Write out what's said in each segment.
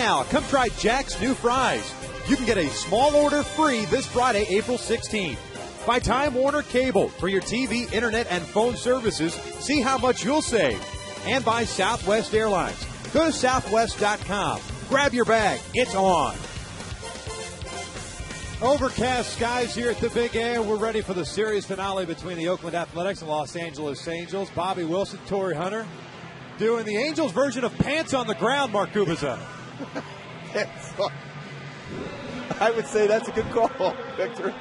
now, come try Jack's new fries. You can get a small order free this Friday, April 16th. By Time Warner Cable for your TV, internet, and phone services. See how much you'll save. And by Southwest Airlines. Go to southwest.com. Grab your bag. It's on. Overcast skies here at the Big A. We're ready for the series finale between the Oakland Athletics and Los Angeles Angels. Bobby Wilson, Torrey Hunter doing the Angels version of pants on the ground, Mark Kubica. I would say that's a good call, Victor.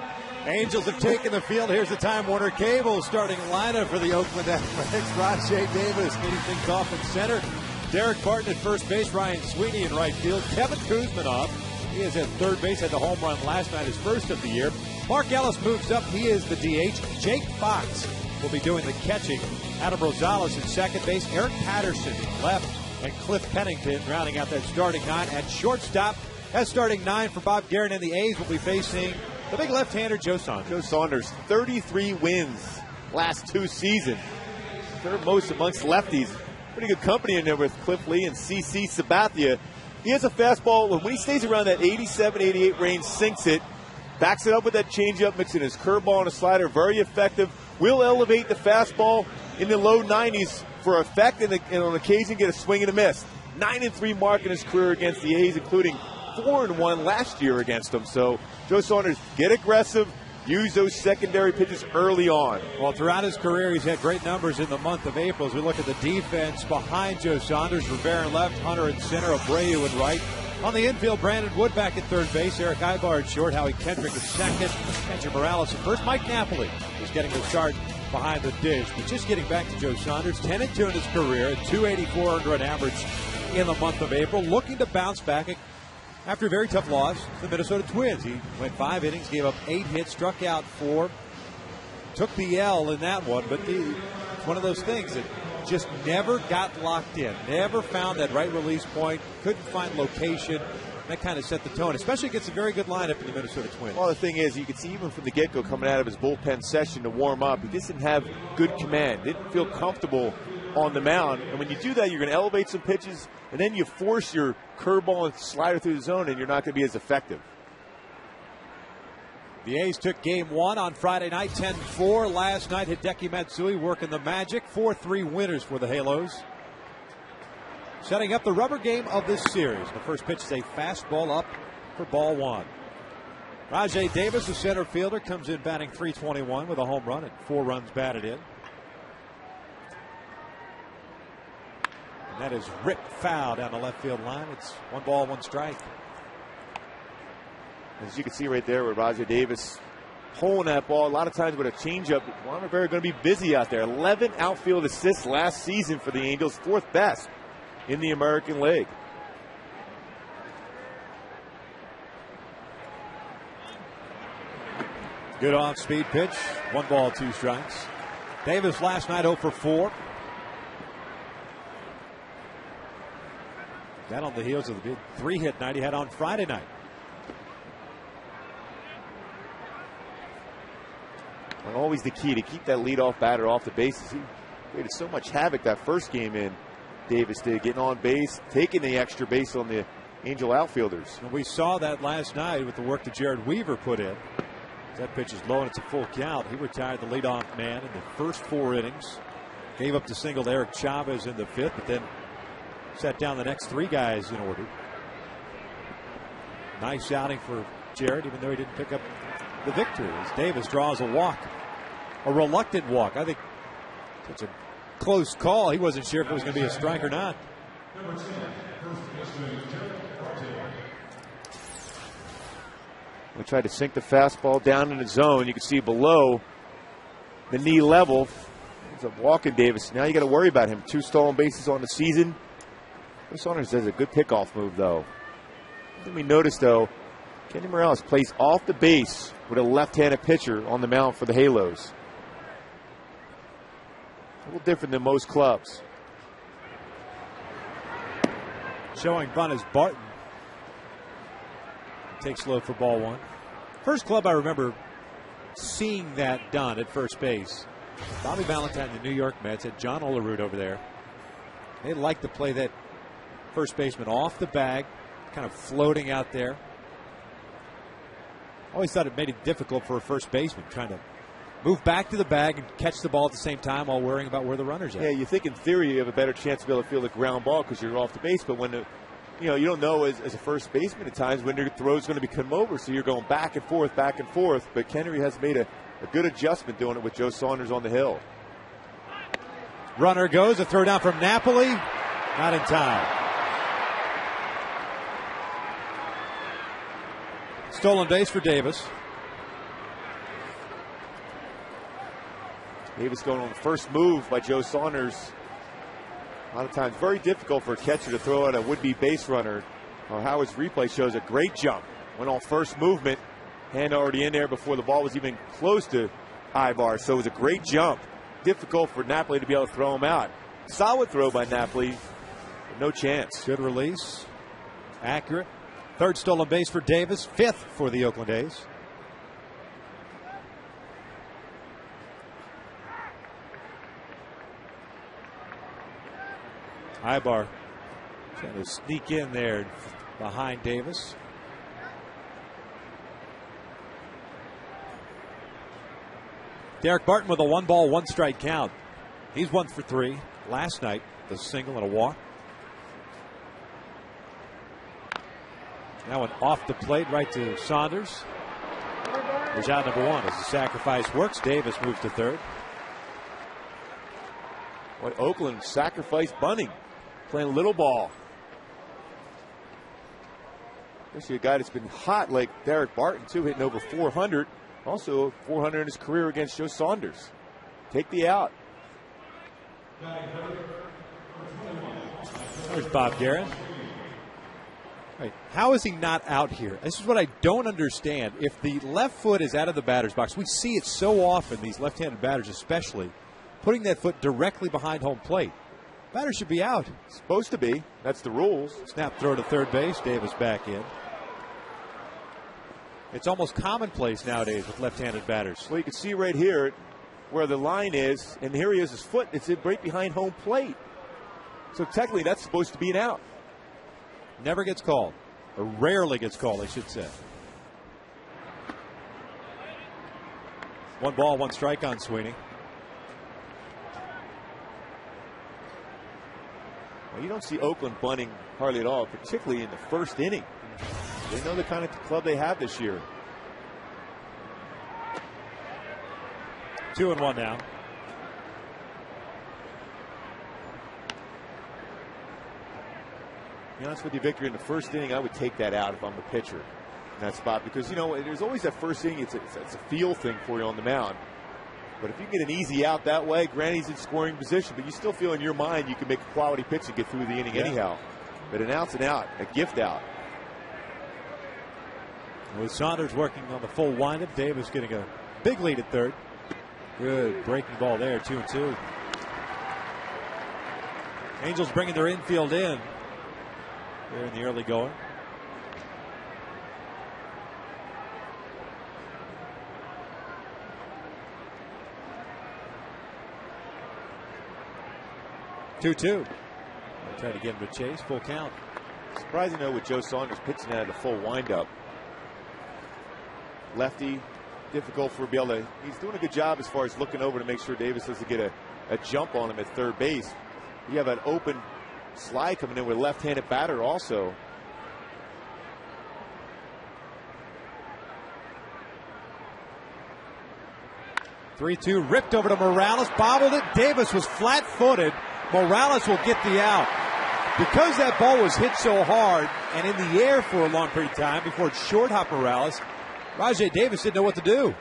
Angels have taken the field. Here's the Time Warner Cable starting lineup for the Oakland Athletics. Rajay Davis leading things off in center. Derek Barton at first base. Ryan Sweeney in right field. Kevin Kuzminoff. He is at third base, had the home run last night, his first of the year. Mark Ellis moves up. He is the DH. Jake Fox will be doing the catching. Adam Rosales at second base. Eric Patterson left. And Cliff Pennington rounding out that starting nine. At shortstop, that starting nine for Bob Guerin and the A's will be facing the big left-hander, Joe Saunders. Joe Saunders, 33 wins last two seasons. Third most amongst lefties. Pretty good company in there with Cliff Lee and CC Sabathia. He has a fastball. When he stays around that 87, 88 range, sinks it. Backs it up with that changeup, mixing his curveball and a slider. Very effective. Will elevate the fastball in the low 90s for effect, and on occasion get a swing and a miss. 9-3 mark in his career against the A's, including 4-1 last year against them. So Joe Saunders, get aggressive. Use those secondary pitches early on. Well, throughout his career, he's had great numbers in the month of April. As we look at the defense behind Joe Saunders, Rivera in left, Hunter in center, Abreu in right. On the infield, Brandon Wood back at third base, Eric Ibar at short, Howie Kendrick at second, Andrew Morales at first. Mike Napoli is getting the start behind the dish. But just getting back to Joe Saunders, 10-2 in his career, at 284 under an average in the month of April, looking to bounce back after a very tough loss to the Minnesota Twins. He went 5 innings, gave up 8 hits, struck out 4, took the L in that one, but it's one of those things that just never got locked in, never found that right release point, couldn't find location. That kind of set the tone, especially against a very good lineup in the Minnesota Twins. Well, the thing is, you could see even from the get-go coming out of his bullpen session to warm up, he just didn't have good command, didn't feel comfortable on the mound. And when you do that, you're going to elevate some pitches, and then you force your curveball and slider through the zone, and you're not going to be as effective. The A's took game 1 on Friday night, 10-4. Last night, Hideki Matsui working the magic. 4-3 winners for the Halos. Setting up the rubber game of this series. The first pitch is a fastball up for ball 1. Rajay Davis, the center fielder, comes in batting .321 with a home run and 4 runs batted in. And that is ripped foul down the left field line. It's 1 ball, 1 strike. As you can see right there with Rajay Davis pulling that ball, a lot of times with a changeup, Juan Rivera going to be busy out there. 11 outfield assists last season for the Angels, 4th best in the American League. Good off-speed pitch. 1 ball, 2 strikes. Davis last night 0 for 4. That on the heels of the big 3-hit night he had on Friday night. And always the key to keep that leadoff batter off the bases. He created so much havoc that first game in. Davis did, getting on base, taking the extra base on the Angel outfielders. And we saw that last night with the work that Jared Weaver put in. That pitch is low and it's a full count. He retired the leadoff man in the first 4 innings. Gave up the single to Eric Chavez in the 5th, but then sat down the next 3 guys in order. Nice outing for Jared, even though he didn't pick up the victory, as Davis draws a walk. A reluctant walk. I think it's a close call. He wasn't sure if it was going to be a strike or not. We tried to sink the fastball down in the zone. You can see below the knee level. It's a walk in Davis. Now you got to worry about him. 2 stolen bases on the season. Saunders does a good pickoff move, though. Something we noticed, though, Kenny Morales plays off the base with a left-handed pitcher on the mound for the Halos. A little different than most clubs. Showing bunt is Barton. Takes low for ball 1. First club I remember seeing that done at first base. Bobby Valentine, the New York Mets, had John Olerud over there. They like to play that first baseman off the bag, kind of floating out there. Always thought it made it difficult for a first baseman trying to move back to the bag and catch the ball at the same time while worrying about where the runner's at. Yeah, you think in theory you have a better chance to be able to field a ground ball because you're off the base, but when you don't know as a first baseman at times when your throw's going to be come over, so you're going back and forth. But Kennery has made a good adjustment doing it with Joe Saunders on the hill. Runner goes, a throw down from Napoli, not in time. Stolen base for Davis. Davis going on the first move by Joe Saunders. A lot of times very difficult for a catcher to throw out a would-be base runner. Howard's replay shows a great jump. Went on first movement. Hand already in there before the ball was even close to Ibar. So it was a great jump. Difficult for Napoli to be able to throw him out. Solid throw by Napoli. But no chance. Good release. Accurate. Third stolen base for Davis. Fifth for the Oakland A's. Ibar trying to sneak in there behind Davis. Derek Barton with a 1-ball, 1-strike count. He's 1 for 3 last night. The single and a walk. Now an off the plate right to Saunders. There's out number 1 as the sacrifice works. Davis moves to third. What Oakland sacrifice bunting. Playing little ball. Especially a guy that's been hot like Derek Barton, too, hitting over 400. Also 400 in his career against Joe Saunders. Take the out. There's Bob Guerin. Right. How is he not out here? This is what I don't understand. If the left foot is out of the batter's box, we see it so often, these left-handed batters especially, putting that foot directly behind home plate. Batter should be out. Supposed to be. That's the rules. Snap throw to third base. Davis back in. It's almost commonplace nowadays with left-handed batters. Well, you can see right here where the line is, and here he is, his foot. It's right behind home plate. So technically, that's supposed to be an out. Never gets called, or rarely gets called, I should say. 1 ball, 1 strike on Sweeney. Well, you don't see Oakland bunting hardly at all, particularly in the first inning. They know the kind of club they have this year. 2-1 now. To be honest with you, Victor, in the first inning, I would take that out if I'm the pitcher in that spot because, there's always that first inning. It's a feel thing for you on the mound. But if you get an easy out that way, granted he's in scoring position, but you still feel in your mind you can make a quality pitch and get through the inning anyhow. But an out's an out, a gift out. With Saunders working on the full windup, Davis getting a big lead at third. Good breaking ball there, 2-2. Angels bringing their infield in here in the early going. Two. Try to get him to chase. Full count. Surprising though with Joe Saunders pitching out of the full windup. Lefty, difficult for Bill. He's doing a good job as far as looking over to make sure Davis doesn't get a jump on him at third base. You have an open slide coming in with a left-handed batter also. Three-two ripped over to Morales, bobbled it. Davis was flat-footed. Morales will get the out. Because that ball was hit so hard and in the air for a long period of time before it short hopped Morales, Rajai Davis didn't know what to do.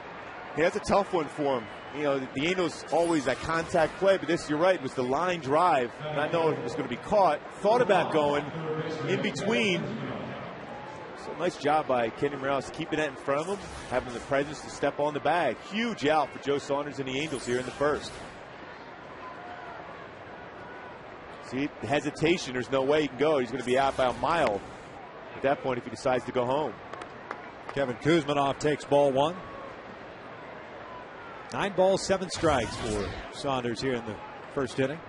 Yeah, that's a tough one for him. The Angels always that contact play, but this, you're right, was the line drive. Not knowing if it was going to be caught. Thought about going in between. So nice job by Kenny Morales keeping that in front of him, having the presence to step on the bag. Huge out for Joe Saunders and the Angels here in the first. See, hesitation, there's no way he can go. He's going to be out by a mile at that point if he decides to go home. Kevin Kuzmanoff takes ball 1. 9 balls, 7 strikes for Saunders here in the first inning.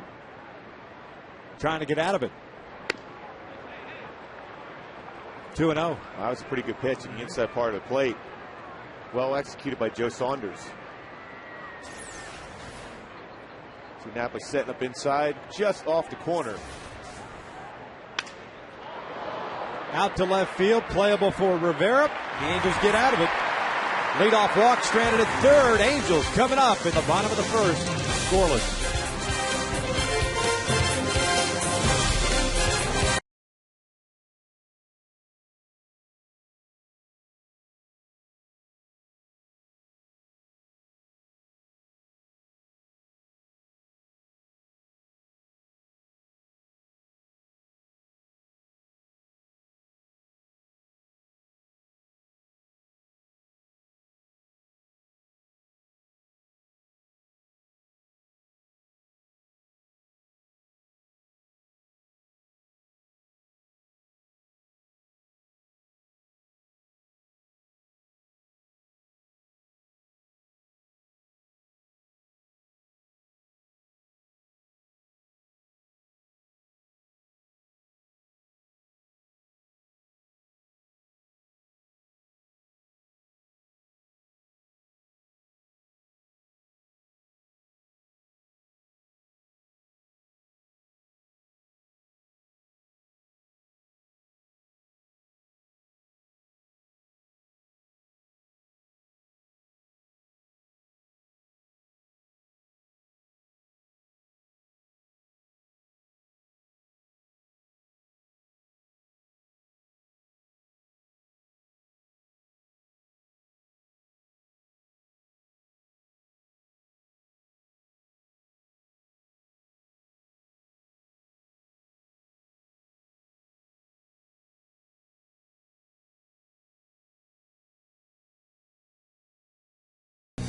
Trying to get out of it. 2-0. That was a pretty good pitch in the inside part of the plate. Well executed by Joe Saunders. So Napa setting up inside, just off the corner. Out to left field, playable for Rivera. The Angels get out of it. Leadoff walk stranded at third. Angels coming up in the bottom of the first. Scoreless.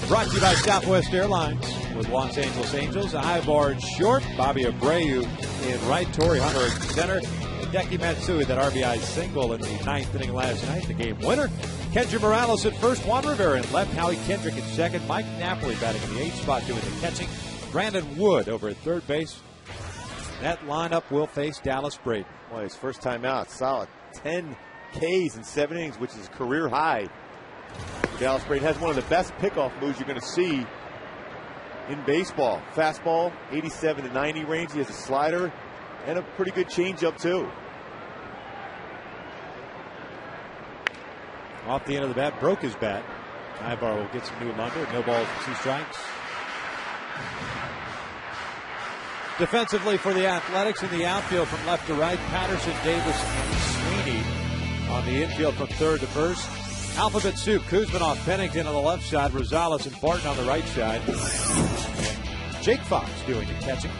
Brought to you by Southwest Airlines with Los Angeles Angels. A high bar short. Bobby Abreu in right. Torrey Hunter in center. Hideki Matsui, that RBI single in the ninth inning last night, the game winner. Kendra Morales at first. Juan Rivera in left. Howie Kendrick in second. Mike Napoli batting in the 8th spot doing the catching. Brandon Wood over at third base. That lineup will face Dallas Braden. Well, his first time out, solid. 10 Ks in 7 innings, which is career high. Dallas Braden has one of the best pickoff moves you're going to see in baseball. Fastball, 87 to 90 range. He has a slider and a pretty good changeup, too. Off the end of the bat, broke his bat. Ibar will get some new lumber. No balls, 2 strikes. Defensively for the Athletics in the outfield from left to right, Patterson, Davis, and Sweeney. On the infield from third to first. Alphabet soup, Kuzminoff, Pennington on the left side, Rosales and Barton on the right side. And Jake Fox doing the catching.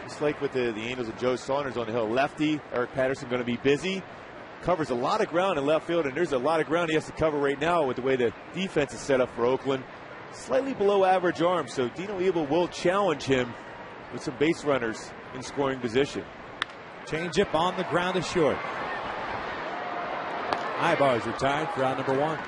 Just like with the Angels and Joe Saunders on the hill, lefty, Eric Patterson going to be busy. Covers a lot of ground in left field, and there's a lot of ground he has to cover right now with the way the defense is set up for Oakland. Slightly below average arm, so Dino Ebel will challenge him with some base runners in scoring position. Changeup on the ground is short. Ibar is retired for out number 1.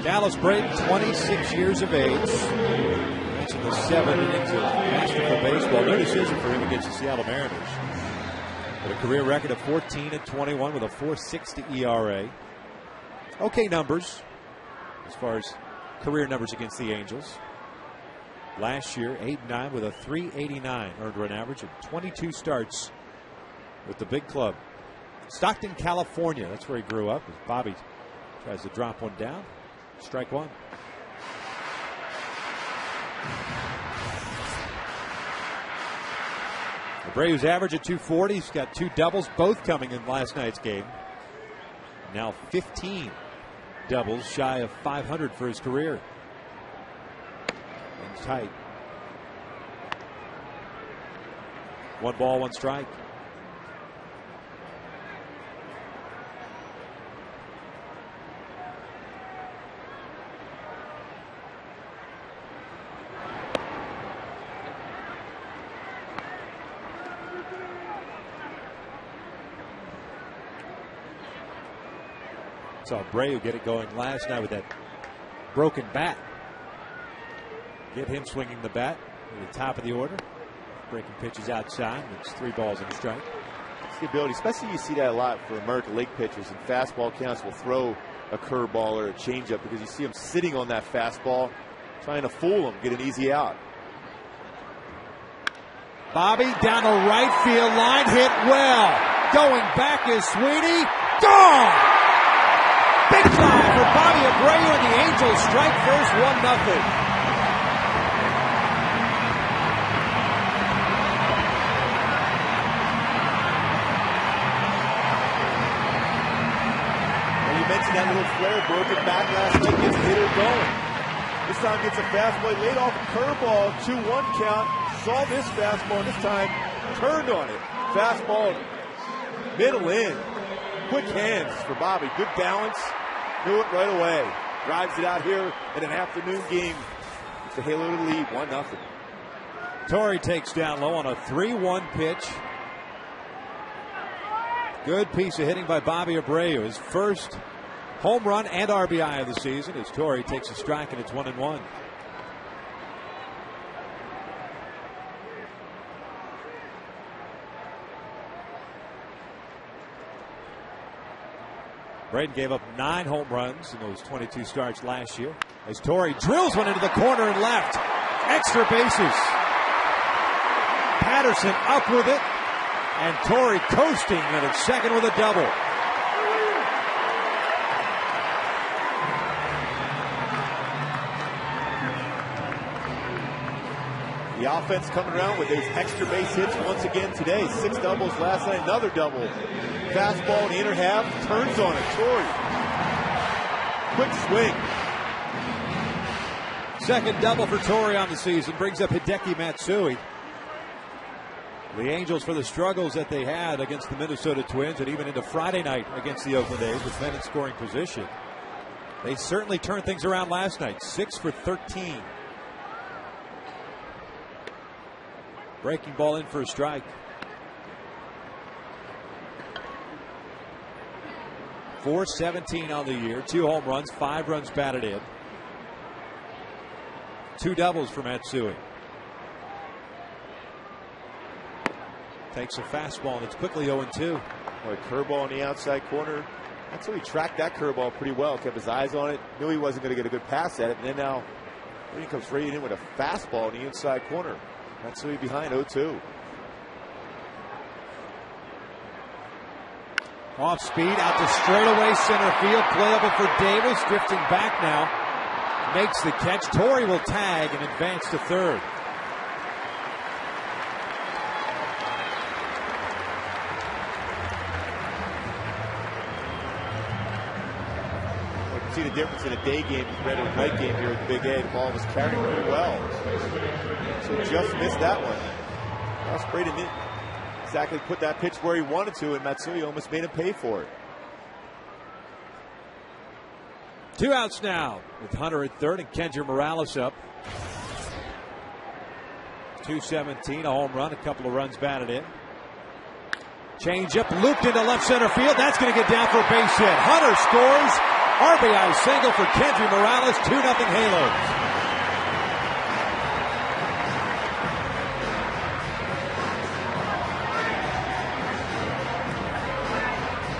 Dallas Braden, 26 years of age. Mentioned the 7 innings of masterful baseball. No decision for him against the Seattle Mariners. With a career record of 14-21 with a 4.60 ERA. Okay numbers as far as career numbers against the Angels. Last year, 8-9 with a 3.89 earned run average and 22 starts with the big club. Stockton, California. That's where he grew up. As Bobby tries to drop one down. Strike one. Abreu's average at 240. He's got 2 doubles, both coming in last night's game. Now 15 doubles, shy of 500 for his career. And tight. 1 ball, 1 strike. Saw Abreu get it going last night with that broken bat. Get him swinging the bat at the top of the order. Breaking pitches outside. It's 3 balls and a strike. It's the ability, especially you see that a lot for American League pitchers. And fastball counts will throw a curveball or a changeup because you see them sitting on that fastball, trying to fool them, get an easy out. Bobby down the right field line, hit well. Going back is Sweeney. Gone! Big fly for Bobby Abreu, and the Angels strike first, 1-0. That little flare broken back last night, gets the hitter going. This time gets a fastball, laid off a curveball, 2-1 count. Saw this fastball, and this time turned on it. Fastball, middle in. Quick hands for Bobby. Good balance. Knew it right away. Drives it out here in an afternoon game. It's the Halo to the lead, 1-0. Torrey takes down low on a 3-1 pitch. Good piece of hitting by Bobby Abreu. His first home run and RBI of the season as Torrey takes a strike, and it's 1-1. Braden gave up 9 home runs in those 22 starts last year as Torrey drills one into the corner and left. Extra bases. Patterson up with it, and Torrey coasting at second with a double. The offense coming around with those extra base hits once again today. 6 doubles last night, another double. Fastball in the inner half, turns on it. Torrey. Quick swing. Second double for Torrey on the season, brings up Hideki Matsui. The Angels, for the struggles that they had against the Minnesota Twins and even into Friday night against the Oakland A's with men in scoring position, they certainly turned things around last night. 6 for 13. Breaking ball in for a strike. 417 on the year, 2 home runs, 5 runs batted in. 2 doubles for Matsui. Takes a fastball, and it's quickly 0-2. A curveball on the outside corner. Matsui tracked that curveball pretty well, kept his eyes on it, knew he wasn't going to get a good pass at it, and then now he comes right in with a fastball on the inside corner. Matsui behind 0-2. Off speed, out to straightaway center field. Playable for Davis, drifting back now. Makes the catch. Torrey will tag and advance to third. You can see the difference in a day game compared to a night game here at the Big A. The ball was carrying pretty well. So just missed that one. Ross Braden didn't exactly put that pitch where he wanted to, and Matsui almost made him pay for it. 2 outs now with Hunter at third and Kendra Morales up. 217, a home run, a couple of runs batted in. Change up, looped into left center field. That's going to get down for a base hit. Hunter scores. RBI single for Kendra Morales. 2-0 Halos.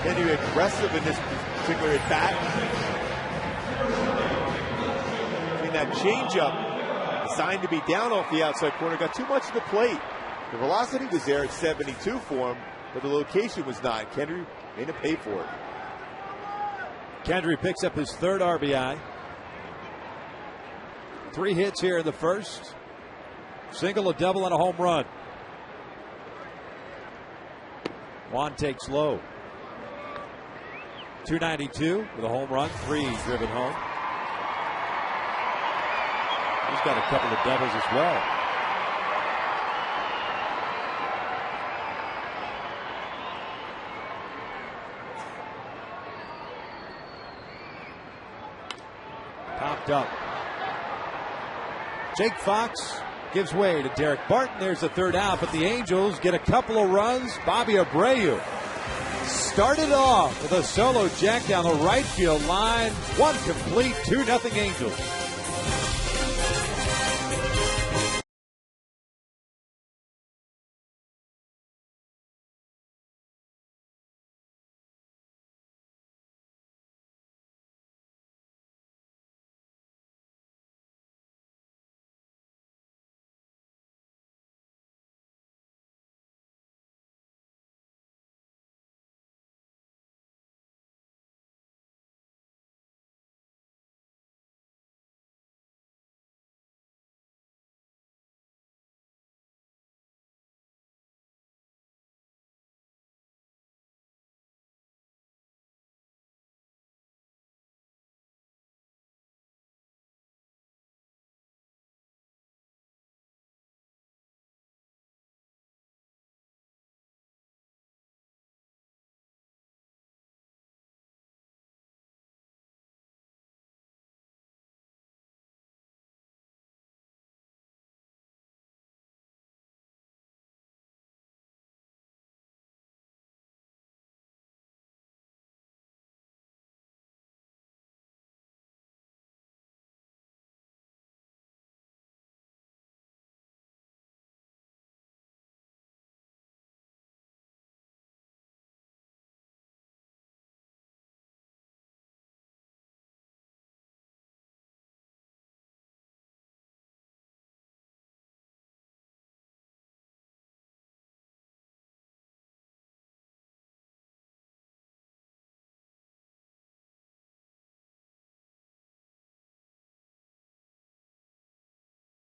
Kendra aggressive in this particular at bat. That changeup designed to be down off the outside corner got too much to the plate. The velocity was there at 72 for him, but the location was not. Kendry made him pay for it. Kendry picks up his third RBI. 3 hits here in the first. Single, a double, and a home run. Juan takes low. 292 with a home run, 3 driven home. He's got a couple of doubles as well. Popped up. Jake Fox gives way to Derek Barton. There's the third out, but the Angels get a couple of runs. Bobby Abreu started off with a solo jack down the right field line. 1 complete, 2-0 Angels.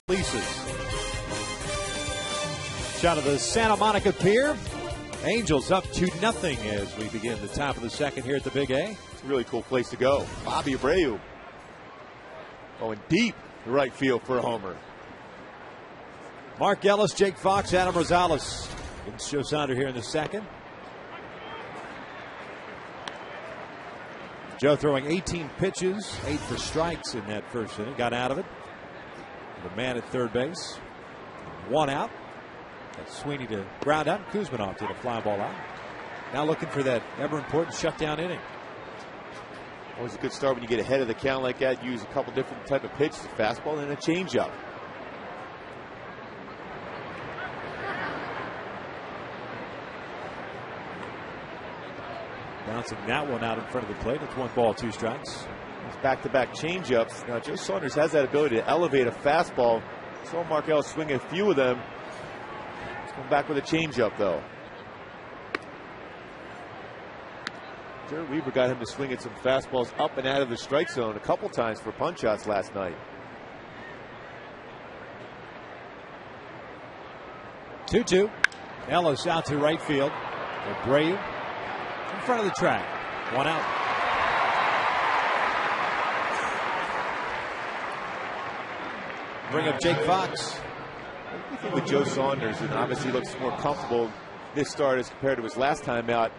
Releases. Shot of the Santa Monica Pier. Angels up 2-0 as we begin the top of the second here at the Big A. It's a really cool place to go. Bobby Abreu going deep to right field for a homer. Mark Ellis, Jake Fox, Adam Rosales. It's Joe Saunders here in the second. Joe throwing 18 pitches, 8 for strikes in that first inning. Got out of it. The man at third base. 1 out. That's Sweeney to ground out. Kuzmanov did a fly ball out. Now looking for that ever important shutdown inning. Always a good start when you get ahead of the count like that. Use a couple different type of pitches, a fastball and a changeup. Bouncing that one out in front of the plate. It's 1 ball, 2 strikes. It's back-to-back changeups. Now Joe Saunders has that ability to elevate a fastball. Saw Mark Ellis swing a few of them. He's coming back with a changeup though. Jared Weaver got him to swing at some fastballs up and out of the strike zone a couple times for punch outs last night. 2-2. Ellis out to right field. Abreu in front of the track. 1 out. Bring up Jake Fox. I think with Joe Saunders, and obviously looks more comfortable this start as compared to his last time out.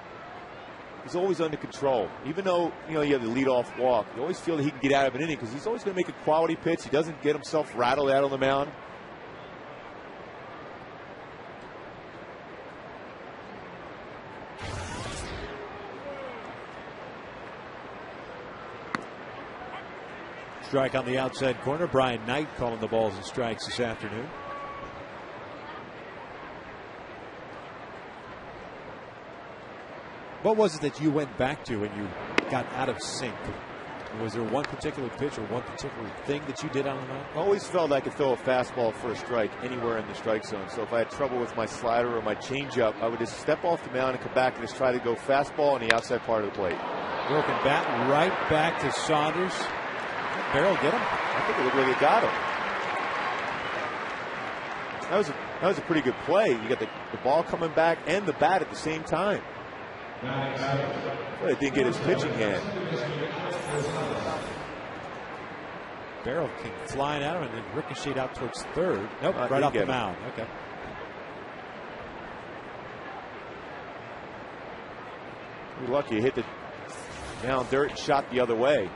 He's always under control. Even though you have the leadoff walk, you always feel that he can get out of an inning because he's always going to make a quality pitch. He doesn't get himself rattled out on the mound. Strike on the outside corner. Brian Knight calling the balls and strikes this afternoon. What was it that you went back to when you got out of sync? Was there one particular pitch or one particular thing that you did on the mound? I always felt I could throw a fastball for a strike anywhere in the strike zone. So if I had trouble with my slider or my changeup, I would just step off the mound and come back and just try to go fastball on the outside part of the plate. Broken bat right back to Saunders. Did Barrel get him? I think it looked like it got him. That was a pretty good play. You got the ball coming back and the bat at the same time. Well, it didn't get his pitching hand. Barrel came flying at him and then ricocheted out towards third. Nope, right off the mound. Okay. You're lucky you hit the mound dirt and shot the other way.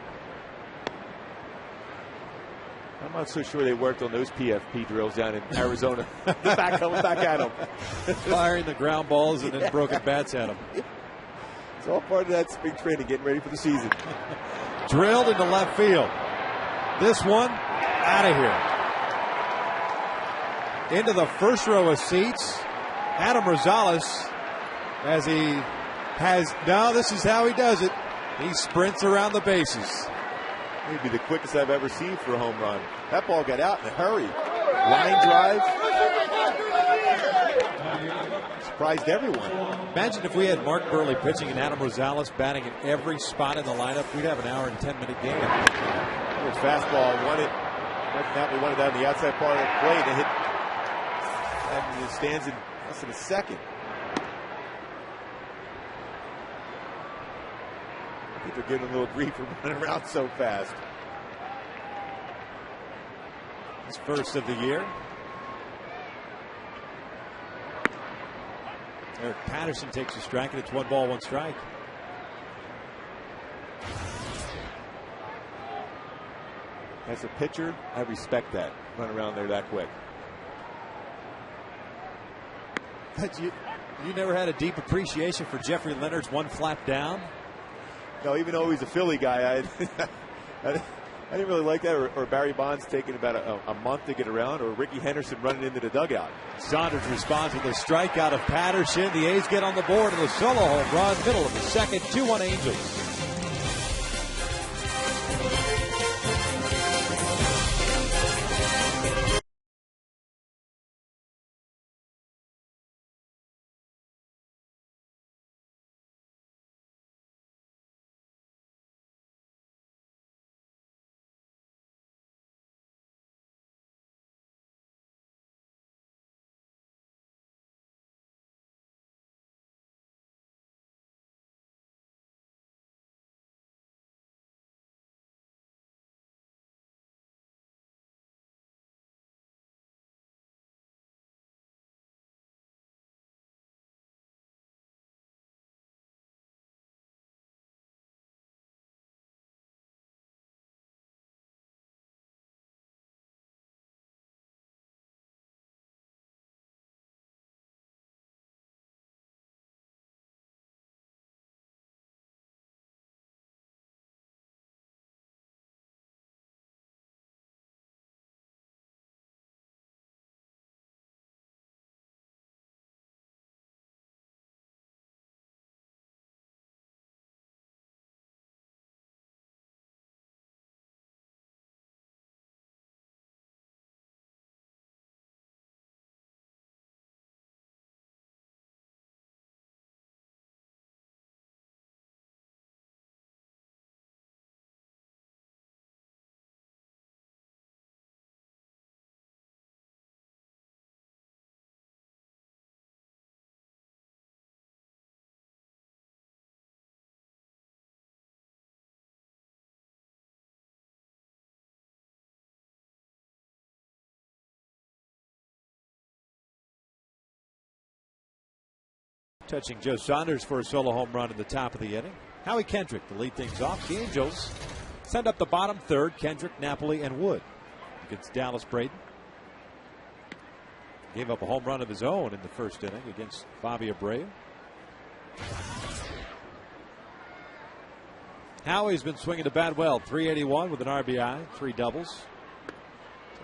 I'm not so sure they worked on those PFP drills down in Arizona. Coming back at him. Firing the ground balls and then broken bats at him. It's all part of that spring training, getting ready for the season. Drilled into left field. This one out of here. Into the first row of seats. Adam Rosales, as he has, now this is how he does it. He sprints around the bases. Maybe the quickest I've ever seen for a home run. That ball got out in a hurry. Line drive. Surprised everyone. Imagine if we had Mark Burley pitching and Adam Rosales batting in every spot in the lineup. We'd have an hour and 10-minute game. His fastball wanted that on the outside part of the plate and hit. And it stands in less than a second. I think they're getting a little grief for running around so fast. His first of the year. Eric Patterson takes a strike, and it's 1 ball, 1 strike. As a pitcher, I respect that. Run around there that quick. But you never had a deep appreciation for Jeffrey Leonard's 1 flat down? No, even though he's a Philly guy, I didn't really like that. Or Barry Bonds taking about a month to get around, or Ricky Henderson running into the dugout. Saunders responds with a strikeout of Patterson. The A's get on the board in the solo home run, middle of the second, 2-1 Angels. Touching Joe Saunders for a solo home run in the top of the inning. Howie Kendrick to lead things off. The Angels send up the bottom third. Kendrick, Napoli, and Wood against Dallas Braden. Gave up a home run of his own in the first inning against Bobby Abreu. Howie's been swinging the bat well. 381 with an RBI, 3 doubles.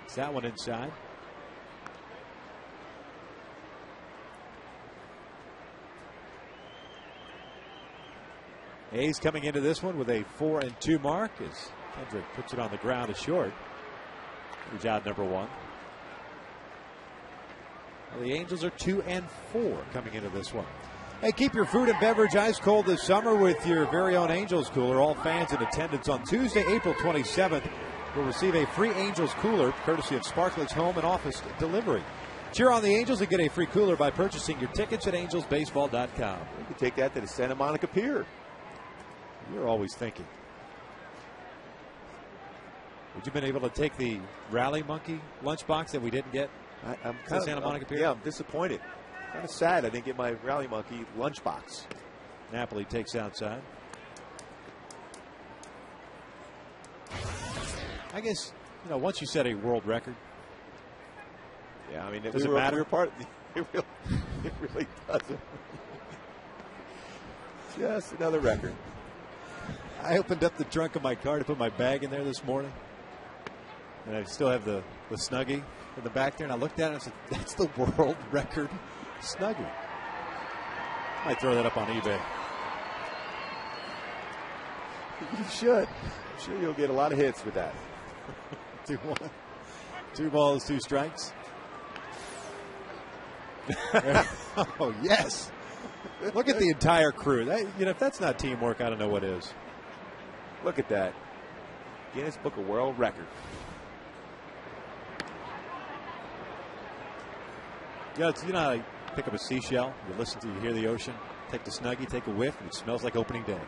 Takes that one inside. A's coming into this one with a 4-2 mark as Kendrick puts it on the ground to short. He's out number 1. Well, the Angels are 2-4 coming into this one. Hey, keep your food and beverage ice cold this summer with your very own Angels cooler. All fans in attendance on Tuesday, April 27th will receive a free Angels cooler courtesy of Sparklet's Home and Office Delivery. Cheer on the Angels and get a free cooler by purchasing your tickets at angelsbaseball.com. You can take that to the Santa Monica Pier. You're always thinking. Would you have been able to take the Rally Monkey lunchbox that we didn't get? I'm kind of Santa Monica Pier? Yeah, I'm disappointed. Kind of sad I didn't get my Rally Monkey lunchbox. Napoli takes outside. I guess, once you set a world record. Yeah, I mean, does it matter? It really doesn't. Just another record. I opened up the trunk of my car to put my bag in there this morning. And I still have the Snuggie in the back there. And I looked at it and I said, that's the world record Snuggie. I might throw that up on eBay. You should. I'm sure you'll get a lot of hits with that. 2-1. 2 balls, 2 strikes. Oh, yes. Look at the entire crew. If that's not teamwork, I don't know what is. Look at that. Guinness Book of World Record. You know how you pick up a seashell, you hear the ocean, take the Snuggie, take a whiff, and it smells like opening day.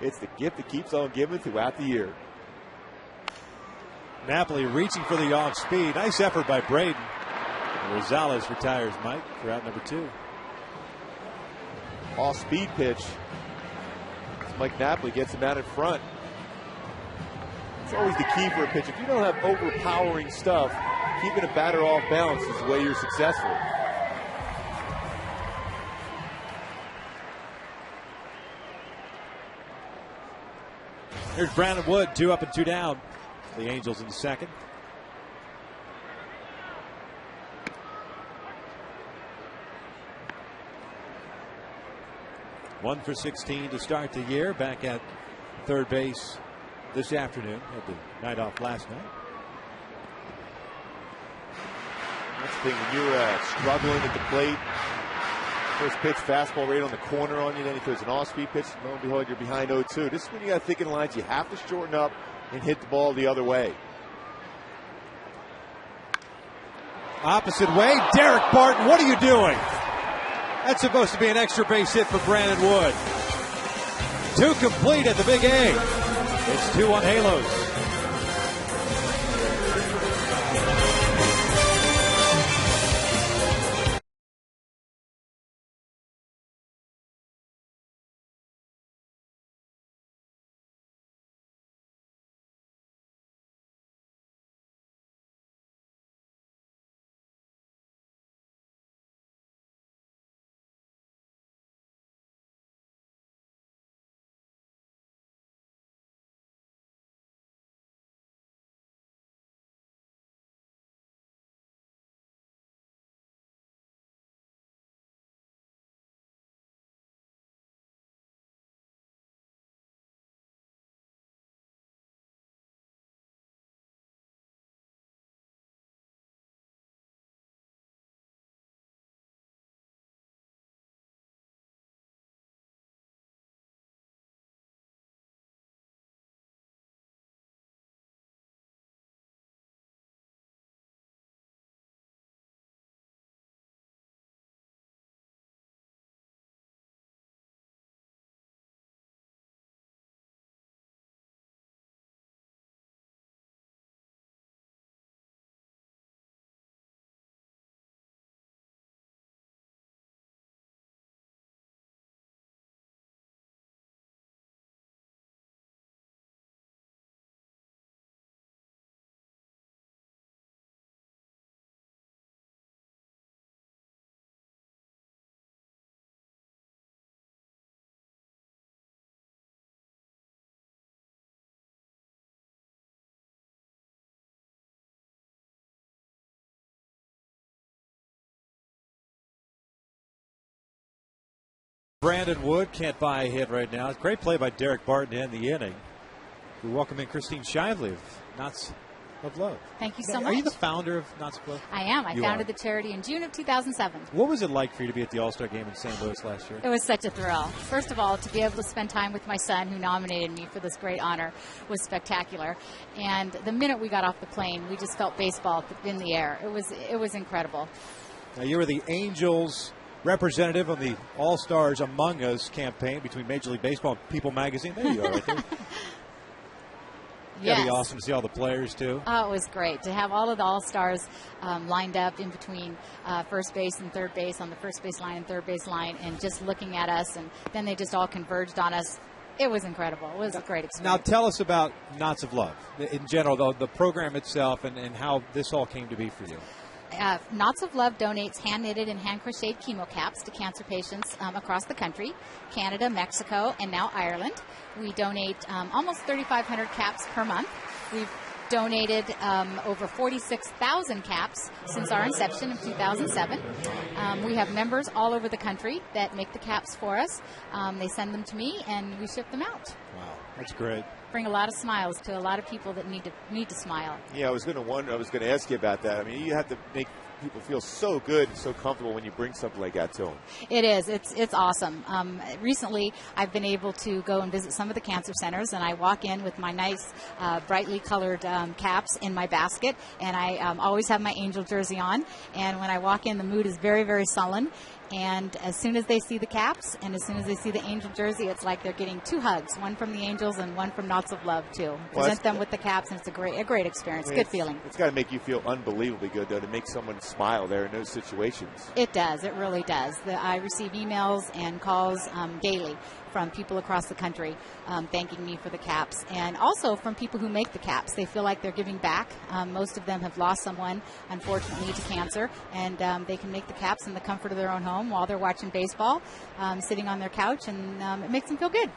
It's the gift that keeps on giving throughout the year. Napoli reaching for the off speed. Nice effort by Braden. And Rosales retires Mike for out number 2. Off speed pitch. Mike Napoli gets him out in front. It's always the key for a pitch. If you don't have overpowering stuff, keeping a batter off balance is the way you're successful. Here's Brandon Wood, 2 up and 2 down. The Angels in the second. One for 16 to start the year. Back at third base this afternoon. Had the night off last night. That's the thing, when you're struggling at the plate, first pitch fastball right on the corner on you, then if there's an off-speed pitch, lo and behold, you're behind 0-2. This is when you got to think in lines. You have to shorten up and hit the ball the other way. Opposite way, Derek Barton, what are you doing? That's supposed to be an extra base hit for Brandon Wood. 2 complete at the Big A. It's 2-1 Halos. Brandon Wood can't buy a hit right now. Great play by Derek Barton to end the inning. We welcome in Christine Shively of Knots of Love. Thank you so much. Are you the founder of Knots of Love? I am. I founded the charity in June of 2007. What was it like for you to be at the All-Star game in St. Louis last year? It was such a thrill. First of all, to be able to spend time with my son, who nominated me for this great honor, was spectacular. And the minute we got off the plane, we just felt baseball in the air. It was incredible. Now, you were the Angels representative on the All-Stars Among Us campaign between Major League Baseball and People Magazine. There you are, right there. Yes. That'd be awesome to see all the players, too. Oh, it was great to have all of the All-Stars lined up in between first base and third base, on the first base line and third base line, and just looking at us, and then they just all converged on us. It was incredible. It was a great experience. Now, tell us about Knots of Love, in general, though, the program itself and how this all came to be for you. Knots of Love donates hand-knitted and hand-crocheted chemo caps to cancer patients across the country, Canada, Mexico, and now Ireland. We donate almost 3,500 caps per month. We've donated over 46,000 caps since our inception in 2007. We have members all over the country that make the caps for us. They send them to me, and we ship them out. Wow, that's great. Bring a lot of smiles to a lot of people that need to smile. Yeah, I was going to ask you about that. I mean, you have to make people feel so good and so comfortable when you bring something like that to them. It is. It's awesome. Recently, I've been able to go and visit some of the cancer centers, and I walk in with my nice, brightly colored caps in my basket, and I always have my Angel jersey on. And when I walk in, the mood is very, very sullen. And as soon as they see the caps and as soon as they see the Angel jersey, it's like they're getting two hugs, one from the Angels and one from Knots of Love, too. Present them with the caps, and it's a great experience. Good feeling. It's got to make you feel unbelievably good, though, to make someone smile there in those situations. It does. It really does. I receive emails and calls daily from people across the country thanking me for the caps, and also from people who make the caps. They feel like they're giving back. Most of them have lost someone, unfortunately, to cancer, and they can make the caps in the comfort of their own home while they're watching baseball, sitting on their couch, and it makes them feel good.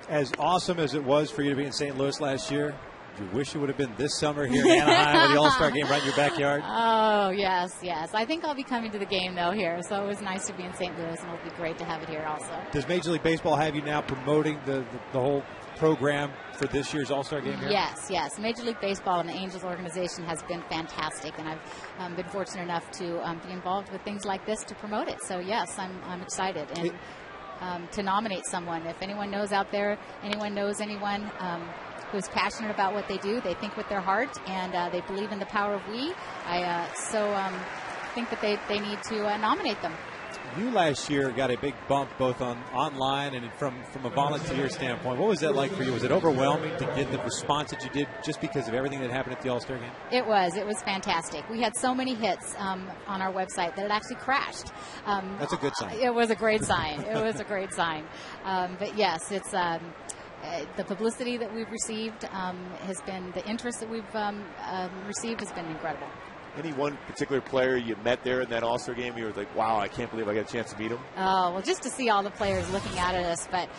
As awesome as it was for you to be in St. Louis last year, do you wish you would have been this summer here in Anaheim with the All-Star game right in your backyard? Oh, yes. I think I'll be coming to the game, though, here. So it was nice to be in St. Louis, and it'll be great to have it here also. Does Major League Baseball have you now promoting the whole program for this year's All-Star game here? Yes. Major League Baseball and the Angels organization has been fantastic, and I've been fortunate enough to be involved with things like this to promote it. So, yes, I'm excited. And to nominate someone, if anyone knows out there, anyone knows anyone who's passionate about what they do, they think with their heart, and they believe in the power of we, I think that they need to nominate them. You last year got a big bump both online and from a volunteer standpoint. What was that like for you? Was it overwhelming to get the response that you did just because of everything that happened at the All-Star game? It was fantastic. We had so many hits on our website that it actually crashed. That's a good sign. It was a great sign. But yes, it's the publicity that we've received has been, the interest that we've received has been incredible. Any one particular player you met there in that All-Star game, you were like, wow, I can't believe I got a chance to meet him? Oh, well, just to see all the players looking out at us. But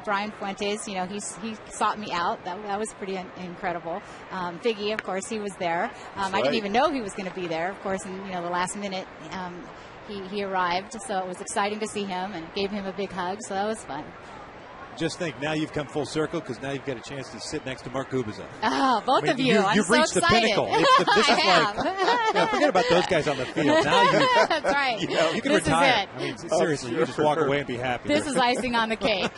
Brian Fuentes, he sought me out. That was pretty incredible. Figgy, of course, he was there. Right. I didn't even know he was going to be there. Of course, in the last minute, he arrived. So it was exciting to see him and gave him a big hug. So that was fun. Just think, now you've come full circle because now you've got a chance to sit next to Mark Gubicza. Oh, both of you. You've I'm reached so the excited. pinnacle. This is like, forget about those guys on the field. Now That's right. You can this retire. Is it. I mean, seriously, you just walk away and be happy. This is icing on the cake.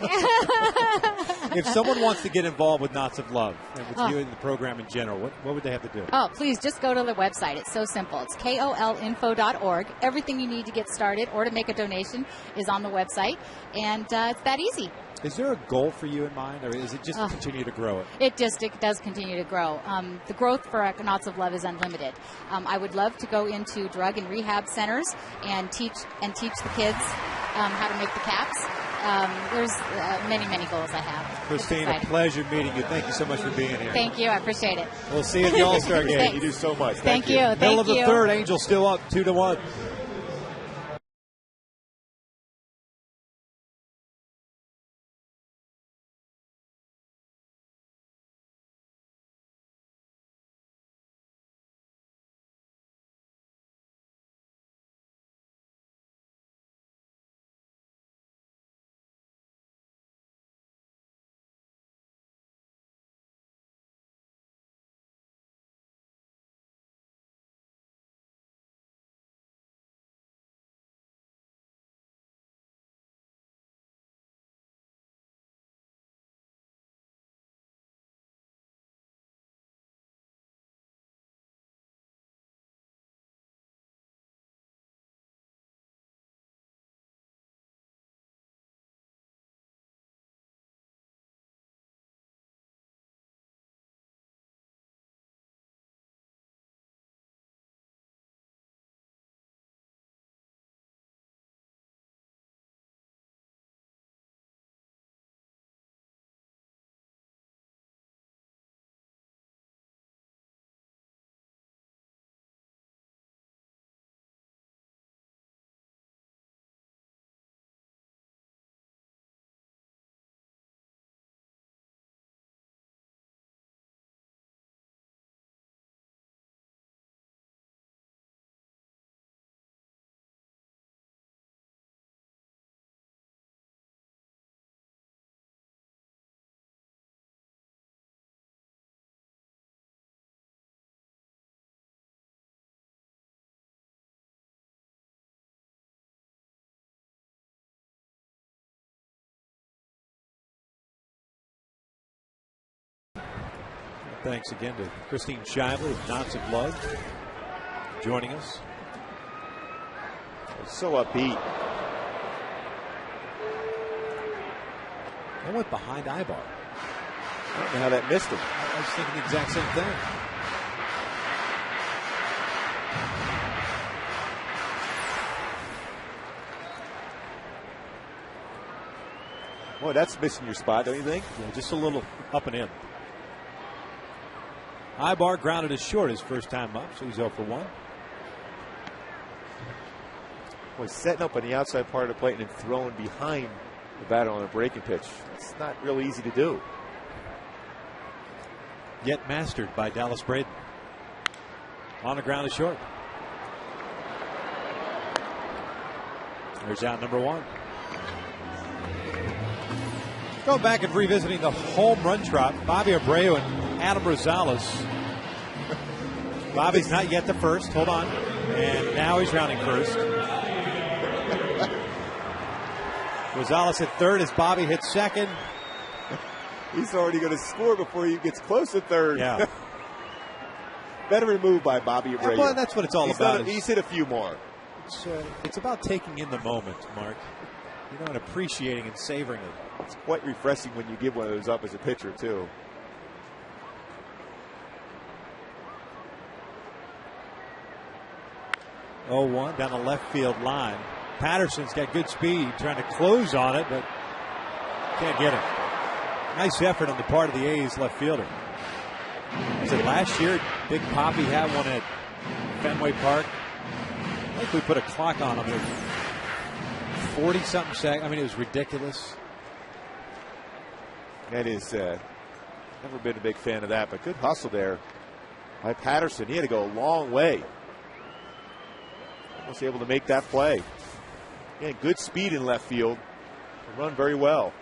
If someone wants to get involved with Knots of Love and with you and the program in general, what would they have to do? Oh, please just go to the website. It's so simple. It's kolinfo.org. Everything you need to get started or to make a donation is on the website, and it's that easy. Is there a goal for you in mind, or is it just to continue to grow it? It does continue to grow. The growth for Knots of Love is unlimited. I would love to go into drug and rehab centers and teach the kids how to make the caps. There's many goals I have. Christine, a pleasure meeting you. Thank you so much for being here. Thank you. I appreciate it. We'll see you at the All-Star game. You do so much. Thank you. Middle of the third, Angels still up 2-1. Thanks again to Christine Shively of Knots of Blood joining us. So upbeat. I went behind Ibar. I don't know how that missed him. I was thinking the exact same thing. Boy, that's missing your spot, don't you think? Yeah, just a little up and in. Ibar grounded as short his first time up, so he's 0 for 1. Boy, setting up on the outside part of the plate and then throwing behind the batter on a breaking pitch. It's not real easy to do. Yet mastered by Dallas Braden. On the ground is short. There's out number 1. Going back and revisiting the home run trot, Bobby Abreu and Adam Rosales. Bobby's not yet the first. Hold on. And now he's rounding first. Rosales at third as Bobby hits second. He's already going to score before he gets close to third. Yeah. Better removed by Bobby Abreu. Well, that's what it's all about. He's hit a few more. It's about taking in the moment, Mark. You know, and appreciating and savoring it. It's quite refreshing when you give one of those up as a pitcher, too. Oh, 1 down the left field line. Patterson's got good speed, trying to close on it, but can't get it. Nice effort on the part of the A's left fielder. Was it last year? Big Poppy had one at Fenway Park. I think we put a clock on him. 40-something seconds. I mean, it was ridiculous. That is, never been a big fan of that, but good hustle there by Patterson. He had to go a long way. Was able to make that play. Again, good speed in left field. Run very well.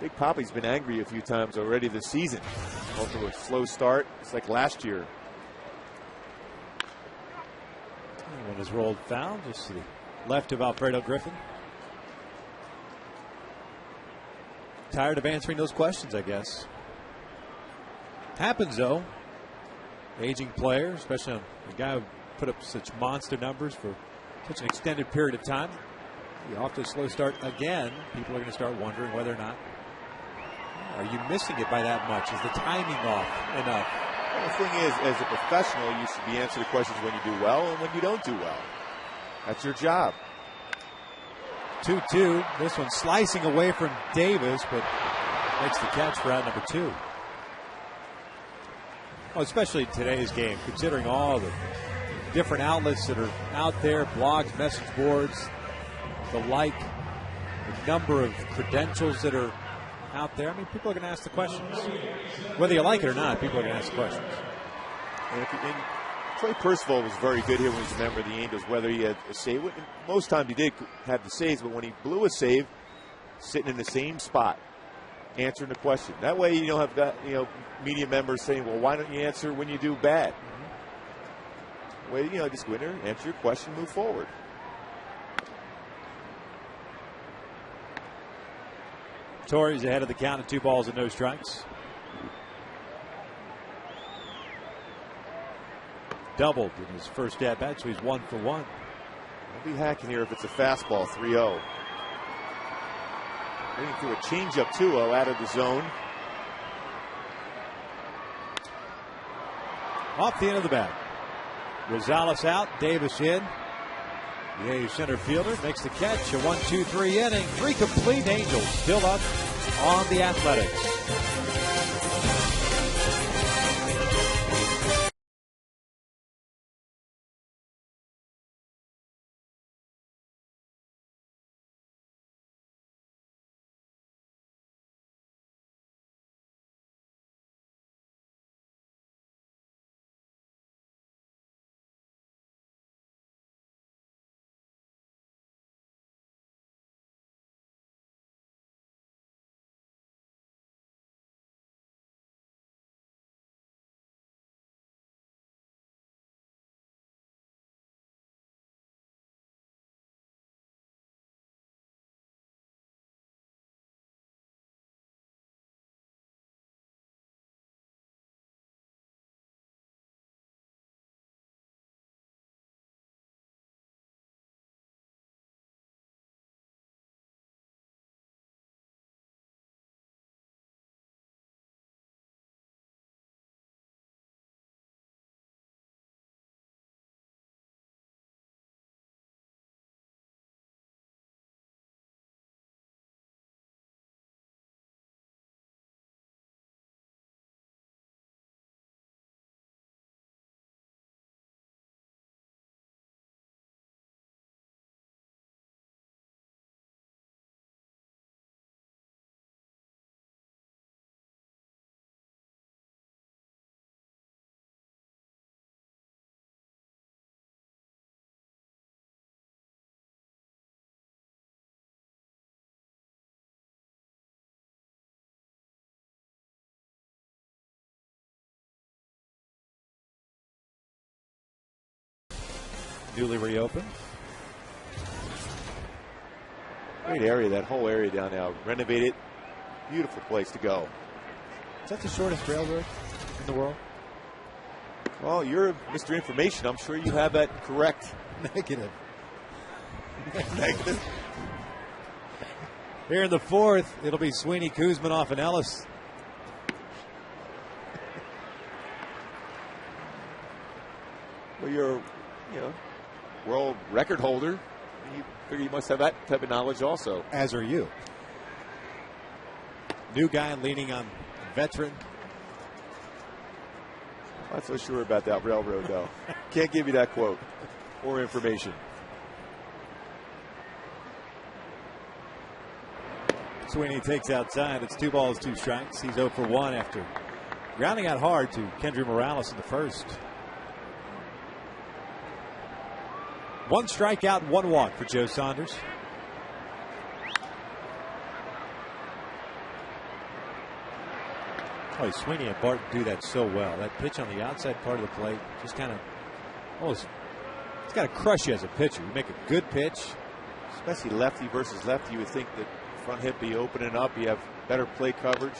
Big Poppy's been angry a few times already this season. Also a slow start. It's like last year. One is rolled foul just to the left of Alfredo Griffin. Tired of answering those questions, I guess. Happens, though. Aging player, especially a guy who put up such monster numbers for such an extended period of time. Off to a slow start again. People are going to start wondering whether or not, are you missing it by that much? Is the timing off enough? Well, the thing is, as a professional, you should be answering the questions when you do well and when you don't do well. That's your job. 2-2. This one slicing away from Davis, but makes the catch for out number 2. Well, especially in today's game, considering all the different outlets that are out there, blogs, message boards, the like, the number of credentials that are out there. I mean, people are going to ask the questions. Whether you like it or not, people are going to ask the questions. And Trey Percival was very good here when he was a member of the Angels, whether he had a save. Most times he did have the saves, but when he blew a save, sitting in the same spot, answering the question. That way you don't have media members saying, well, why don't you answer when you do bad? Well, just go in there, answer your question, move forward. Torres ahead of the count at 2 balls and no strikes. Doubled in his first at bat, so he's 1 for 1. I'll be hacking here if it's a fastball, 3-0. Waiting through a changeup, 2-0 out of the zone. Off the end of the bat. Rosales out, Davis in. The A's center fielder makes the catch. A 1-2-3 inning. 3 complete. Angels still up on the Athletics. newly reopened. Great area, that whole area down now. Renovated. Beautiful place to go. Is that the shortest railroad in the world? Well, you're Mr. Information. I'm sure you have that correct. Negative. Negative. Here in the fourth, it'll be Sweeney, Kuzminoff, and Ellis. Well, you're, world record holder. You figure you must have that type of knowledge also. As are you. New guy leaning on veteran. I'm not so sure about that railroad, though. Can't give you that quote or information. Sweeney takes outside. It's 2 balls, 2 strikes. He's 0 for 1 after grounding out hard to Kendry Morales in the first. 1 strikeout, 1 walk for Joe Saunders. Oh, Sweeney and Barton do that so well. That pitch on the outside part of the plate just kind of almost, it's got to crush you as a pitcher. You make a good pitch. Especially lefty versus lefty, you would think that front hip be opening up. You have better plate coverage.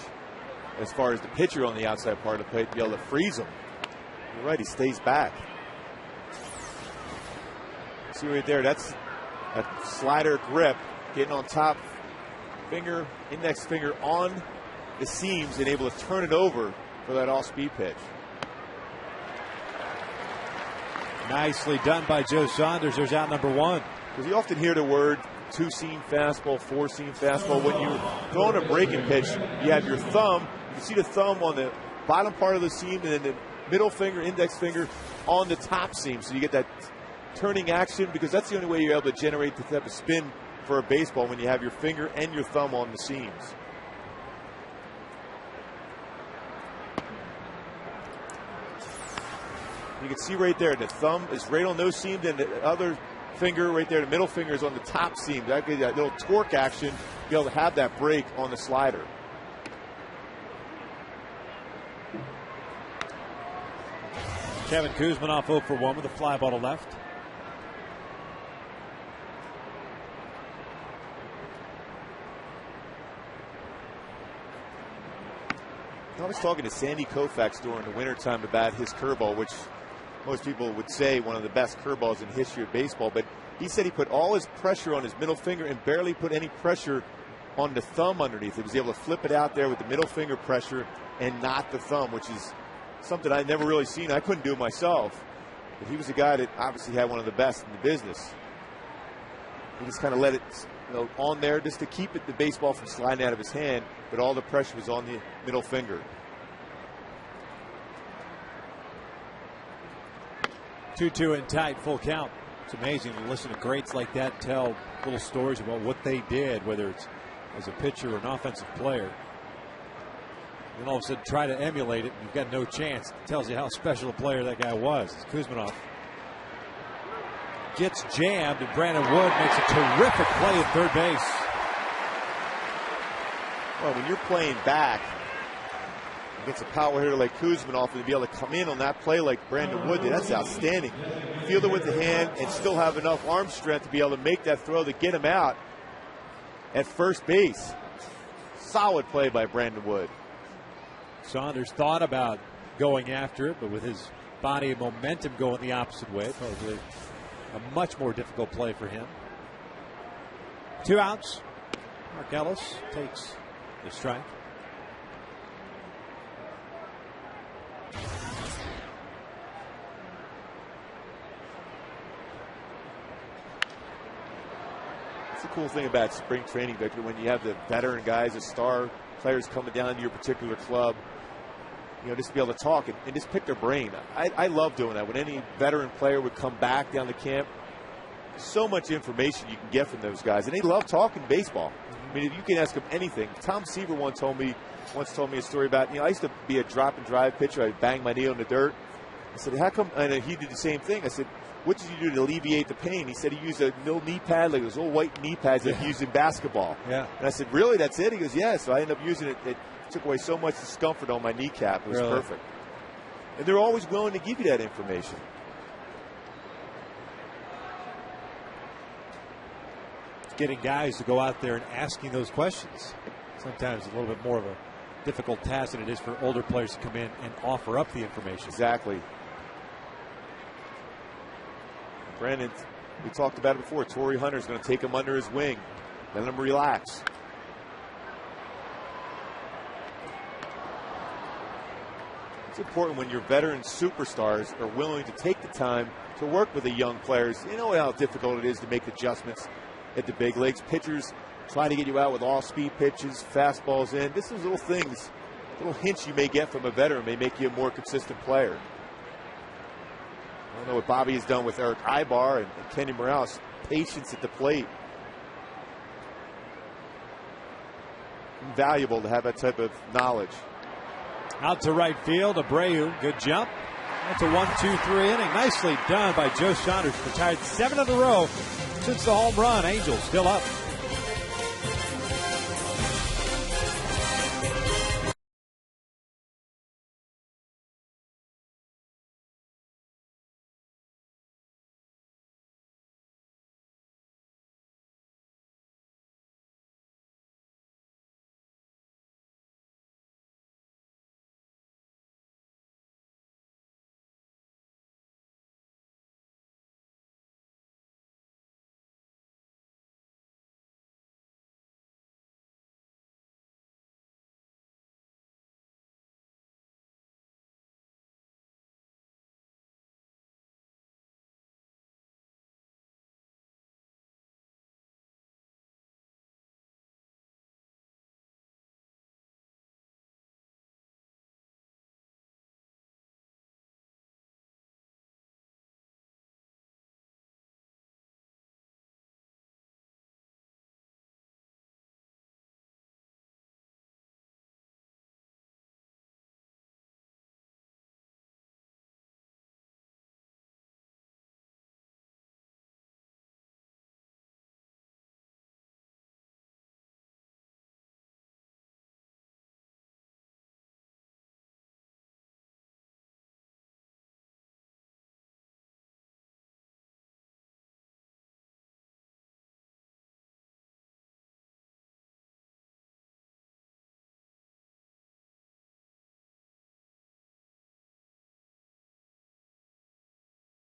As far as the pitcher on the outside part of the plate, be able to freeze him. You're right, he stays back. See right there, that's a slider grip, getting on top, finger, index finger on the seams and able to turn it over for that off-speed pitch. Nicely done by Joe Saunders. There's out number 1. Because you often hear the word 2-seam fastball, 4-seam fastball. When you're throwing a breaking pitch, you have your thumb. You can see the thumb on the bottom part of the seam and then the middle finger, index finger on the top seam. So you get that turning action, because that's the only way you're able to generate the type of spin for a baseball, when you have your finger and your thumb on the seams. You can see right there, the thumb is right on those seams, and the other finger right there, the middle finger, is on the top seam. That gives you that little torque action, be able to have that break on the slider. Kevin Kuzminoff 0 for 1 with a fly ball to left. I was talking to Sandy Koufax during the wintertime about his curveball, which most people would say one of the best curveballs in the history of baseball. But he said he put all his pressure on his middle finger and barely put any pressure on the thumb underneath. He was able to flip it out there with the middle finger pressure and not the thumb, which is something I'd never really seen. I couldn't do it myself. But he was a guy that obviously had one of the best in the business. He just kind of let it on there just to keep the baseball from sliding out of his hand, but all the pressure was on the middle finger. 2-2 and tight, full count. It's amazing to listen to greats like that tell little stories about what they did, whether it's as a pitcher or an offensive player. And all of a sudden try to emulate it, and you've got no chance. It tells you how special a player that guy was. Kuzminoff gets jammed, and Brandon Wood makes a terrific play at third base. Well, when you're playing back against a power hitter like Kuzminoff, and to be able to come in on that play like Brandon Wood did, that's outstanding. Field it with the hand and still have enough arm strength to be able to make that throw to get him out at first base. Solid play by Brandon Wood. Saunders thought about going after it, but with his body and momentum going the opposite way, probably a much more difficult play for him. 2 outs. Mark Ellis takes the strike. That's the cool thing about spring training, Victor, when you have the veteran guys, the star players coming down to your particular club, just to be able to talk and just pick their brain. I love doing that. When any veteran player would come back down to camp, so much information you can get from those guys. And they love talking baseball. I mean, you can ask them anything. Tom Seaver once told me a story about, I used to be a drop and drive pitcher. I'd bang my knee on the dirt. I said, how come? And he did the same thing. I said, what did you do to alleviate the pain? He said he used a little knee pad, like those old white knee pads that you use in basketball. Yeah. And I said, really, that's it? He goes, yeah. So I ended up using it. It took away so much discomfort on my kneecap. It was perfect. And they're always willing to give you that information. getting guys to go out there and asking those questions. Sometimes a little bit more of a difficult task than it is for older players to come in and offer up the information. Exactly. Brandon, we talked about it before. Torrey Hunter's going to take him under his wing, let him relax. It's important when your veteran superstars are willing to take the time to work with the young players. You know how difficult it is to make adjustments at the big leagues. Pitchers try to get you out with all-speed pitches, fastballs in. This is little things, little hints you may get from a veteran may make you a more consistent player. I don't know what Bobby has done with Eric Ibar and Kenny Morales. Patience at the plate. Invaluable to have that type of knowledge. Out to right field, Abreu, good jump. That's a 1-2-3 inning. Nicely done by Joe Saunders. Retired 7 in a row since the home run. Angels still up.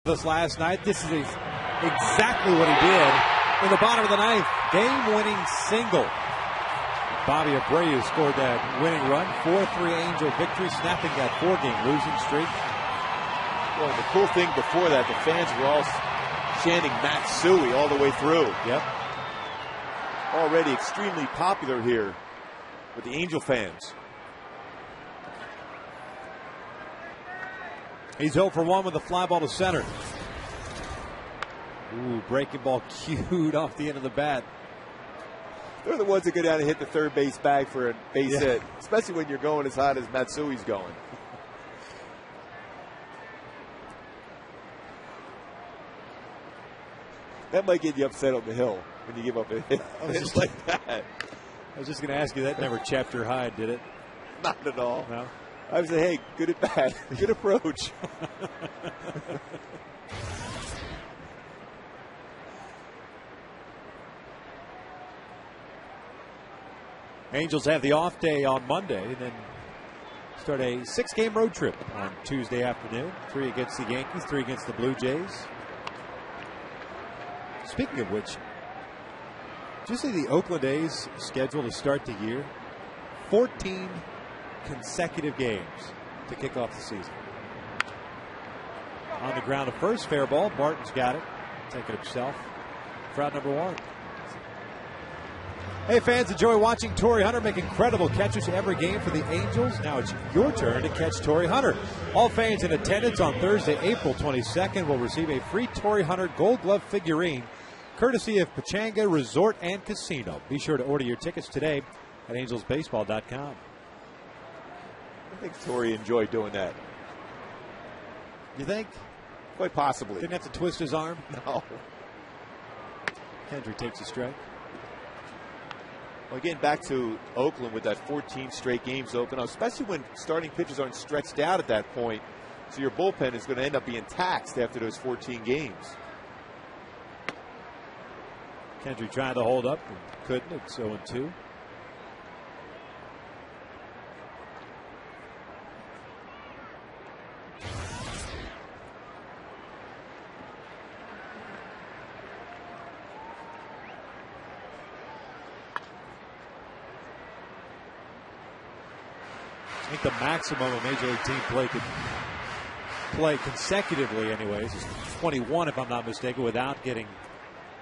This last night, this is exactly what he did in the bottom of the ninth. Game-winning single. Bobby Abreu scored that winning run. 4-3 Angel victory, snapping that 4-game losing streak. Well, the cool thing before that, the fans were all chanting Matsui all the way through. Yep. Already extremely popular here with the Angel fans. He's 0 for 1 with a fly ball to center. Ooh, breaking ball cued off the end of the bat. They're the ones that go down and hit the third base bag for a base hit, especially when you're going as hot as Matsui's going. That might get you upset on the hill when you give up a hit. Just like that. I was just going to ask you, that never chapped your hide, did it? Not at all. No. I would say, hey, good at bat, good approach. Angels have the off day on Monday and then start a 6-game road trip on Tuesday afternoon. 3 against the Yankees, 3 against the Blue Jays. Speaking of which, did you see the Oakland A's schedule to start the year? 14 consecutive games to kick off the season. On the ground at first, fair ball. Barton's got it. Take it himself. For out number 1. Hey fans, enjoy watching Torrey Hunter make incredible catches every game for the Angels. Now it's your turn to catch Torrey Hunter. All fans in attendance on Thursday, April 22nd will receive a free Torrey Hunter Gold Glove figurine courtesy of Pechanga Resort and Casino. Be sure to order your tickets today at angelsbaseball.com. I think Torrey enjoyed doing that. You think? Quite possibly. Didn't have to twist his arm? No. Hendry takes a strike. Well, again, back to Oakland with that 14 straight games open, especially when starting pitchers aren't stretched out at that point. So your bullpen is going to end up being taxed after those 14 games. Kendry tried to hold up and couldn't. It's 0-2. I think the maximum a Major League team could play consecutively anyways is 21, if I'm not mistaken, without getting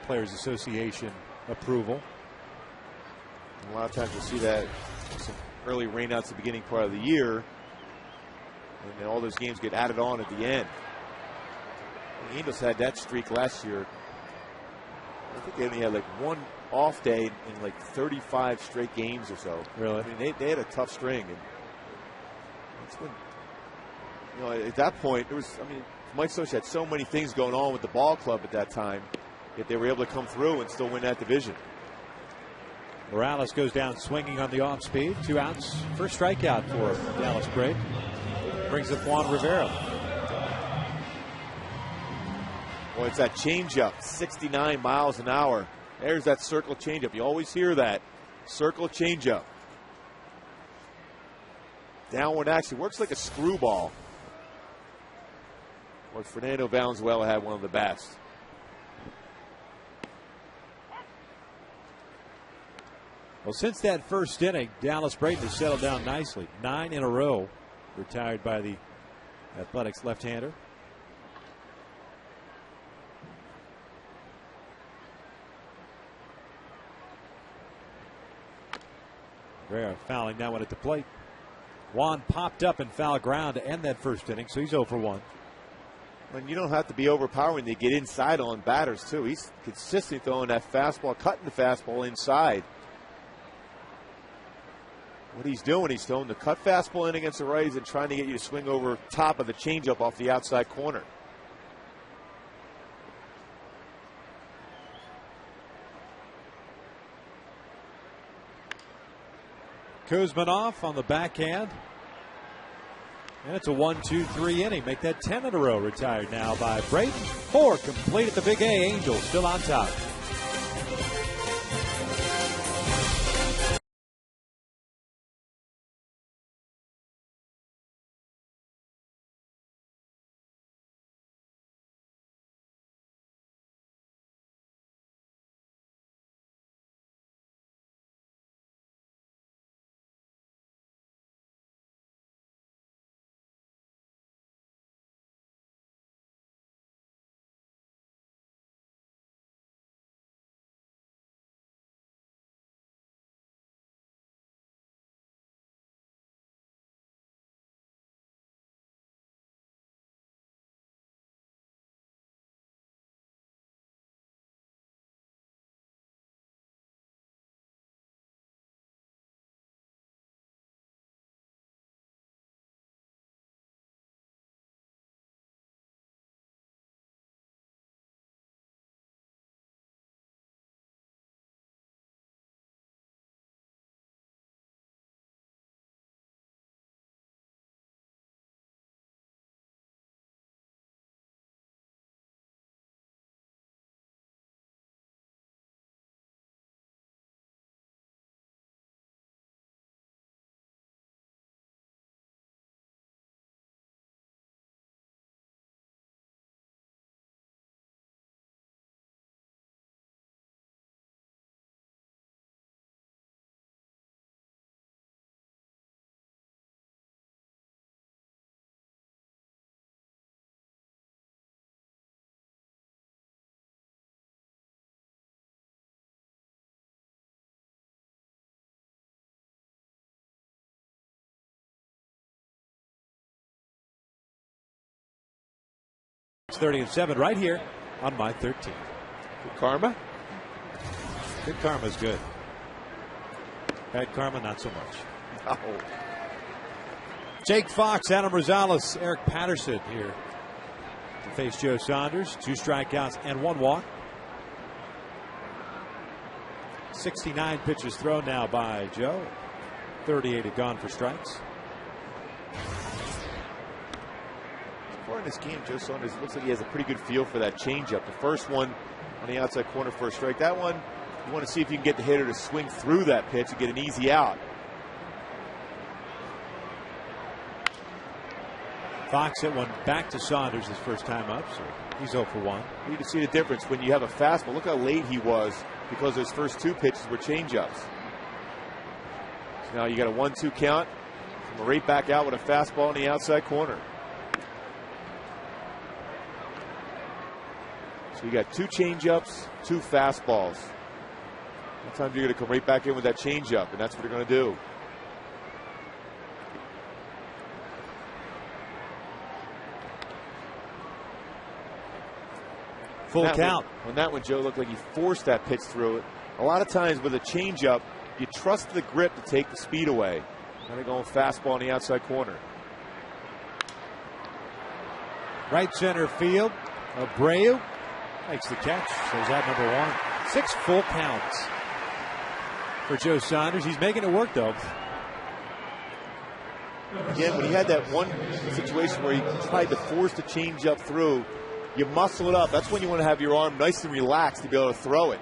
Players Association approval. A lot of times you'll see that some early rainouts at the beginning part of the year, and then all those games get added on at the end. The Angels had that streak last year. I think they only had like one off day in like 35 straight games or so. Really? I mean, they had a tough string. And it's been, you know, at that point, there was, I mean, Mike Socha had so many things going on with the ball club at that time, yet they were able to come through and still win that division. Rosales goes down swinging on the off speed. 2 outs. First strikeout for Dallas Braden. Brings up Juan Rivera. Well, it's that changeup, 69 miles an hour. There's that circle changeup. You always hear that. Circle changeup. Downward action. Works like a screwball. Well, Fernando Valenzuela had one of the best. Well, since that first inning, Dallas Braden has settled down nicely. 9 in a row retired by the Athletics left-hander. Rivera fouling that one at the plate. Juan popped up and foul ground to end that first inning, so he's 0 for 1. And you don't have to be overpowering to get inside on batters, too. He's consistently throwing that fastball, cutting the fastball inside. What he's doing, he's throwing the cut fastball in against the righties and trying to get you to swing over top of the changeup off the outside corner. Kuzmanoff on the backhand. And it's a 1-2-3 inning. Make that 10 in a row. Retired now by Braden. 4 complete at the Big A. Angels still on top. It's 30-7 right here on my 13. Good karma? Good karma's good. Bad karma, not so much. Oh. Jake Fox, Adam Rosales, Eric Patterson here to face Joe Saunders. 2 strikeouts and 1 walk. 69 pitches thrown now by Joe. 38 have gone for strikes. Far in this game, Joe Saunders looks like he has a pretty good feel for that changeup. The first one on the outside corner for a strike. That one, you want to see if you can get the hitter to swing through that pitch and get an easy out. Fox hit one back to Saunders his first time up, so he's 0 for 1. You need to see the difference when you have a fastball. Look how late he was because those first 2 pitches were changeups. So now you got a 1-2 count. Right back out with a fastball in the outside corner. So you got 2 changeups, 2 fastballs. Sometimes you're going to come right back in with that changeup, and that's what they're going to do. Full count. On that one, Joe, looked like he forced that pitch through it. A lot of times with a changeup, you trust the grip to take the speed away. Now they're going fastball on the outside corner. Right center field. Abreu makes the catch. Says that number 1. 6 full counts for Joe Saunders. He's making it work, though. Again, when he had that one situation where he tried to force the changeup through, you muscle it up. That's when you want to have your arm nice and relaxed to be able to throw it.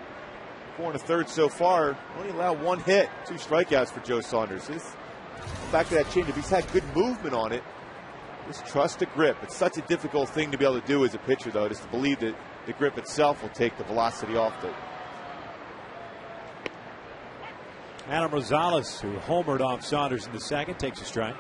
4 1/3 so far. Only allowed 1 hit. 2 strikeouts for Joe Saunders. Back to that changeup. He's had good movement on it. Just trust the grip. It's such a difficult thing to be able to do as a pitcher, though, just to believe that the grip itself will take the velocity off it. Adam Rosales, who homered off Saunders in the second, takes a strike.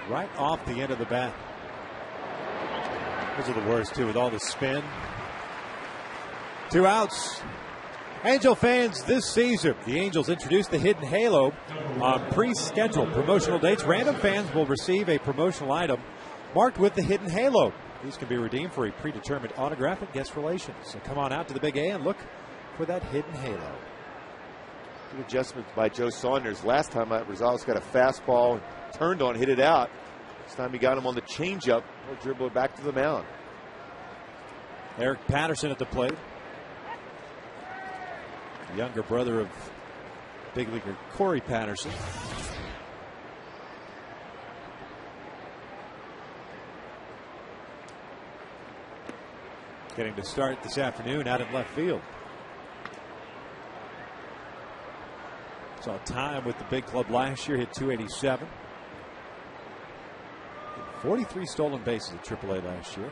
Right off the end of the bat. Those are the worst, too, with all the spin. 2 outs. Angel fans, this season, the Angels introduced the Hidden Halo on pre-scheduled promotional dates. Random fans will receive a promotional item marked with the Hidden Halo. These can be redeemed for a predetermined autograph and guest relations. So come on out to the Big A and look for that Hidden Halo. Good adjustment by Joe Saunders. Last time Rosales got a fastball, turned on, hit it out. This time he got him on the changeup. He'll dribble it back to the mound. Eric Patterson at the plate. The younger brother of big leaguer Corey Patterson. Getting to start this afternoon out in left field. Saw time with the big club last year, hit 287. 43 stolen bases at AAA last year.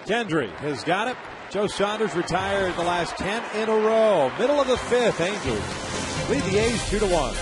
Kendry has got it. Joe Saunders retired the last 10 in a row. Middle of the 5th, Angels lead the A's 2-1.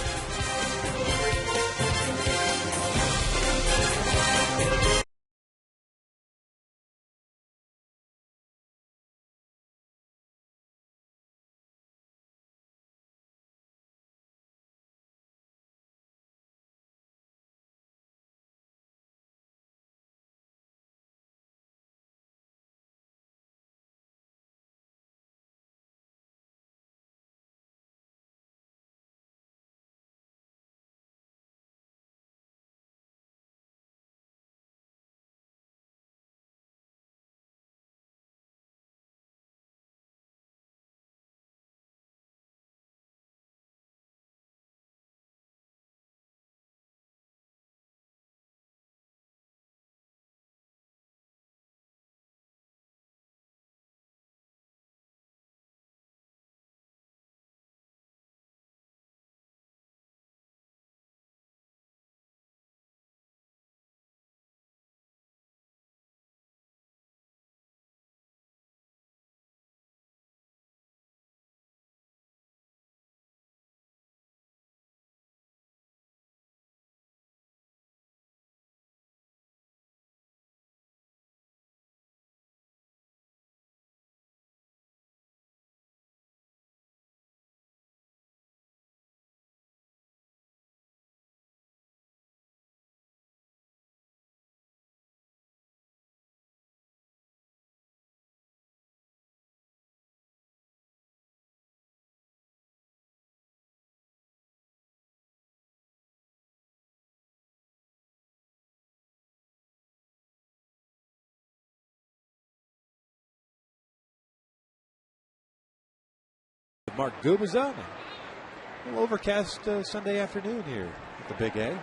Mark Gubiza. A little overcast Sunday afternoon here at the Big A.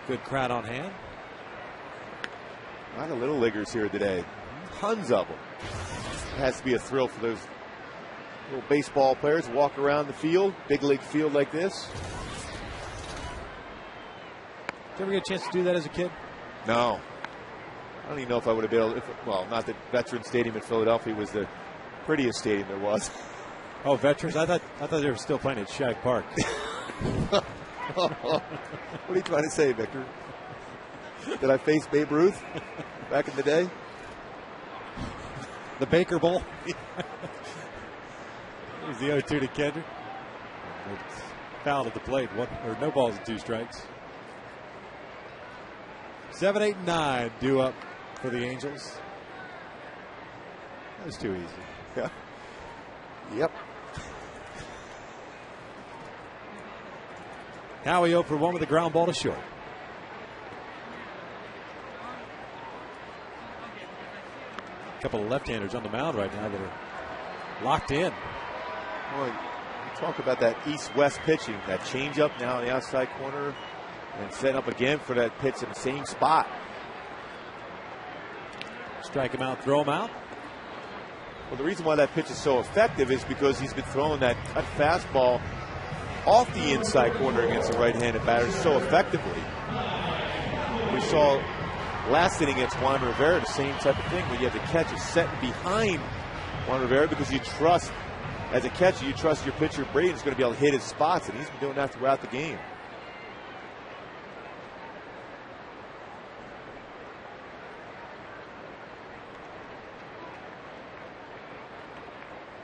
Good crowd on hand. A lot of little leaguers here today. Tons of them. It has to be a thrill for those little baseball players to walk around the field, big league field like this. Did you ever get a chance to do that as a kid? No. I don't even know if I would have been able to. Well, not that Veterans Stadium in Philadelphia was the prettiest stadium there was. Oh, Veterans? I thought they were still playing at Shag Park. What are you trying to say, Victor? Did I face Babe Ruth back in the day? The Baker Bowl. Here's the 0-2 to Kendrick. It's fouled at the plate. No balls and 2 strikes. 7, 8, 9 due up for the Angels. That was too easy. Yeah. Yep. Howie 0 for 1 with a ground ball to short. A couple of left-handers on the mound right now that are locked in. Well, you talk about that east-west pitching, that changeup now on the outside corner, and setting up again for that pitch in the same spot. Strike him out, throw him out. Well, the reason why that pitch is so effective is because he's been throwing that cut fastball off the inside corner against the right-handed batter so effectively. We saw last inning against Juan Rivera the same type of thing, where you have the catcher setting behind Juan Rivera because you trust, as a catcher, you trust your pitcher Braden's going to be able to hit his spots, and he's been doing that throughout the game.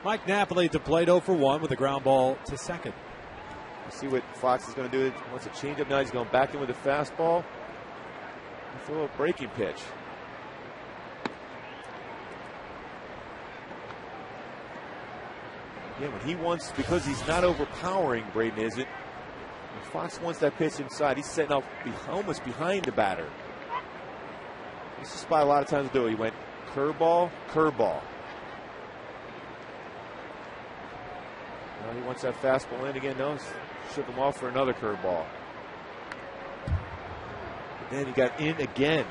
Mike Napoli at the plate 0 for 1 with a ground ball to second. We'll see what Fox is going to do. He wants a changeup now. He's going back in with a fastball. Throw a breaking pitch. Yeah, when he wants, because he's not overpowering, Braden isn't. When Fox wants that pitch inside, he's setting up almost behind the batter. This is a spot a lot of times to do. He went curveball, curveball. Now he wants that fastball in again. No, shook him off for another curveball. But then he got in again.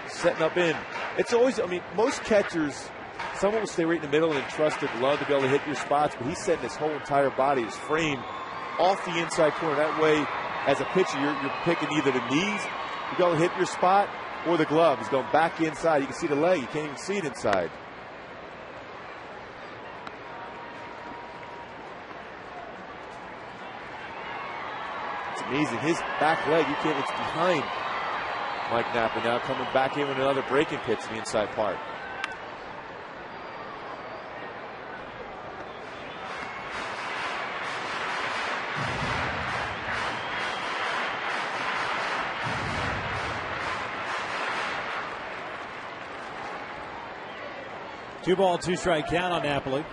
Setting up in. It's always, I mean, most catchers, someone will stay right in the middle and trust the glove to be able to hit your spots, but he's setting his whole entire body, his frame, off the inside corner. That way, as a pitcher, you're picking either the knees, you're going to hit your spot, or the glove. He's going back inside. You can see the leg. You can't even see it inside. It's amazing. His back leg, you can't, it's behind Mike Napa now, coming back in with another breaking pitch in the inside part. Two ball, 2 strike count on Napoli.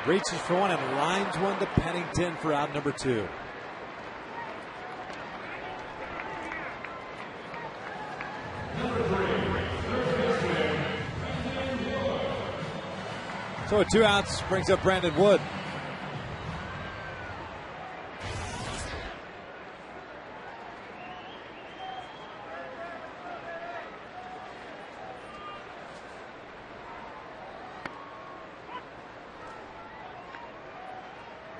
Reaches for one and lines one to Pennington for out number 2. So at 2 outs brings up Brandon Wood.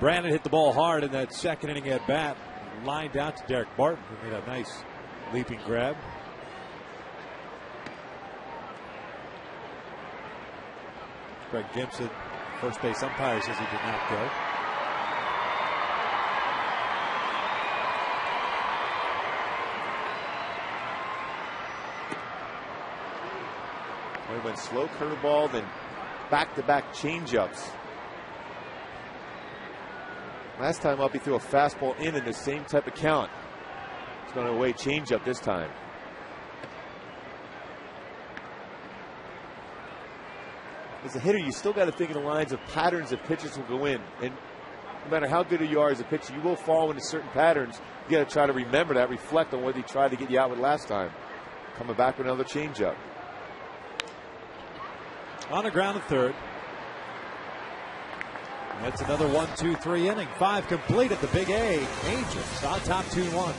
Brandon hit the ball hard in that second inning at bat. Lined out to Derek Barton, who made a nice leaping grab. Greg Gibson, first base umpire, says he did not go. He went slow curveball, then back-to-back changeups. Last time up, he threw a fastball in the same type of count. He's going to away changeup this time. As a hitter, you still got to think in the lines of patterns that pitches will go in. And no matter how good you are as a pitcher, you will fall into certain patterns. You got to try to remember that, reflect on what he tried to get you out with last time. Coming back with another changeup. On the ground at third. That's another 1-2-3 inning. 5 complete at the Big A. Angels on top 2-1.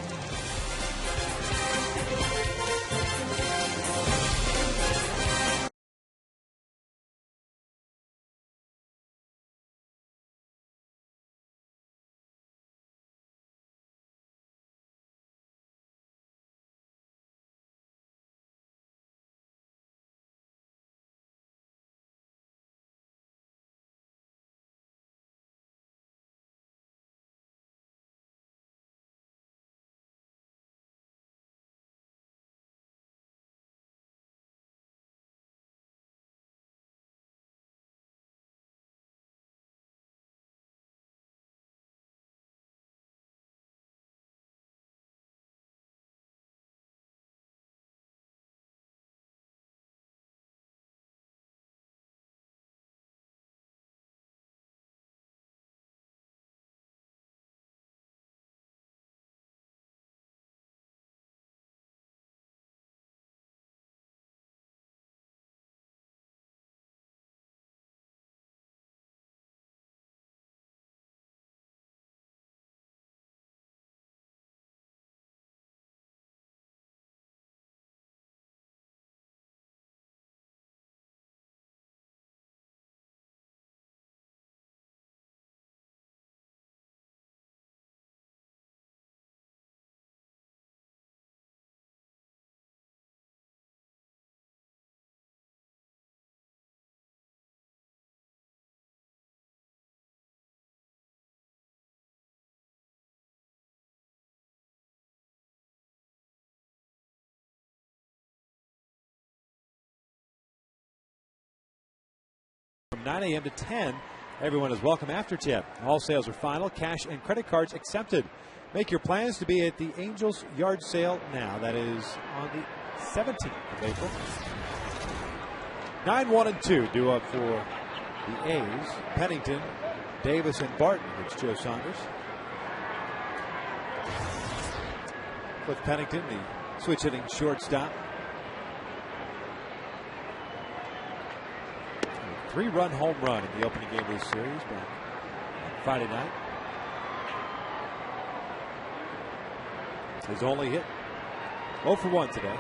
From 9 a.m. to 10, everyone is welcome after tip. All sales are final. Cash and credit cards accepted. Make your plans to be at the Angels yard sale now. That is on the 17th of April. 9-1-2 due up for the A's. Pennington, Davis, and Barton. It's Joe Saunders. Cliff Pennington, the switch hitting shortstop. 3-run home run in the opening game of this series back on Friday night. His only hit. 0 for 1 today.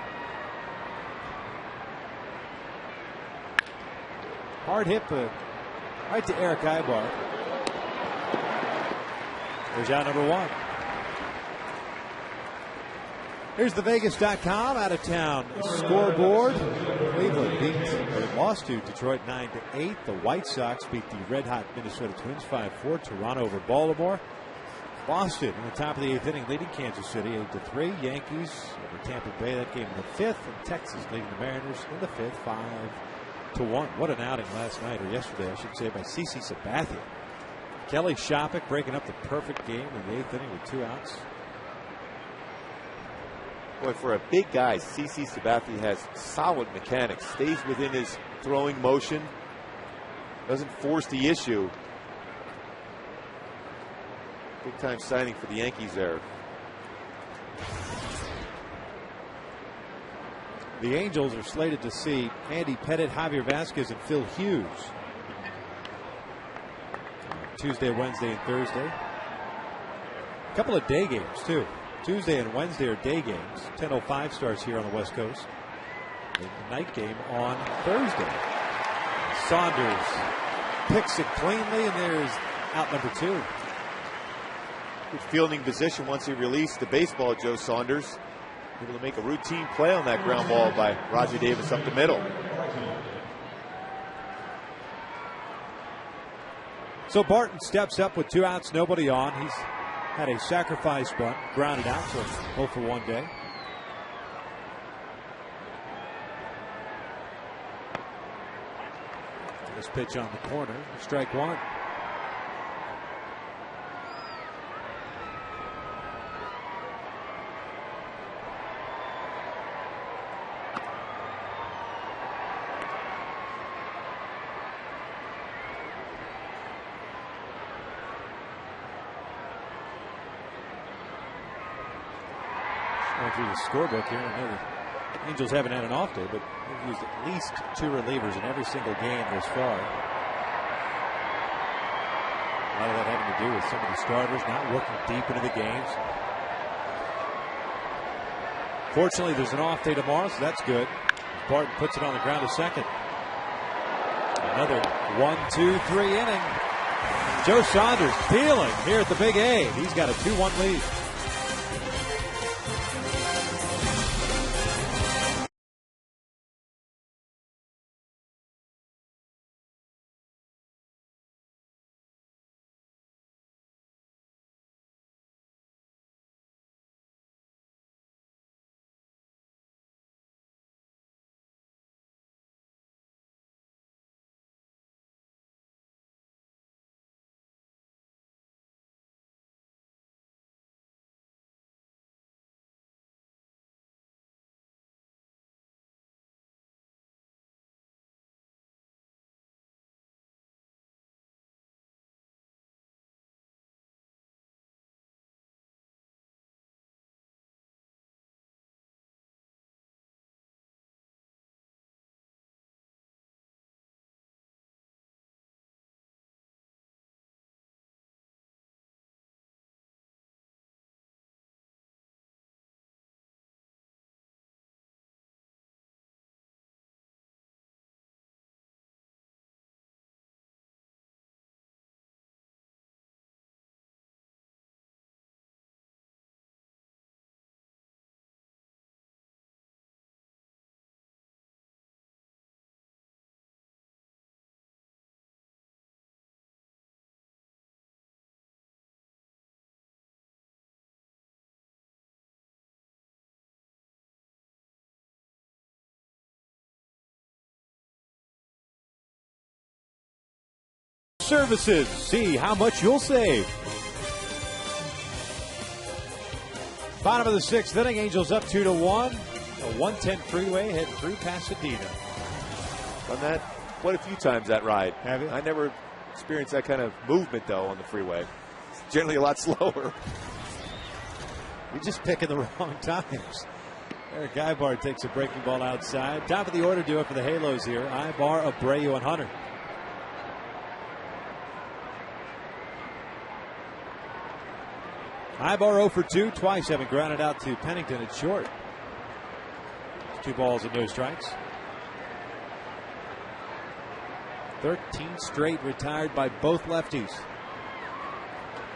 Hard hit, but right to Eric Ibar. There's out number 1. Here's the Vegas.com out of town scoreboard. Cleveland lost to Detroit 9-8. The White Sox beat the red-hot Minnesota Twins 5-4. Toronto over Baltimore. Boston in the top of the 8th inning leading Kansas City 8-3. Yankees over Tampa Bay. That game in the 5th. And Texas leading the Mariners in the 5th 5-1. What an outing last night, or yesterday I should say, by CC Sabathia. Kelly Shoppach breaking up the perfect game in the 8th inning with 2 outs. Boy, for a big guy, CC Sabathia has solid mechanics. Stays within his throwing motion. Doesn't force the issue. Big time signing for the Yankees there. The Angels are slated to see Andy Pettitte, Javier Vasquez, and Phil Hughes Tuesday, Wednesday, and Thursday. A couple of day games, too. Tuesday and Wednesday are day games. 10:05 starts here on the West Coast. And the night game on Thursday. Saunders picks it cleanly, and there's out number 2. Good fielding position once he released the baseball, Joe Saunders. Able to make a routine play on that ground ball by Roger Davis up the middle. So Barton steps up with 2 outs, nobody on. He's had a sacrifice bunt, grounded out, so 0 for 1 day. This pitch on the corner, strike 1. Going through the scorebook here. Another Angels haven't had an off day, but they've used at least 2 relievers in every single game thus far. A lot of that having to do with some of the starters not working deep into the games. Fortunately, there's an off day tomorrow, so that's good. Barton puts it on the ground to second. Another 1-2-3 inning. Joe Saunders feeling here at the Big A. He's got a 2-1 lead. Services. See how much you'll save. Bottom of the 6th inning. Angels up 2-1. A 110 freeway heading through Pasadena. Done that quite a few times, that ride. Have you? I never experienced that kind of movement, though, on the freeway. It's generally a lot slower. You're just picking the wrong times. Eric Ibar takes a breaking ball outside. Top of the order duo for the Halos here. Ibar, Abreu, and Hunter. Ibar 0 for 2, twice having grounded out to Pennington at short. 2 balls and no strikes. 13 straight retired by both lefties.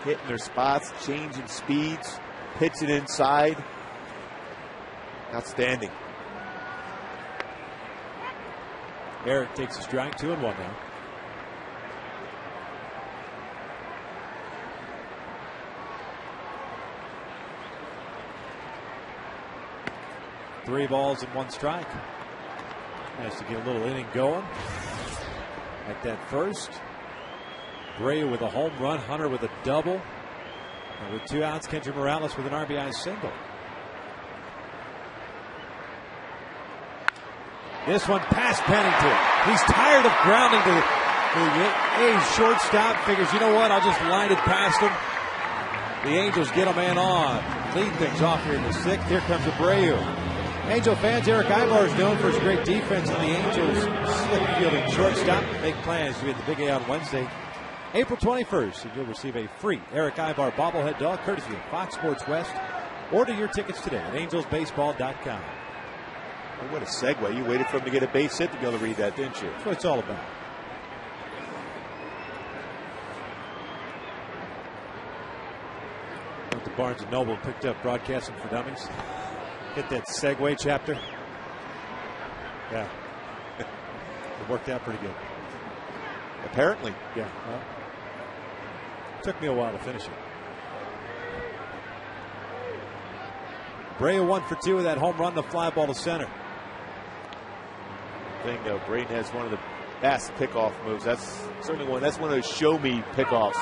Hitting their spots, changing speeds, pitching inside. Outstanding. Eric takes a strike, 2-1 now. Three balls and 1 strike. Nice to get a little inning going. Like that first. Abreu with a home run. Hunter with a double. And with 2 outs, Kendry Morales with an RBI single. This one past Pennington. He's tired of grounding to the A's shortstop. Figures, you know what? I'll just line it past him. The Angels get a man on. Lead things off here in the 6th. Here comes Abreu. Angel fans, Eric Ibar is known for his great defense, and the Angels slick fielding shortstop. Make plans to be at the Big A on Wednesday, April 21st, and you'll receive a free Eric Ibar bobblehead dog courtesy of Fox Sports West. Order your tickets today at angelsbaseball.com. Well, what a segue. You waited for him to get a base hit to be able to read that, didn't you? That's what it's all about. Went to Barnes & Noble and picked up Broadcasting for Dummies. Hit that segue chapter. Yeah. It worked out pretty good. Apparently. Yeah. Well, took me a while to finish it. Abreu 1 for 2 with that home run, the fly ball to center. I think Braden has one of the best pickoff moves. That's certainly one. That's one of those show me pickoffs.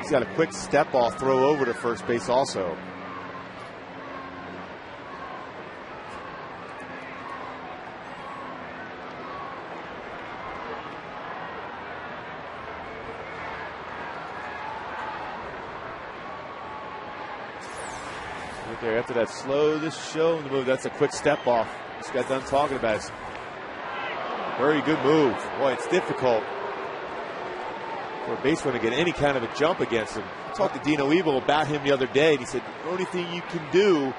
He's got a quick step off throw over to first base also. Right there, after that slow, this show the move, that's a quick step off. Just got done talking about it. Very good move. Boy, it's difficult for a base runner to get any kind of a jump against him. I talked to Dino Evil about him the other day, and he said the only thing you can do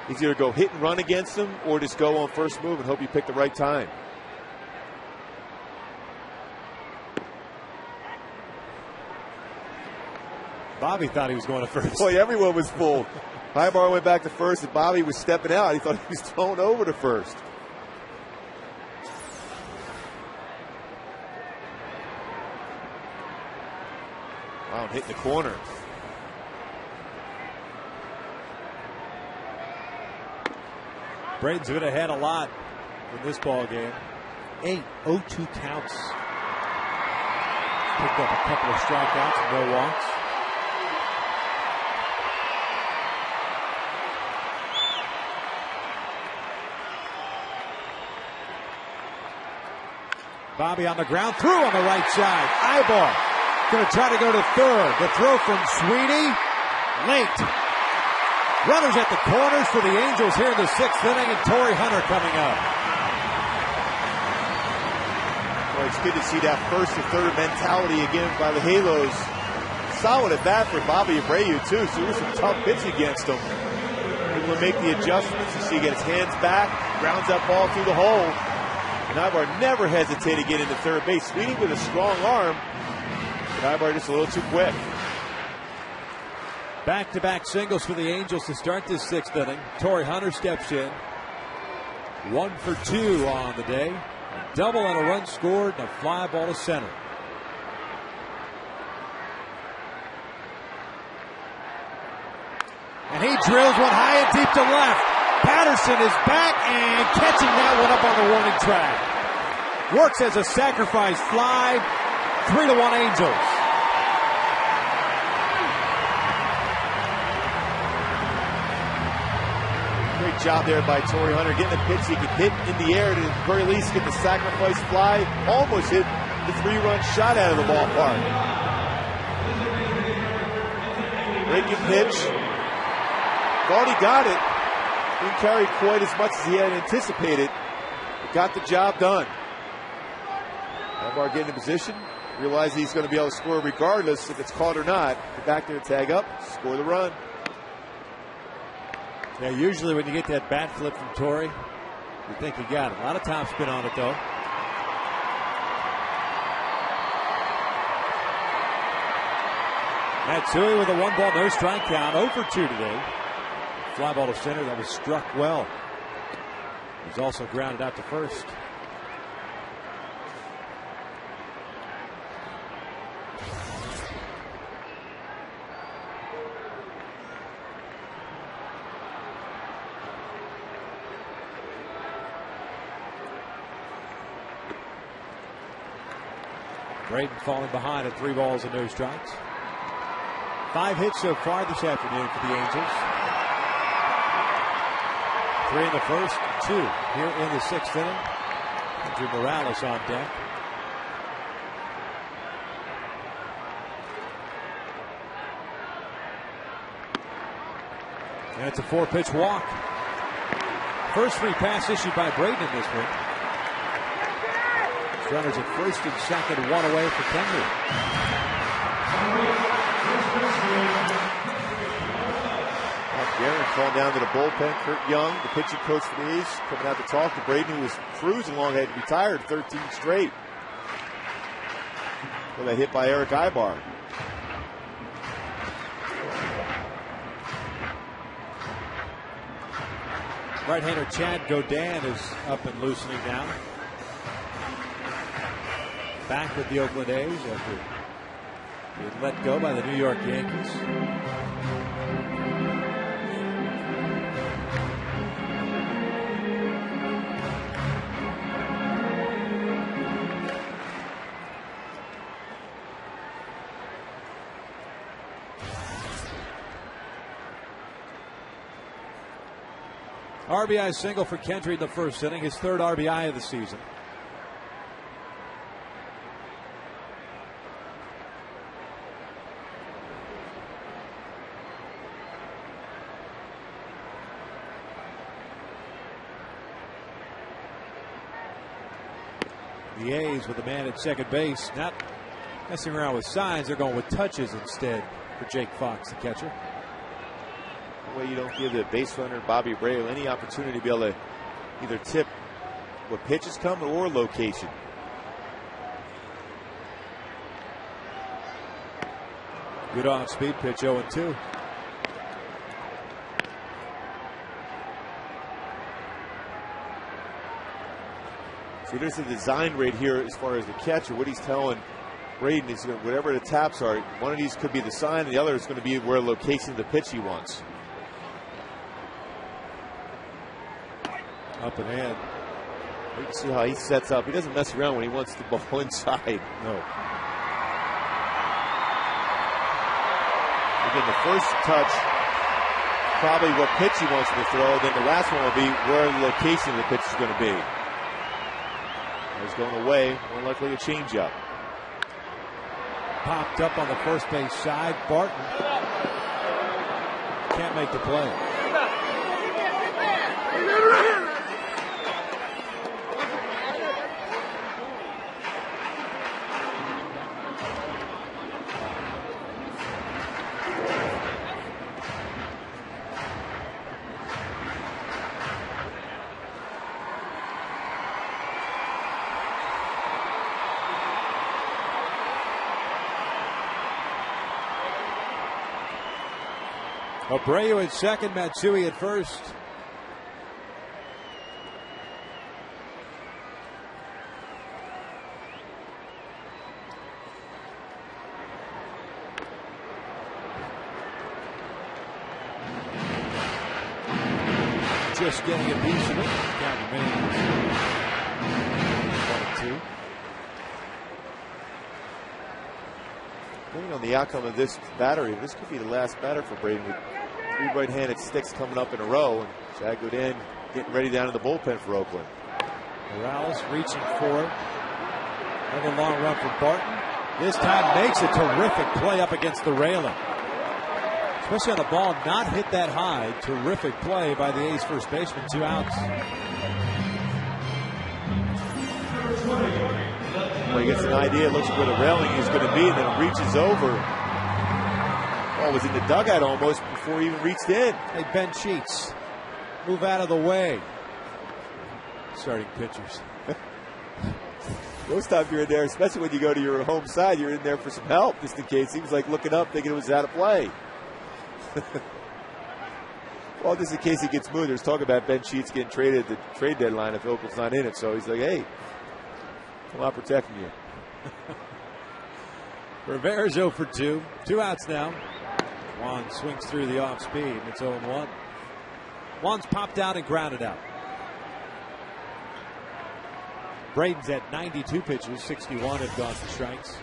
is either go hit and run against him or just go on first move and hope you pick the right time. Bobby thought he was going to first. Boy, everyone was full. Highbar went back to first, and Bobby was stepping out. He thought he was thrown over to first. Wow, hitting the corner. Braden's been ahead a lot in this ball game. 8 0-2 counts. Picked up a couple of strikeouts and no walks. Bobby on the ground, through on the right side. Eyeball. Going to try to go to third. The throw from Sweeney. Late. Runners at the corners for the Angels here in the 6th inning, and Torrey Hunter coming up. Well, it's good to see that first and third mentality again by the Halos. Solid at bat for Bobby Abreu, too. So there was some tough pitch against him. Able to make the adjustments. You see he gets his hands back, grounds that ball through the hole. And Ibar never hesitated to get into third base. Sweeney with a strong arm. But Ibar just a little too quick. Back-to-back singles for the Angels to start this 6th inning. Torrey Hunter steps in. 1 for 2 on the day. A double and a run scored and a fly ball to center. And he drills one high and deep to left. Patterson is back and catching that one up on the warning track. Works as a sacrifice fly. 3-1 Angels. Great job there by Torrey Hunter, getting a pitch he could hit in the air to at the very least get the sacrifice fly. Almost hit the 3-run shot out of the ballpark. Breaking pitch. Thought he got it. Didn't carry quite as much as he had anticipated. But got the job done. Ibar getting in position. Realizes he's going to be able to score regardless if it's caught or not. Get back there to tag up, score the run. Yeah, usually when you get that bat flip from Torrey, you think you got it. A lot of top spin on it, though. Matsui with a 1-ball, no strike count. 0 for 2 today. Fly ball to center that was struck well. He's also grounded out to first. Braden falling behind at 3 balls and no strikes. 5 hits so far this afternoon for the Angels. 3 in the first, 2 here in the 6th inning. Andrew Rosales on deck. And it's a 4-pitch walk. First free pass issued by Braden in this one. Runners at first and second, 1 away for Kendry. Garen calling down to the bullpen. Kurt Young, the pitching coach for the A's, coming out to talk to Braden, who was cruising along, had retired 13 straight. Well, that hit by Eric Ibar. Right-hander Chad Godin is up and loosening now. Back with the Oakland A's after being let go by the New York Yankees. RBI single for Kendry in the first inning, his 3rd RBI of the season. The A's with a man at second base, not messing around with signs. They're going with touches instead for Jake Fox, the catcher. The way you don't give the base runner Bobby Abreu any opportunity to be able to either tip what pitch is coming or location. Good off-speed pitch, 0-2. See, there's a design right here as far as the catcher. What he's telling Braden is whatever the taps are, one of these could be the sign, and the other is going to be where location of the pitch he wants. Up and in. You can see how he sets up. He doesn't mess around when he wants the ball inside. No. Again, the first touch, probably what pitch he wants to throw. Then the last one will be where the location of the pitch is going to be. He's going away, more likely a changeup. Popped up on the first base side. Barton can't make the play. Abreu at second, Matsui at first. Just getting a piece of it. Count remains 1-2. Depending on the outcome of this battery, this could be the last batter for Braden with 3 right-handed sticks coming up in a row. And Jagood in, getting ready down in the bullpen for Oakland. Rosales reaching for it. Another long run for Barton. This time makes a terrific play up against the railing. Especially on the ball not hit that high. Terrific play by the A's first baseman. 2 outs. Well, he gets an idea, looks where the railing is going to be, and then reaches over. Ball was in the dugout almost before he even reached in. Hey, Ben Sheets, move out of the way. Starting pitchers. Most times you're in there, especially when you go to your home side, you're in there for some help, just in case. He was like looking up, thinking it was out of play. Well, just in case he gets moved. There's talk about Ben Sheets getting traded at the trade deadline if Oakland's not in it. So he's like, hey, I'm not protecting you. Rivera's 0 for 2. 2 outs now. Juan swings through the off speed. It's 0-1. Juan's popped out and grounded out. Braden's at 92 pitches. 61 have gone for strikes.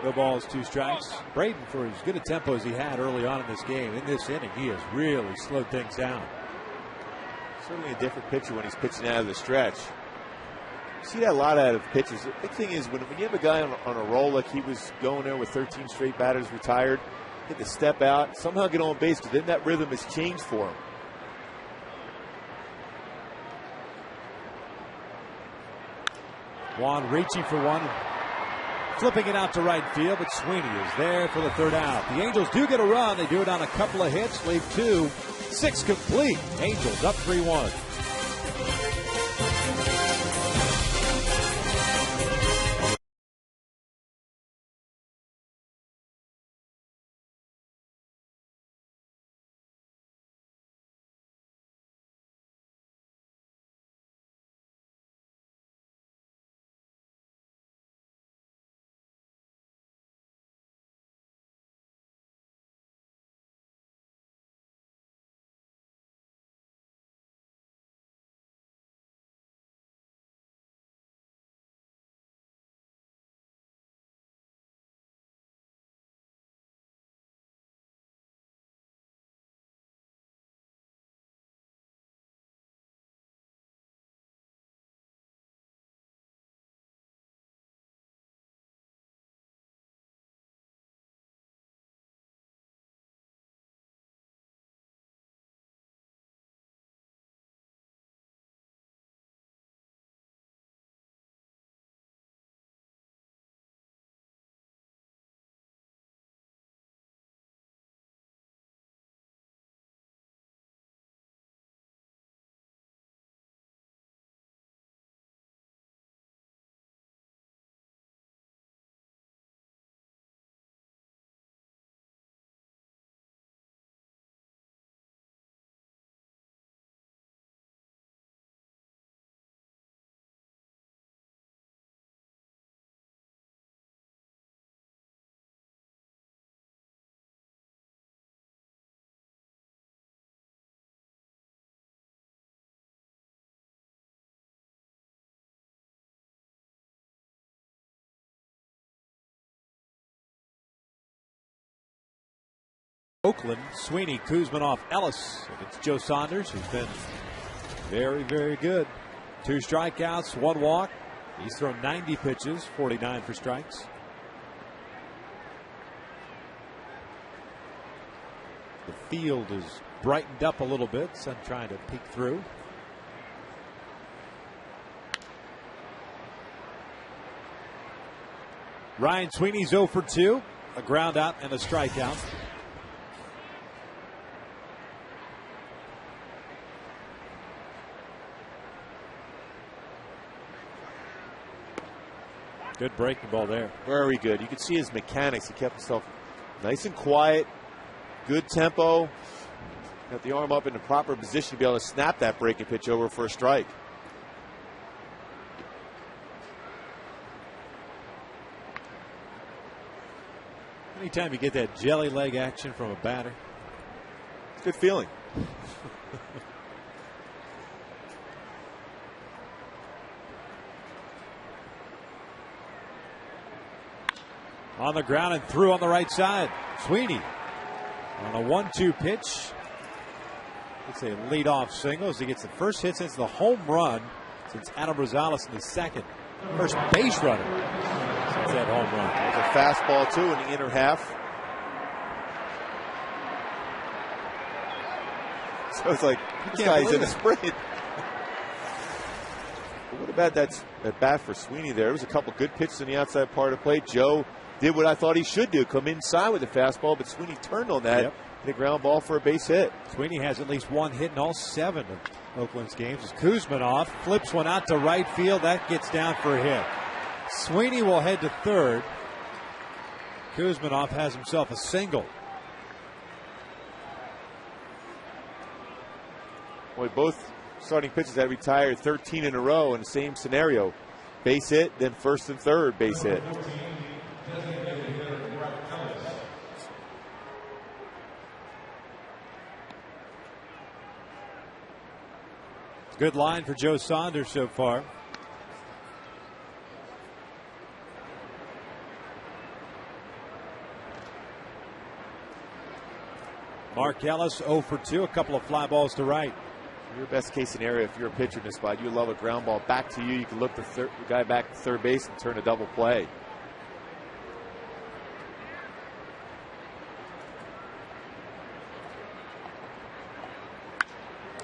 No balls, 2 strikes. Braden, for as good a tempo as he had early on in this game, in this inning, he has really slowed things down. Certainly a different pitcher when he's pitching out of the stretch. You see that a lot out of pitchers. The big thing is when you have a guy on a roll like he was going there with 13 straight batters retired, hit the step out, somehow get on base, because then that rhythm has changed for him. Juan reaching for one. Flipping it out to right field, but Sweeney is there for the 3rd out. The Angels do get a run. They do it on a couple of hits, leave 2. 6 complete. Angels up 3-1. Oakland, Sweeney, Kuzminoff, Ellis against Joe Saunders, who's been very, very good. 2 strikeouts, 1 walk. He's thrown 90 pitches, 49 for strikes. The field is brightened up a little bit. Sun trying to peek through. Ryan Sweeney's 0 for 2. A ground out and a strikeout. Good breaking ball there. Very good. You can see his mechanics. He kept himself nice and quiet. Good tempo. Got the arm up in the proper position to be able to snap that breaking pitch over for a strike. Anytime you get that jelly leg action from a batter, it's a good feeling. On the ground and through on the right side. Sweeney on a 1-2 pitch. It's a leadoff single as he gets the first hit since the home run since Adam Rosales in the second. First base runner since that home run. There's a fastball too in the inner half. So it's like, this guy's in a sprint. What about that bat for Sweeney there? There was a couple good pitches in the outside part of the plate. Joe did what I thought he should do, come inside with the fastball, but Sweeney turned on that. Yep. Hit a ground ball for a base hit. Sweeney has at least 1 hit in all 7 of Oakland's games. As Kuzminoff flips one out to right field, that gets down for a hit. Sweeney will head to third. Kuzminoff has himself a single. Boy, both starting pitchers have retired 13 in a row in the same scenario. Base hit, then first and third base hit. Good line for Joe Saunders so far. Mark Ellis 0 for 2, a couple of fly balls to right. Your best case scenario, if you're a pitcher in this spot, you love a ground ball back to you. You can look the guy back to third base and turn a double play.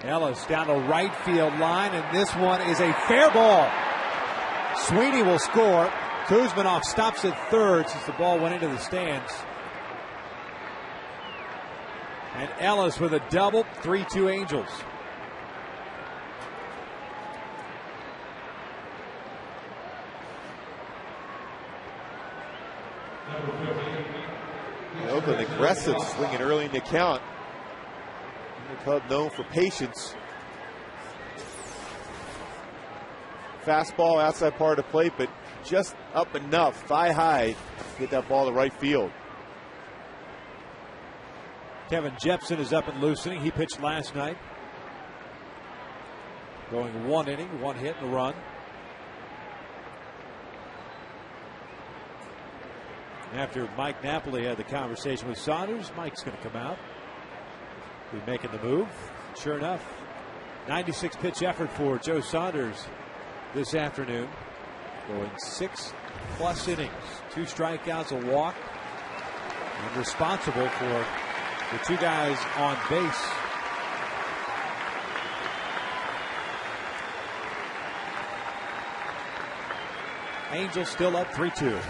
Ellis down the right field line, and this one is a fair ball. Sweeney will score. Kuzminoff stops at third since the ball went into the stands. And Ellis with a double, 3-2 Angels. Oakland aggressive, swinging early in the count. The club known for patience. Fastball outside part of the plate, but just up enough, thigh high, to get that ball to right field. Kevin Jepson is up and loosening. He pitched last night. Going 1 inning, 1 hit and a run. After Mike Napoli had the conversation with Saunders, Mike's going to come out. Be making the move. Sure enough, 96 pitch effort for Joe Saunders this afternoon. Going 6+ innings, 2 strikeouts, a walk, and responsible for the 2 guys on base. Angels still up 3-2.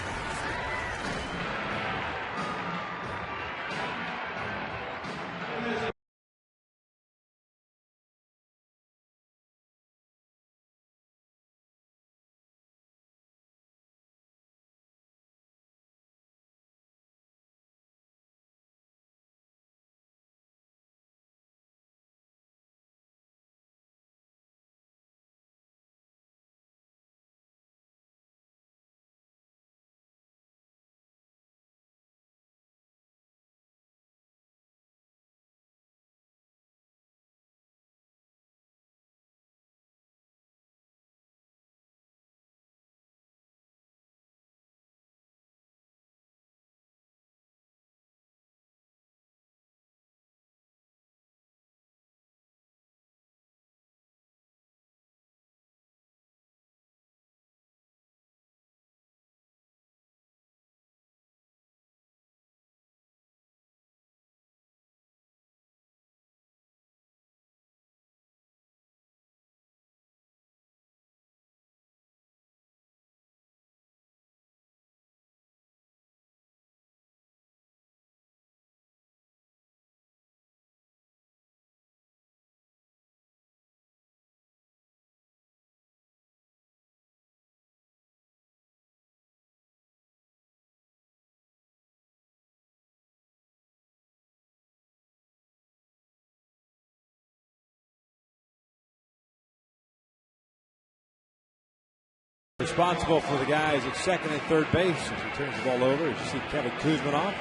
Responsible for the guys at second and third base as he turns the ball over. As you see Kevin Kuzminoff,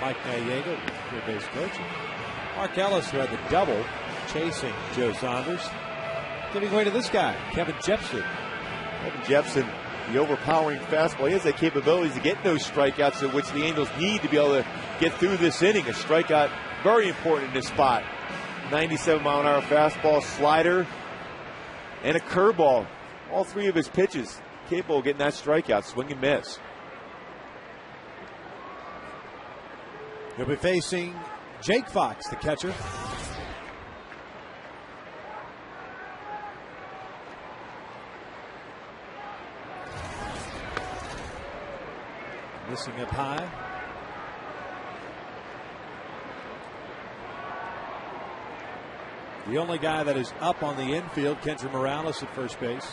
Mike Noriega, third base coach. Mark Ellis, who had the double, chasing Joe Saunders. Giving way to this guy, Kevin Jepson. Kevin Jepson, the overpowering fastball. He has the capabilities to get those strikeouts, which the Angels need to be able to get through this inning. A strikeout, very important in this spot. 97-mile-an-hour fastball, slider, and a curveball. All three of his pitches capable of getting that strikeout, swing and miss. He'll be facing Jake Fox, the catcher. Missing up high. The only guy that is up on the infield, Kendra Morales at first base.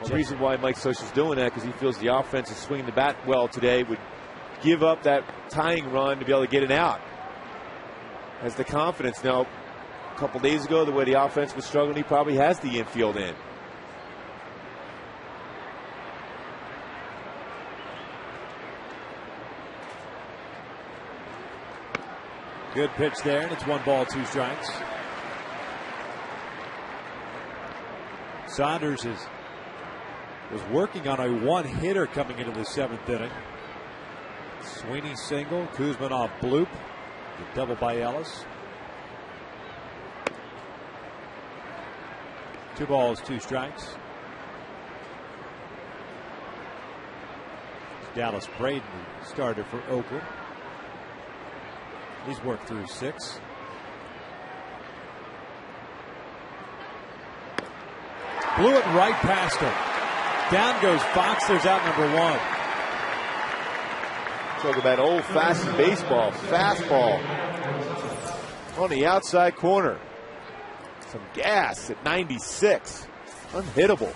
The reason why Mike Scioscia's doing that because he feels the offense is swinging the bat well today, would give up that tying run to be able to get it out. Has the confidence. Now, a couple days ago, the way the offense was struggling, he probably has the infield in. Good pitch there, and it's 1-2 strikes. Saunders was working on a one-hitter coming into the seventh inning. Sweeney single, Kuzminoff bloop, the double by Ellis. 2-2 strikes. Dallas Braden, starter for Oakland. He's worked through 6. Blew it right past him. Down goes Fox. There's out number 1. Talk about old-fashioned baseball. Fastball on the outside corner. Some gas at 96. Unhittable.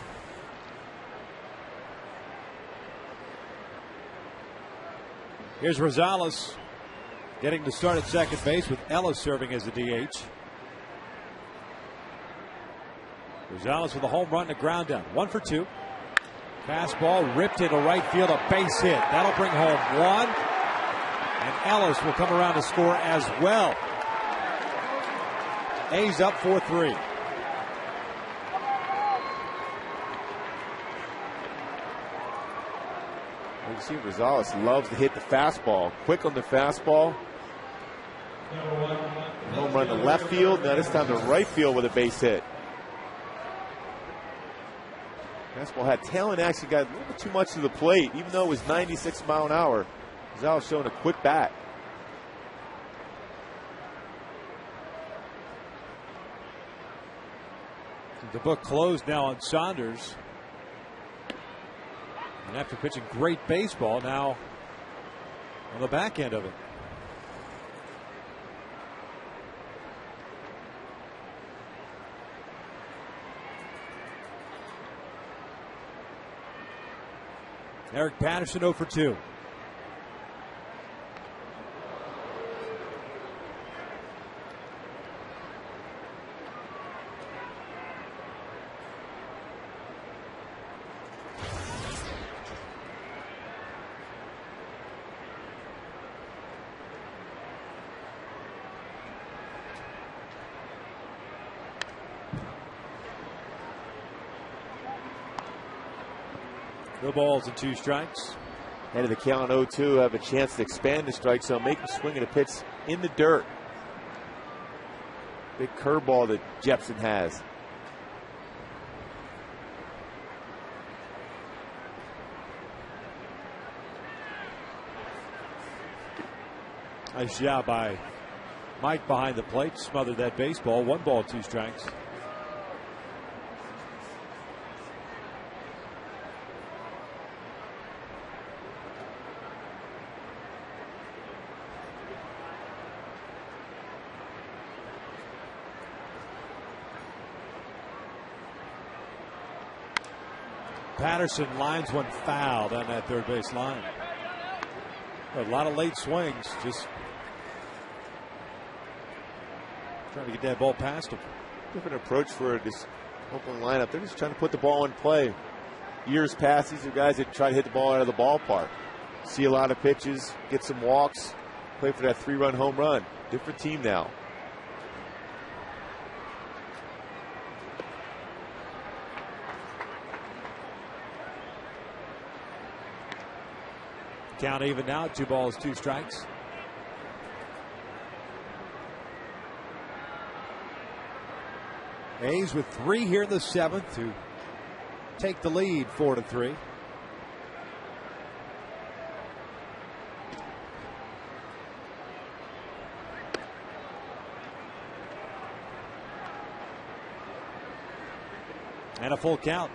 Here's Rosales getting to start at second base with Ellis serving as the DH. Rosales with a home run and a ground down. 1 for 2. Fastball ripped into right field, a base hit. That'll bring home 1. And Ellis will come around to score as well. A's up 4-3. You can see Rosales loves to hit the fastball. Quick on the fastball. Home run to left field. Now this time to right field with a base hit. Fastball had talent, actually got a little bit too much to the plate, even though it was 96 mile an hour. Rosales showing a quick bat. The book closed now on Saunders. And after pitching great baseball, now on the back end of it. Eric Patterson 0 for 2. No balls and 2 strikes. Head of the count 0-2, have a chance to expand the strike zone, make him swing at a pitch in the dirt. Big curveball that Jepson has. Nice job by Mike behind the plate, smothered that baseball. 1-2 strikes. Patterson lines one foul down that third base line. A lot of late swings, just trying to get that ball past him. Different approach for this Oakland lineup, they're just trying to put the ball in play. Years past, these are guys that try to hit the ball out of the ballpark. See a lot of pitches, get some walks, play for that 3-run home run. Different team now. Count even now, 2 balls, 2 strikes. A's with 3 here in the 7th to take the lead 4-3. And a full count.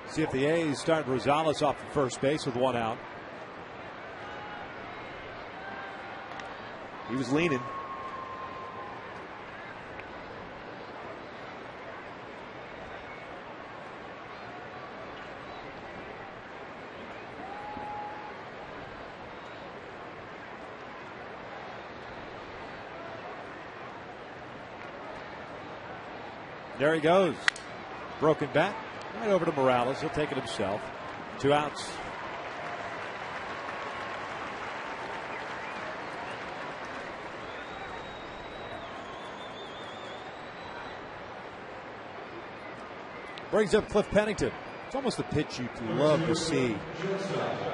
See if the A's start Rosales off at first base with 1 out. He was leaning. There he goes. Broken bat. Right over to Morales. He'll take it himself. 2 outs. Brings up Cliff Pennington. It's almost a pitch you'd love to see.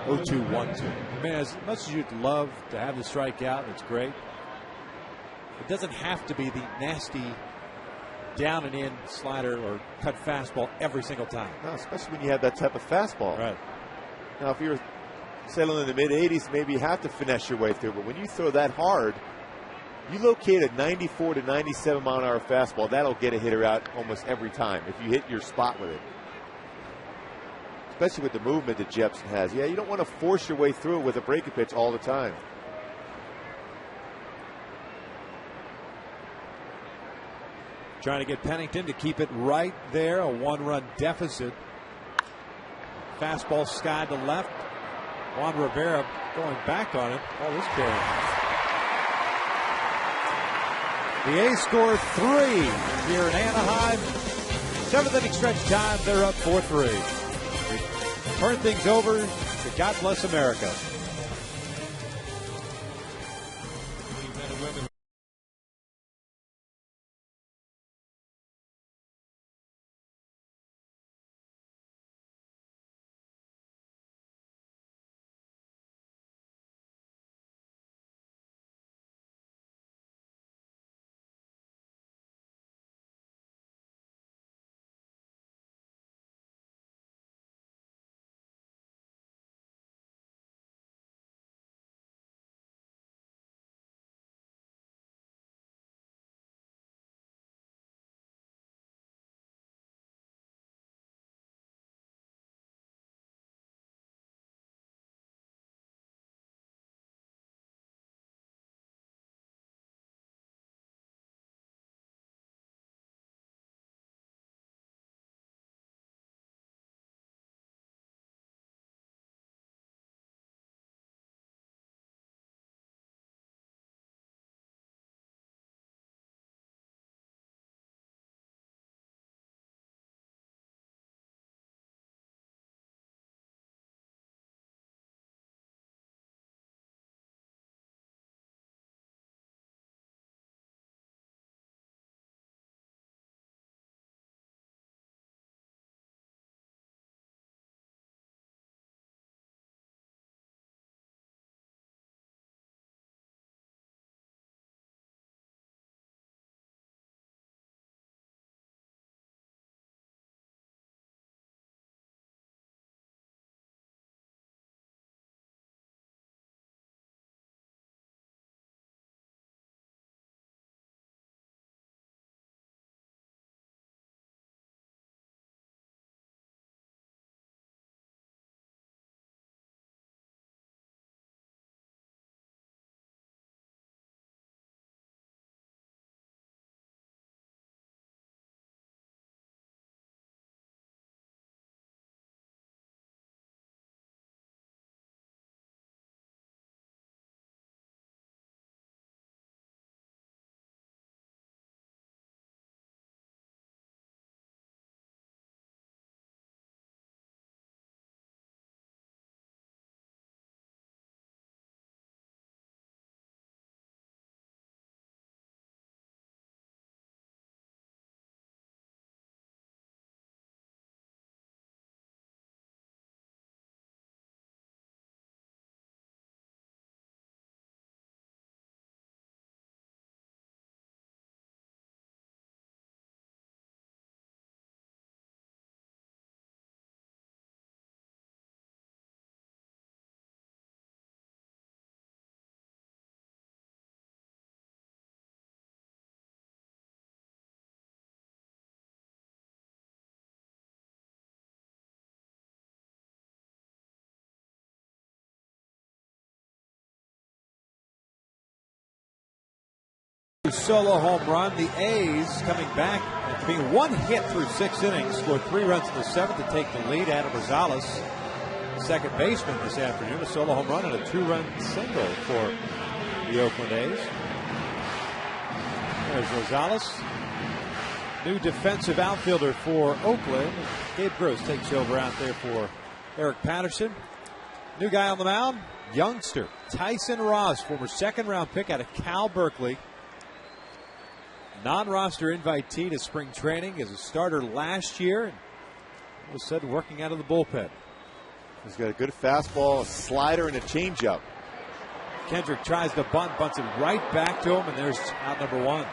0-2, 1-2. I mean, as much as you'd love to have the strikeout, it's great. It doesn't have to be the nasty down and in slider or cut fastball every single time. No, especially when you have that type of fastball. Right. Now, if you're settling in the mid-80s, maybe you have to finesse your way through. But when you throw that hard, you locate a 94 to 97 mile an hour fastball. That'll get a hitter out almost every time if you hit your spot with it. Especially with the movement that Jepson has. Yeah, you don't want to force your way through it with a breaking pitch all the time. Trying to get Pennington to keep it right there. A 1-run deficit. Fastball skied to left. Juan Rivera going back on it. Oh, this game. The A's score 3 here in Anaheim. 7th inning stretch time. They're up 4-3. Turn things over to God Bless America. Solo home run. The A's coming back and being one hit through 6 innings, scored 3 runs in the 7th to take the lead. Adam Rosales, second baseman this afternoon, a solo home run and a 2-run single for the Oakland A's. There's Rosales, new defensive outfielder for Oakland. Gabe Gross takes over out there for Eric Patterson. New guy on the mound, youngster Tyson Ross, former 2nd-round pick out of Cal Berkeley. Non-roster invitee to spring training as a starter last year, and all of a sudden working out of the bullpen. He's got a good fastball, a slider, and a changeup. Kendrick tries to bunt, bunts it right back to him, and there's out number 1.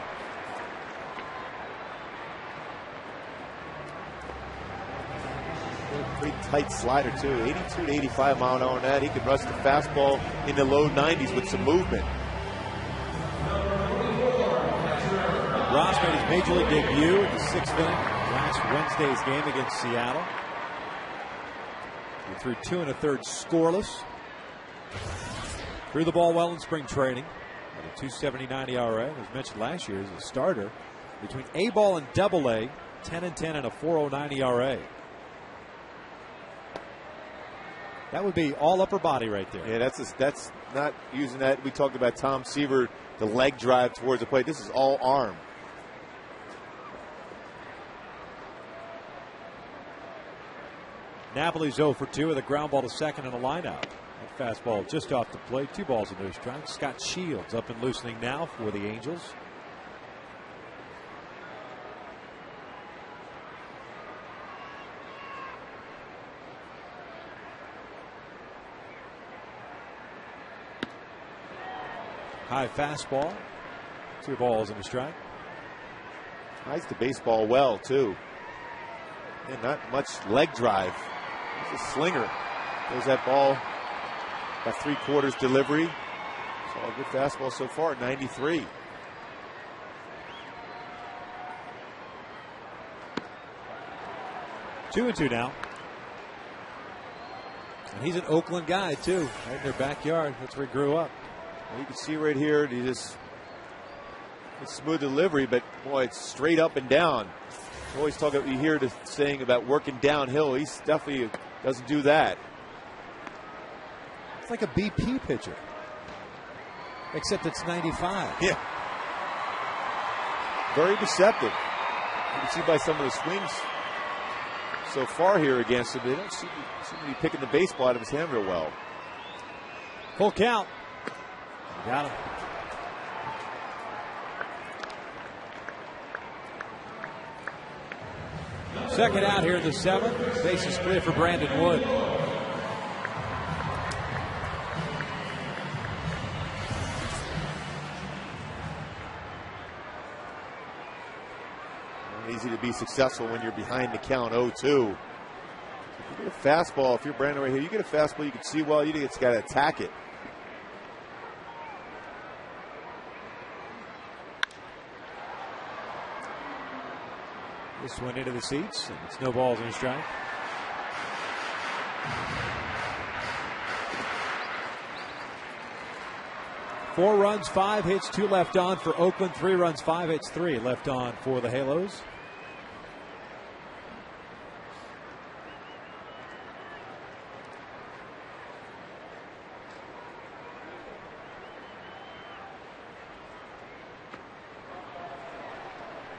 Pretty tight slider, too. 82 to 85 mile an hour on that. He could rush the fastball in the low 90s with some movement. Ross made his major league debut in the 6th inning last Wednesday's game against Seattle. He threw 2 1/3 scoreless. Threw the ball well in spring training at a 2.79 ERA. As mentioned last year, as a starter between A-ball and Double-A, 10-10 and a 4.09 ERA. That would be all upper body right there. Yeah, that's not using that. We talked about Tom Seaver, the leg drive towards the plate. This is all arm. Napoli's 0 for 2 with a ground ball to second and a line out. That fastball just off the plate. 2 balls and no strikes. Scott Shields up and loosening now for the Angels. High fastball. 2 balls and a strike. Hides the baseball well, too. And not much leg drive. He's a slinger. There's that ball. About 3/4 delivery. It's all a good fastball so far at 93. 2-2 now. And he's an Oakland guy, too. Right in their backyard. That's where he grew up. You can see right here, he just smooth delivery, but boy, it's straight up and down. You always talk about, you hear the saying about working downhill. He's definitely doesn't do that. It's like a BP pitcher, except it's 95. Yeah. Very deceptive. You can see by some of the swings so far here against him, they don't seem to be picking the baseball out of his hand real well. Full count. Got him. Second out here in the 7th. Bases clear for Brandon Wood. Easy to be successful when you're behind the count 0-2. If you get a fastball, if you're Brandon right here, you get a fastball you can see well, you just got to attack it. This one into the seats, and it's no balls and a strike. Four runs, 5 hits, 2 left on for Oakland. 3 runs, 5 hits, 3 left on for the Halos.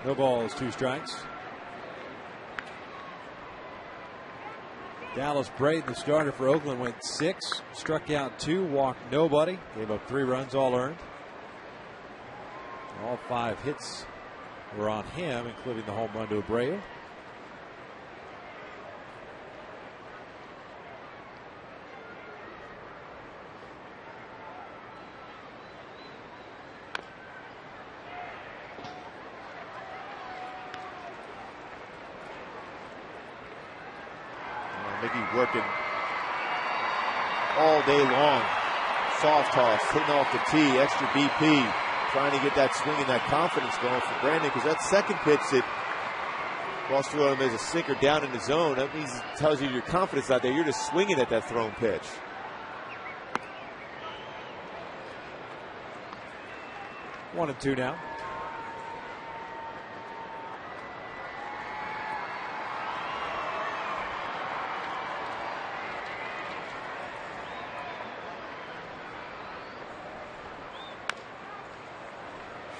No balls, 2 strikes. Dallas Braden, the starter for Oakland, went 6, struck out 2, walked nobody, gave up 3 runs, all earned. All 5 hits were on him, including the home run to Abreu. Mickey working all day long. Soft toss, hitting off the tee, extra BP, trying to get that swing and that confidence going for Brandon, because that second pitch that Ross threw him as a sinker down in the zone, that means it tells you your confidence out there. You're just swinging at that thrown pitch. One and two now.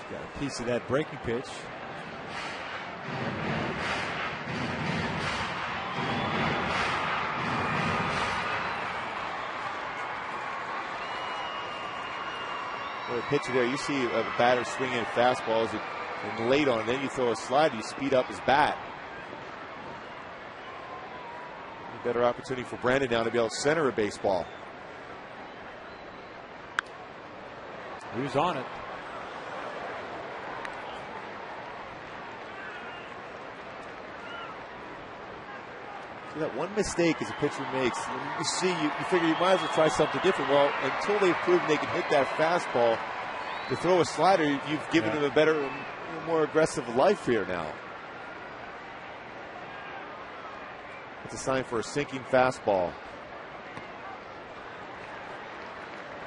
Got a piece of that breaking pitch. Well, a pitcher there, you see a batter swinging at fastballs and late on, then you throw a slider, you speed up his bat. A better opportunity for Brandon now to be able to center a baseball. Who's on it? So that one mistake as a pitcher makes, you see, you figure you might as well try something different. Well, until they've proven they can hit that fastball, to throw a slider, you've given them a better, more aggressive life here now. It's a sign for a sinking fastball.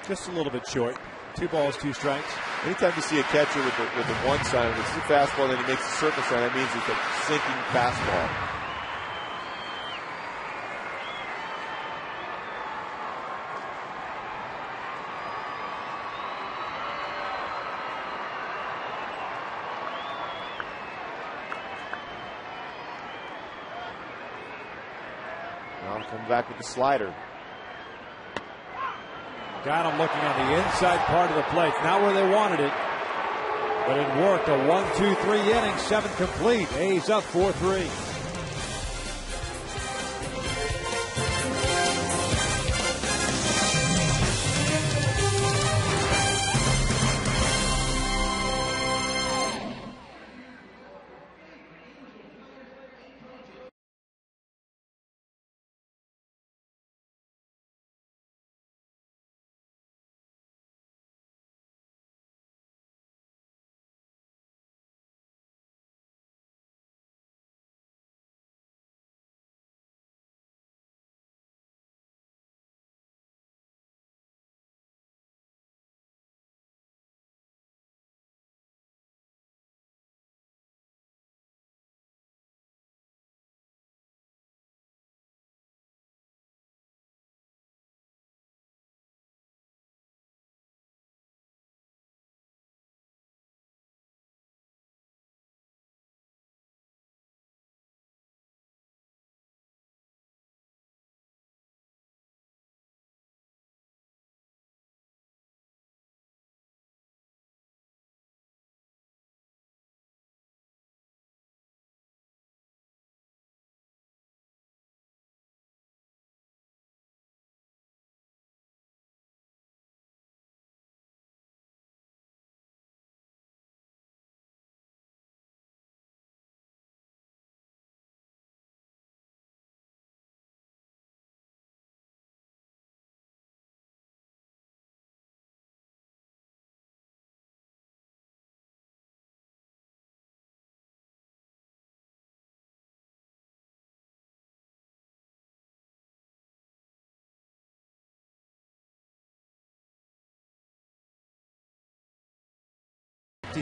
Just a little bit short. 2 balls, 2 strikes. Anytime you see a catcher with the one sign, when it's a fastball, then he makes a circle sign, that means it's a sinking fastball. Now come back with the slider. Got him looking on the inside part of the plate. Not where they wanted it. But it worked. A 1-2-3 inning, 7 complete. A's up 4-3.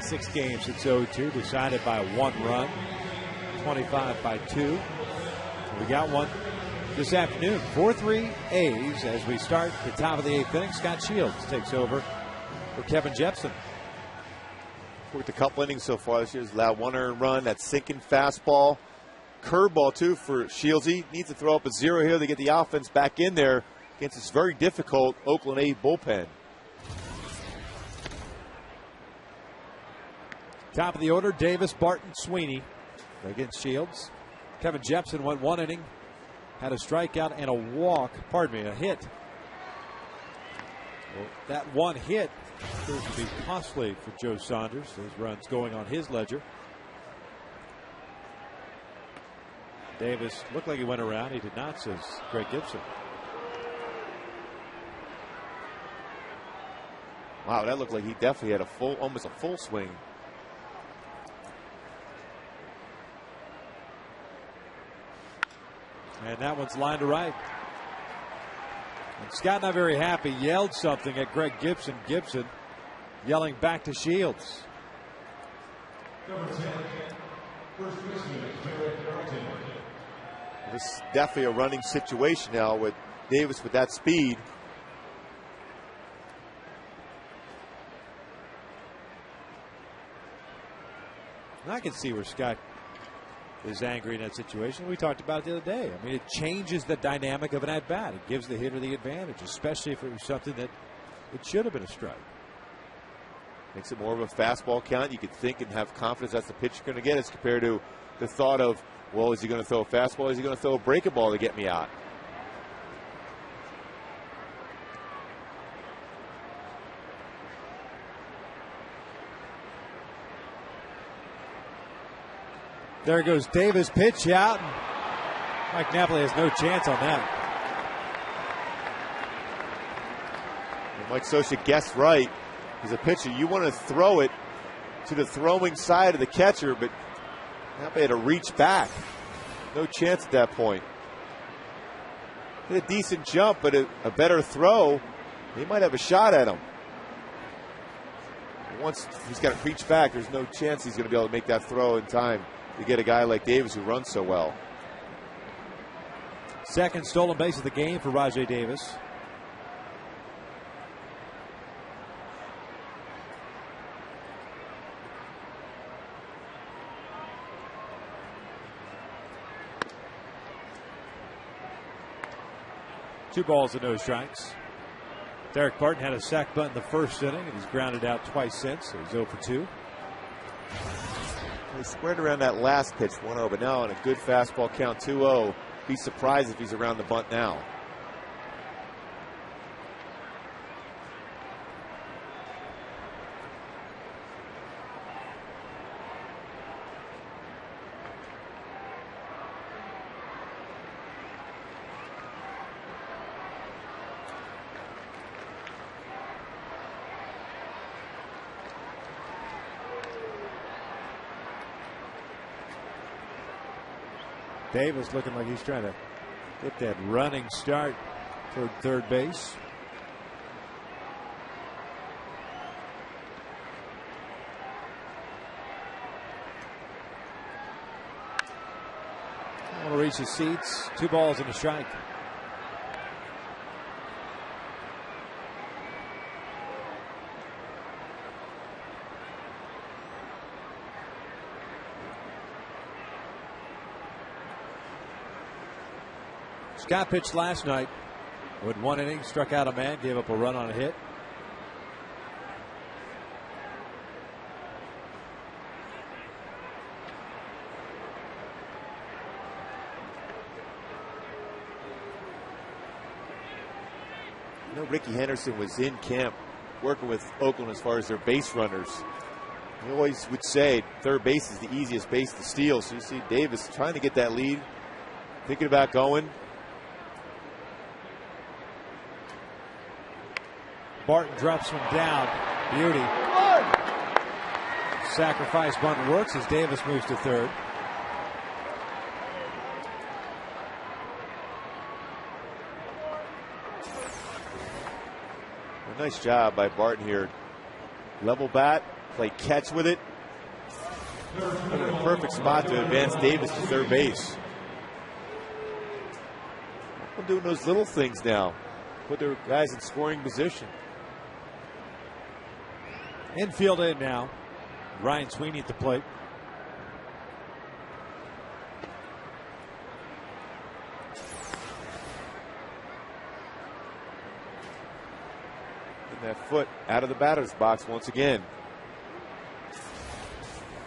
Six games, it's 0-2, decided by 1 run, 25 by 2. We got one this afternoon. 4-3 A's as we start the top of the 8th inning. Scott Shields takes over for Kevin Jepson. Worked a couple innings so far this year. He's allowed 1 earned run. That sinking fastball. Curveball, too, for Shieldsy. Needs to throw up a 0 here to get the offense back in there against this very difficult Oakland A's bullpen. Top of the order, Davis, Barton, Sweeney against Shields. Kevin Jepson went 1 inning, had a strikeout and a walk, a hit. Well, that one hit appears to be costly for Joe Saunders. Those runs going on his ledger. Davis looked like he went around. He did not, says Greg Gibson. Wow, that looked like he definitely had almost a full swing. And that one's lined to right. And Scott, not very happy, yelled something at Greg Gibson. Gibson yelling back to Shields. This is definitely a running situation now with Davis with that speed. And I can see where Scott is angry in that situation. We talked about it the other day. I mean, it changes the dynamic of an at-bat. It gives the hitter the advantage, especially if it was something that it should have been a strike. Makes it more of a fastball count. You could think and have confidence that's the pitch you're going to get as compared to the thought of, well, is he going to throw a fastball? Is he going to throw a breaking ball to get me out? There goes Davis, pitch out. Mike Napoli has no chance on that. And Mike Scioscia guessed right. He's a pitcher. You want to throw it to the throwing side of the catcher, but Napoli had to reach back. No chance at that point. Hit a decent jump, but a better throw, he might have a shot at him. Once he's got to reach back, there's no chance he's going to be able to make that throw in time to get a guy like Davis who runs so well. Second stolen base of the game for Rajai Davis. Two balls and no strikes. Derek Barton had a sac bunt in the first inning, and he's grounded out twice since, so he's 0 for 2. He squared around that last pitch, 1-0, but now on a good fastball count, 2-0. Be surprised if he's around the bunt now. Davis looking like he's trying to get that running start toward third base. Want to reach his seats. 2 balls and a strike. Scott pitched last night with 1 inning, struck out a man, gave up a run on a hit. You know, Ricky Henderson was in camp working with Oakland as far as their base runners. He always would say third base is the easiest base to steal. So you see Davis trying to get that lead, thinking about going. Barton drops one down. Beauty. Sacrifice bunt works as Davis moves to third. A nice job by Barton here. Level bat, play catch with it. In a perfect spot to advance Davis to third base. We're doing those little things now. Put their guys in scoring position. Infield in now. Ryan Sweeney at the plate. And that foot out of the batter's box once again.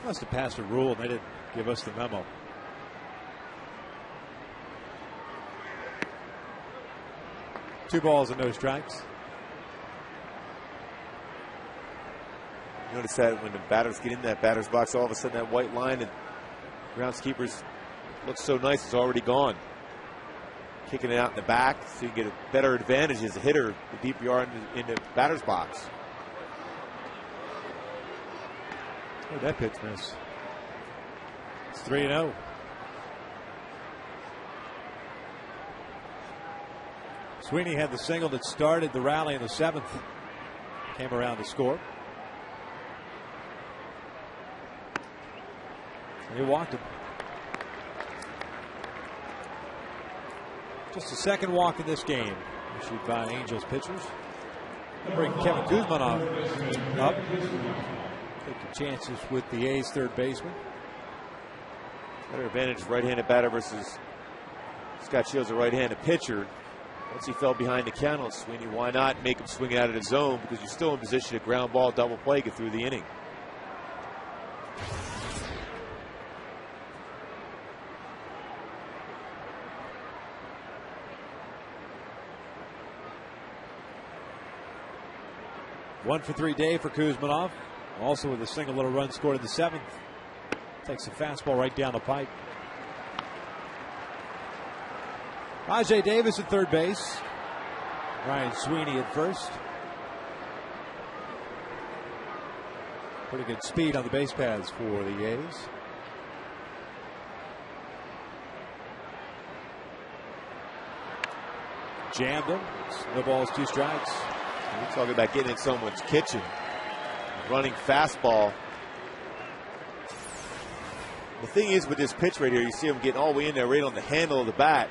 Must have passed a rule and they didn't give us the memo. Two balls and no strikes. You notice that when the batters get in that batter's box, all of a sudden that white line and groundskeepers looks so nice, it's already gone. Kicking it out in the back so you get a better advantage as a hitter the deeper you are in the batter's box. Oh, that pitch miss. It's 3-0. Sweeney had the single that started the rally in the 7th. Came around to score. He walked him. Just a second walk in this game, issued by Angels pitchers. They'll bring Kevin Guzman up. Take the chances with the A's third baseman. Better advantage right-handed batter versus Scott Shields, a right-handed pitcher. Once he fell behind the count on Sweeney, why not make him swing it out of the zone, because you're still in position to ground ball, double play, get through the inning. One for 3 day for Kuzminov. Also with a single little run scored in the 7th. Takes a fastball right down the pipe. Rajay Davis at third base. Ryan Sweeney at first. Pretty good speed on the base paths for the A's. Jammed him. No balls, 2 strikes. We're talking about getting in someone's kitchen. Running fastball. The thing is with this pitch right here, you see him getting all the way in there right on the handle of the bat.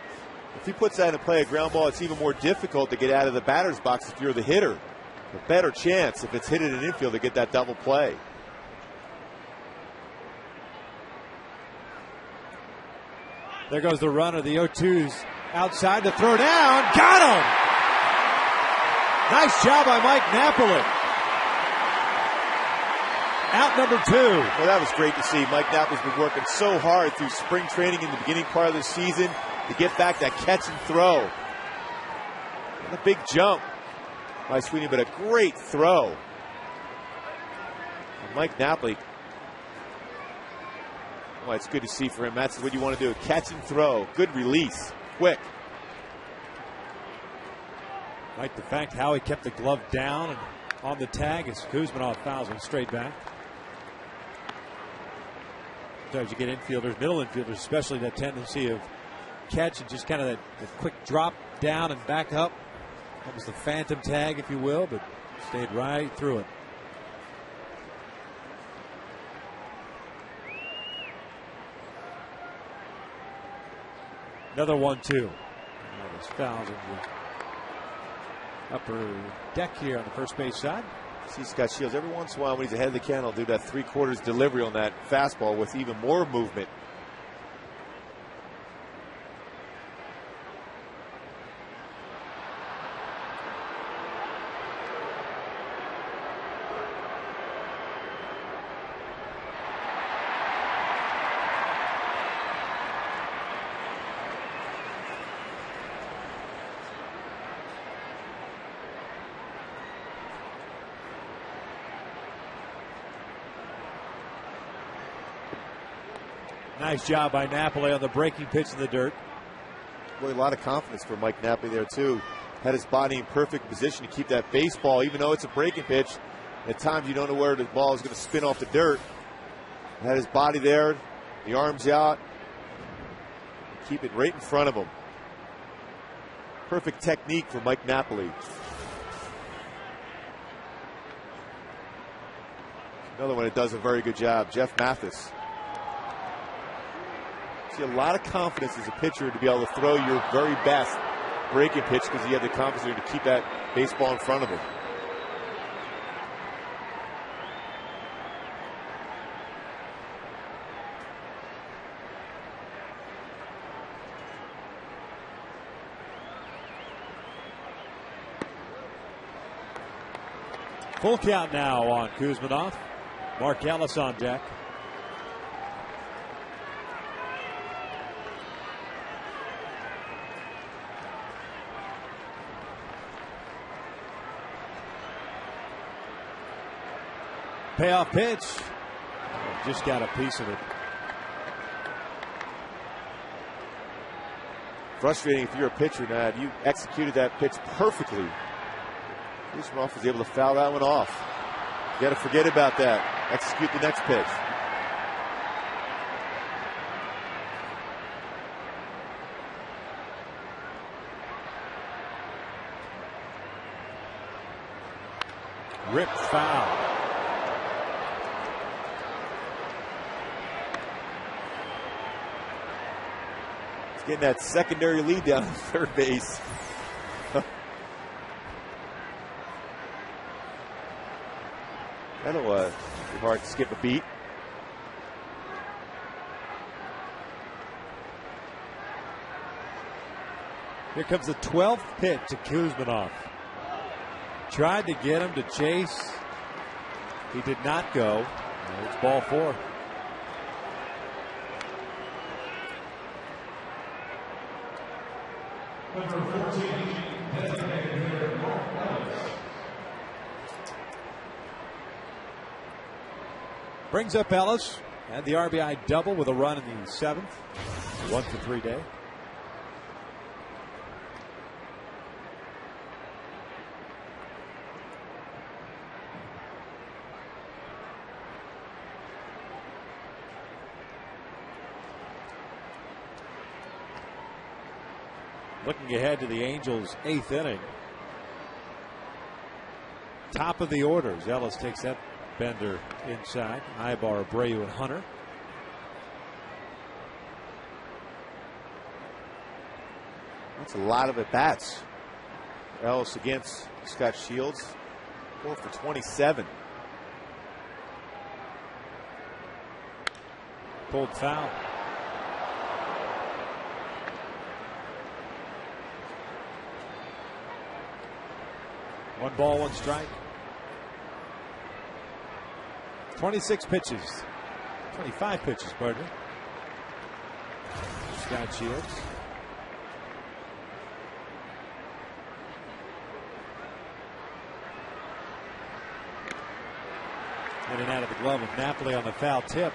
If he puts that in play, a ground ball, it's even more difficult to get out of the batter's box if you're the hitter. A better chance if it's hit in an infield to get that double play. There goes the runner. The 0-2's outside to throw down. Got him! Nice job by Mike Napoli. Out number 2. Well, that was great to see. Mike Napoli's been working so hard through spring training in the beginning part of the season to get back that catch and throw. And a big jump by Sweeney, but a great throw. And Mike Napoli, well, it's good to see for him. That's what you want to do. Catch and throw. Good release. Quick. Like the fact how he kept the glove down and on the tag as Kuzminov fouls him straight back. Sometimes you get infielders, middle infielders especially, that tendency of catch and just kind of that quick drop down and back up. That was the phantom tag, if you will, but stayed right through it. Another 1-2. Fouls in the upper deck here on the first base side. See Scott Shields every once in a while when he's ahead of the count, he'll do that 3/4 delivery on that fastball with even more movement. Nice job by Napoli on the breaking pitch in the dirt. Boy, a lot of confidence for Mike Napoli there, too. Had his body in perfect position to keep that baseball, even though it's a breaking pitch. At times, you don't know where the ball is going to spin off the dirt. Had his body there, the arms out. Keep it right in front of him. Perfect technique for Mike Napoli. Another one that does a very good job, Jeff Mathis. See a lot of confidence as a pitcher to be able to throw your very best breaking pitch because you have the confidence to keep that baseball in front of him. Full count now on Kuzminov. Mark Ellis on deck. Payoff pitch. Just got a piece of it. Frustrating if you're a pitcher, Nad. You executed that pitch perfectly. Kuzminov was able to foul that one off. You got to forget about that. Execute the next pitch. Ripped foul. He's getting that secondary lead down at third base. That'll be hard to skip a beat. Here comes the 12th pitch to Kuzminov. Tried to get him to chase. He did not go. It's ball 4. Brings up Ellis. Had the RBI double with a run in the 7th. 1-for-3 day. Looking ahead to the Angels' 8th inning. Top of the order. Ellis takes that bender inside. Ibar, Abreu, and Hunter. That's a lot of at-bats. Ellis against Scott Shields. 4 for 27. Pulled foul. One ball, one strike. 26 pitches. 25 pitches, pardon me. Scott Shields. In and out of the glove of Napoli on the foul tip.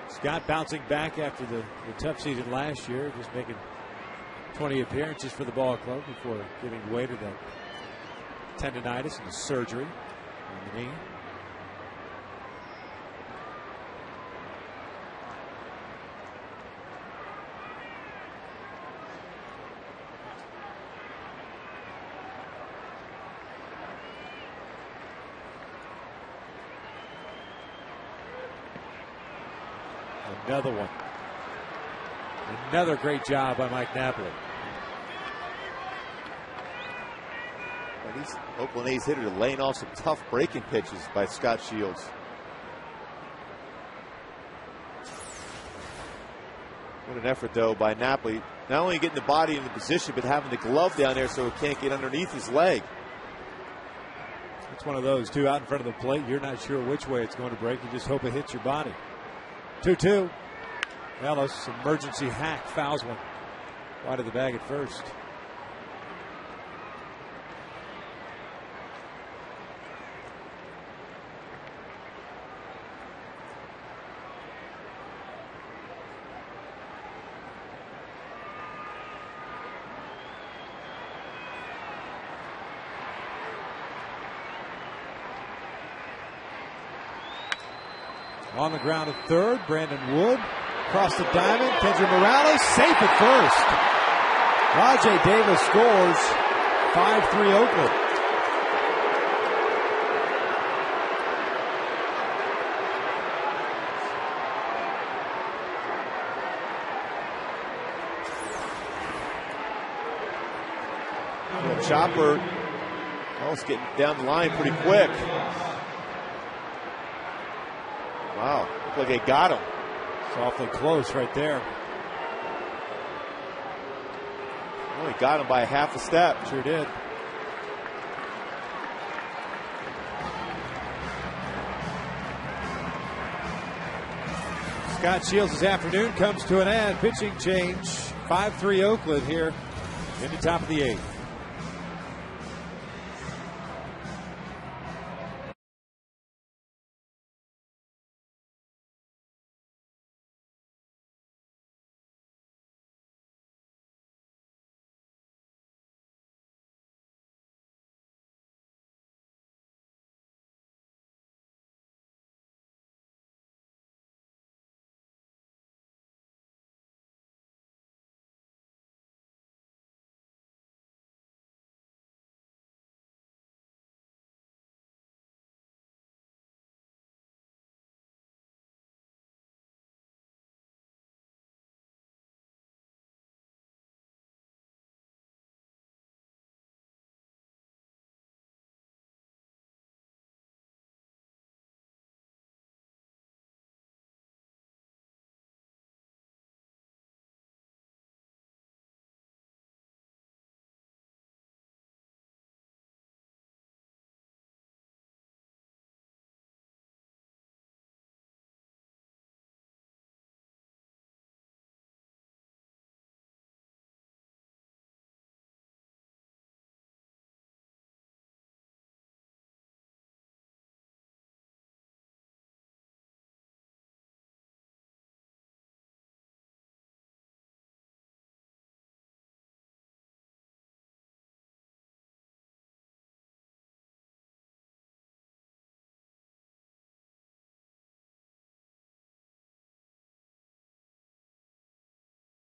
Scott bouncing back after the tough season last year, just making 20 appearances for the ball club before giving way to that tendonitis and the surgery on the knee. Another one. Another great job by Mike Napoli. Well, these Oakland A's hitters are laying off some tough breaking pitches by Scott Shields. What an effort, though, by Napoli. Not only getting the body into position, but having the glove down there so it can't get underneath his leg. It's one of those, too, out in front of the plate. You're not sure which way it's going to break. You just hope it hits your body. 2-2. Ellis, emergency hack, fouls one. Wide of the bag at first. On the ground at third, Brandon Wood. Across the diamond, Kendra Morales safe at first. Rajay Davis scores. 5-3 Oakland. Chopper almost getting down the line pretty quick. Wow, looked like they got him. It's awfully close right there. Only got him by half a step. Sure did. Scott Shields' afternoon comes to an end. Pitching change. 5-3 Oakland here in the top of the 8th.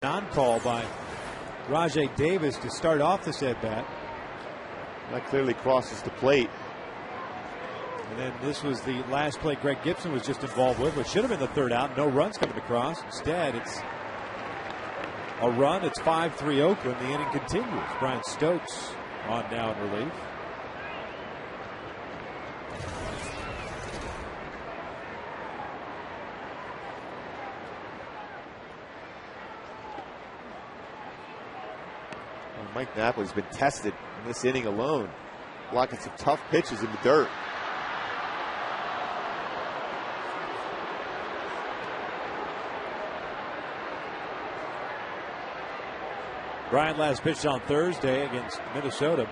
non-call by Rajay Davis to start off this at-bat. That clearly crosses the plate. And then this was the last play Greg Gibson was just involved with, which should have been the third out. No runs coming across. Instead, it's a run. It's 5-3 Oakland. The inning continues. Brian Stokes on now in relief. Mike Napoli's been tested in this inning alone, blocking some tough pitches in the dirt. Bryant last pitched on Thursday against Minnesota.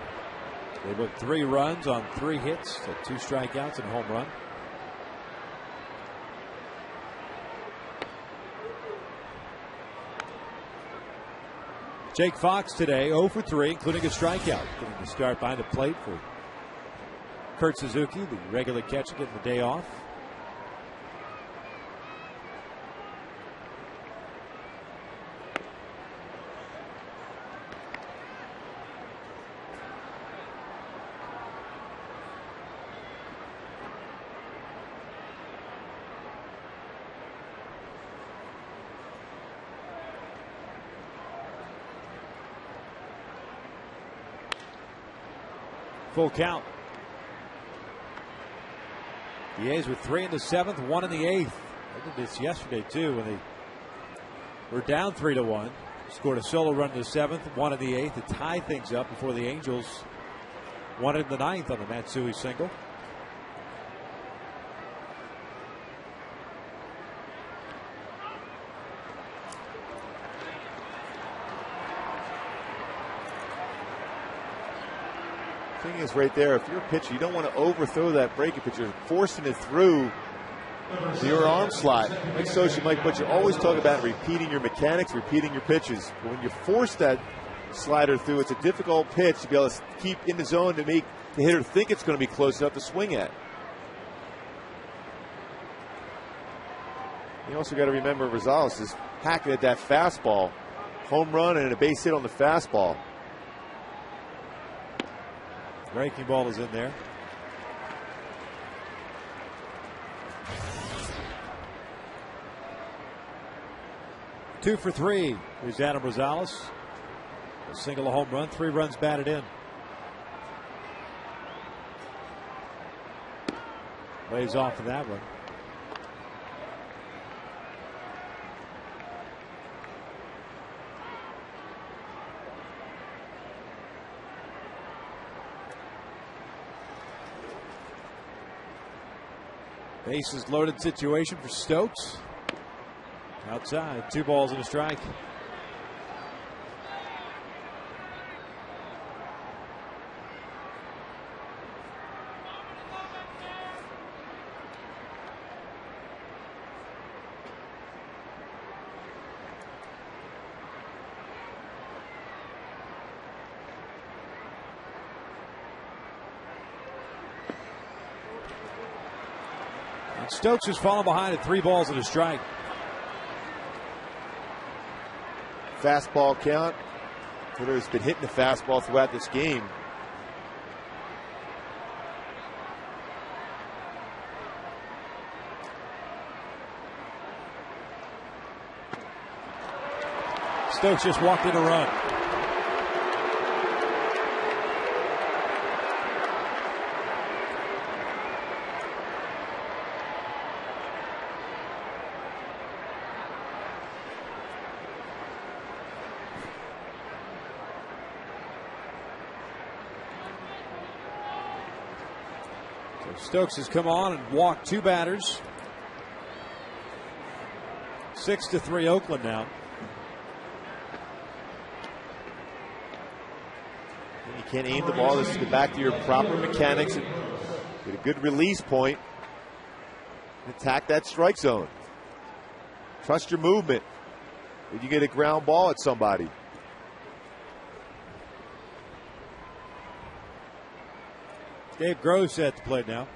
They put 3 runs on 3 hits, so 2 strikeouts and a home run. Jake Fox today 0 for 3, including a strikeout. Getting the start behind the plate for Kurt Suzuki, the regular catcher, getting the day off. Full count. The A's with 3 in the 7th, 1 in the 8th. They did this yesterday too when they were down 3-1. Scored a solo run in the 7th, 1 in the 8th to tie things up before the Angels won in the 9th on the Matsui single. Thing is right there, if you're a pitcher, you don't want to overthrow that breaking pitch. You're forcing it through your arm slot. Like Sochi, Mike, but you always talk about repeating your mechanics, repeating your pitches. But when you force that slider through, it's a difficult pitch to be able to keep in the zone to make the hitter think it's going to be close enough to swing at. You also got to remember Rosales is hacking at that fastball. Home run and a base hit on the fastball. Breaking ball is in there. Two for 3. Here's Adam Rosales. A single, a home run, 3 runs batted in. Lays off of that one. Bases loaded situation for Stokes. Outside, 2 balls and a strike. Stokes is falling behind at 3 balls and a strike. Fastball count. Hitter's been hitting the fastball throughout this game. Stokes just walked in a run. Stokes has come on and walked 2 batters. 6-3 Oakland now. And you can't aim the ball. This is get back to your proper mechanics and get a good release point. Attack that strike zone. Trust your movement. If you get a ground ball at somebody. Dave Gross at the plate now.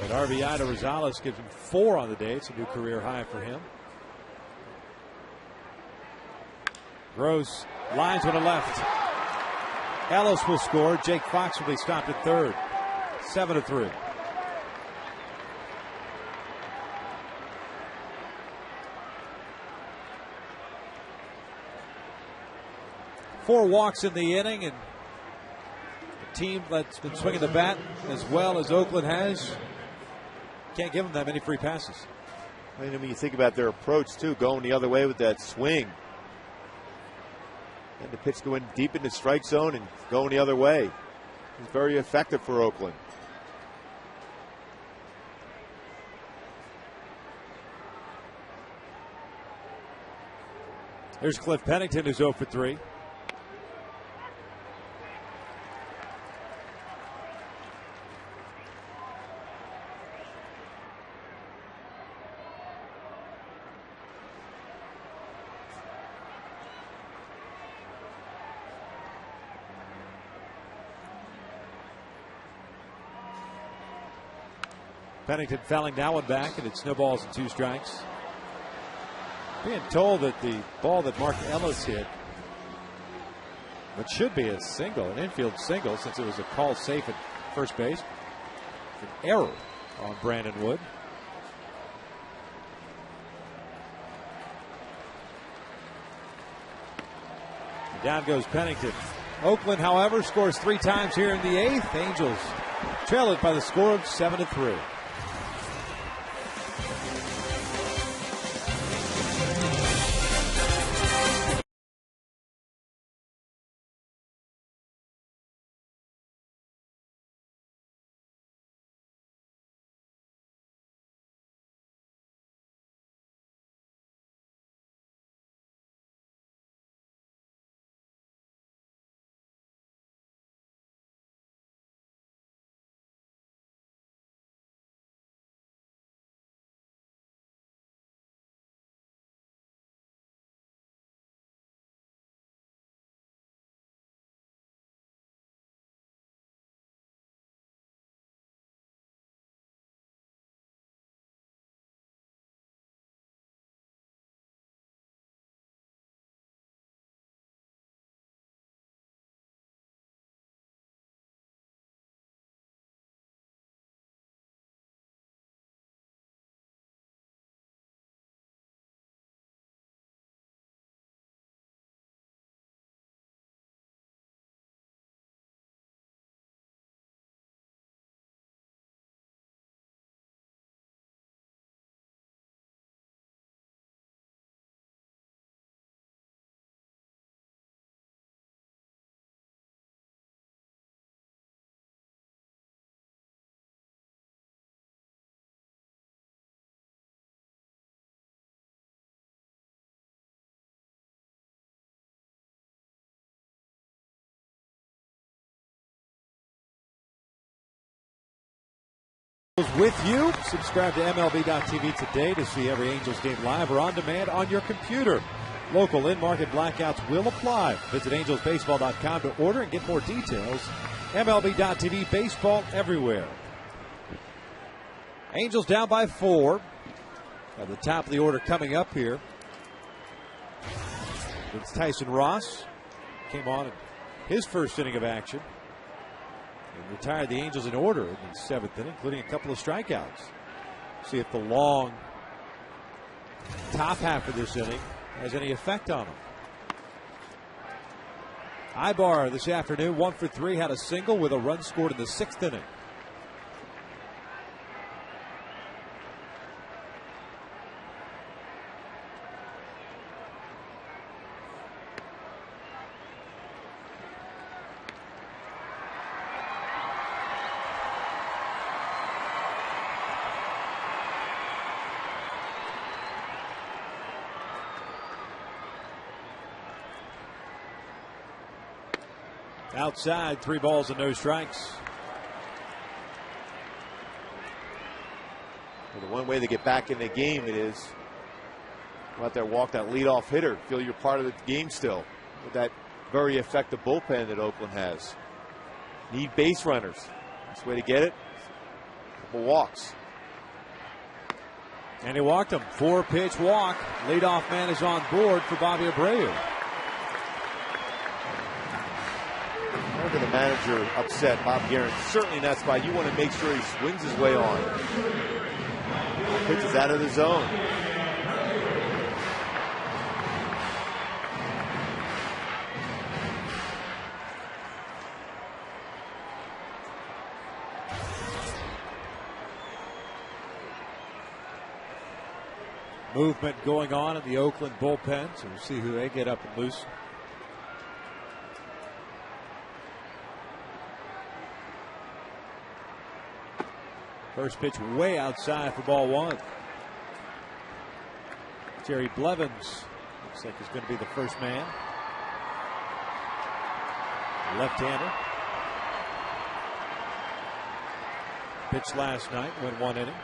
An RBI to Rosales gives him 4 on the day. It's a new career high for him. Gross lines one to left. Ellis will score. Jake Fox will be stopped at third. 7-3. Four walks in the inning, and a team that's been swinging the bat as well as Oakland has. Can't give them that many free passes. I mean, when you think about their approach, too, going the other way with that swing. And the pitch going deep in the strike zone and going the other way. It's very effective for Oakland. Here's Cliff Pennington, who's 0 for 3. Pennington fouling that one back, and it's no balls and 2 strikes. Being told that the ball that Mark Ellis hit, which should be a single, an infield single, since it was a call safe at first base, an error on Brandon Wood. And down goes Pennington. Oakland, however, scores 3 times here in the 8th. Angels trail it by the score of 7-3. With you. Subscribe to MLB.tv today to see every Angels game live or on demand on your computer. Local in-market blackouts will apply. Visit angelsbaseball.com to order and get more details. MLB.tv, baseball everywhere. Angels down by 4. At the top of the order coming up here, it's Tyson Ross. Came on in his first inning of action. And retired the Angels in order in the 7th inning, including a couple of strikeouts. See if the long top half of this inning has any effect on him. Ibar this afternoon, 1 for 3, had a single with a run scored in the 6th inning. Outside, 3 balls and no strikes. Well, the one way to get back in the game it is go out there, walk that leadoff hitter, feel you're part of the game still with that very effective bullpen that Oakland has. Need base runners. That's the way to get it. couple walks. And he walked him. 4-pitch walk. Leadoff man is on board for Bobby Abreu. Look at the manager upset, Bob Guerin. Certainly in that spot, you want to make sure he swings his way on. Pitch is out of the zone. Movement going on in the Oakland bullpen, so we'll see who they get up and loose. First pitch way outside for ball one. Jerry Blevins looks like he's going to be the first man. Left-hander. Pitched last night, went 1 inning.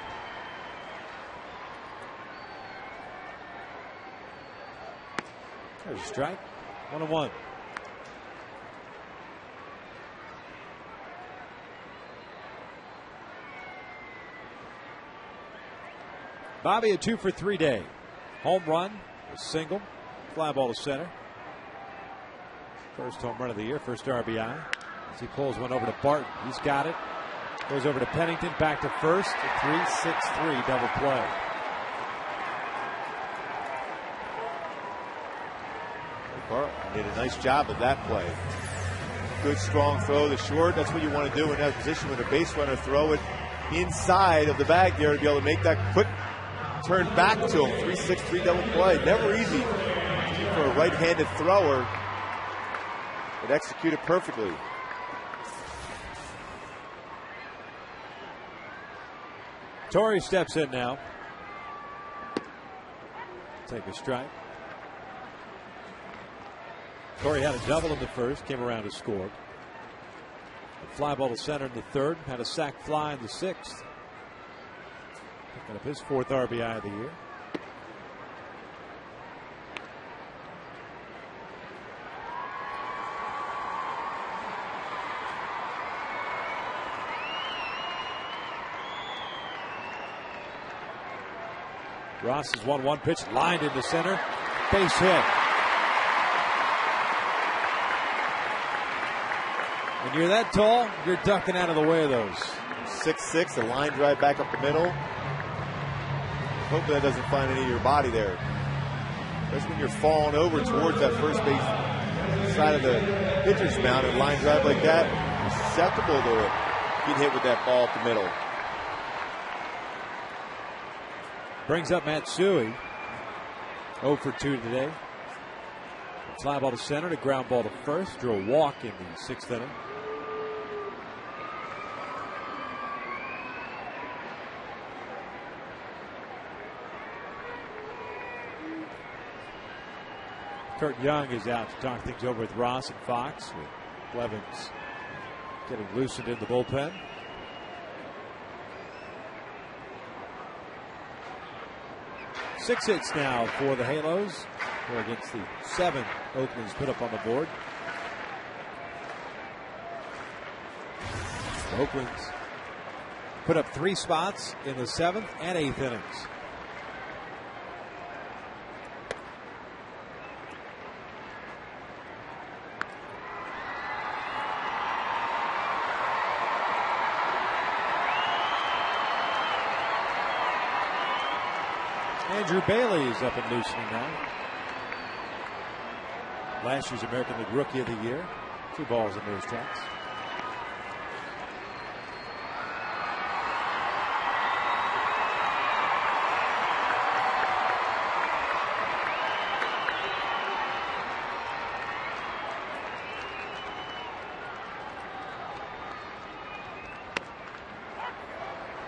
There's a strike. 1-1. Bobby, a 2-for-3 day. Home run, a single, fly ball to center. First home run of the year, first RBI. As he pulls one over to Barton. He's got it. Goes over to Pennington, back to first. A 3-6-3 double play. Barton did a nice job of that play. Good strong throw to short. That's what you want to do in that position with a base runner. Throw it inside of the bag there to be able to make that quick turn back to him. 3-6-3 double play. Never easy for a right-handed thrower, but executed perfectly. Torrey steps in now. Take a strike. Torrey had a double in the first, came around to score. A fly ball to center in the third, had a sac fly in the sixth. Picking up his 4th RBI of the year. Ross's 1-1 pitch lined into center. Base hit. When you're that tall, you're ducking out of the way of those. 6-6, a line drive back up the middle. Hopefully that doesn't find any of your body there. That's when you're falling over towards that first base side of the pitcher's mound, and line drive like that, you're susceptible to it. Get hit with that ball up the middle. Brings up Matsui. 0 for 2 today. Fly ball to center, to ground ball to first. Drew a walk in the 6th inning. Kurt Young is out to talk things over with Ross and Fox, with Blevins getting loosened in the bullpen. Six hits now for the Halos. We're against the 7 Oakland's put up on the board. The Oakland's put up 3 spots in the 7th and 8th innings. Andrew Bailey is up and loosening now. Last year's American League Rookie of the Year. 2 balls in those strikes.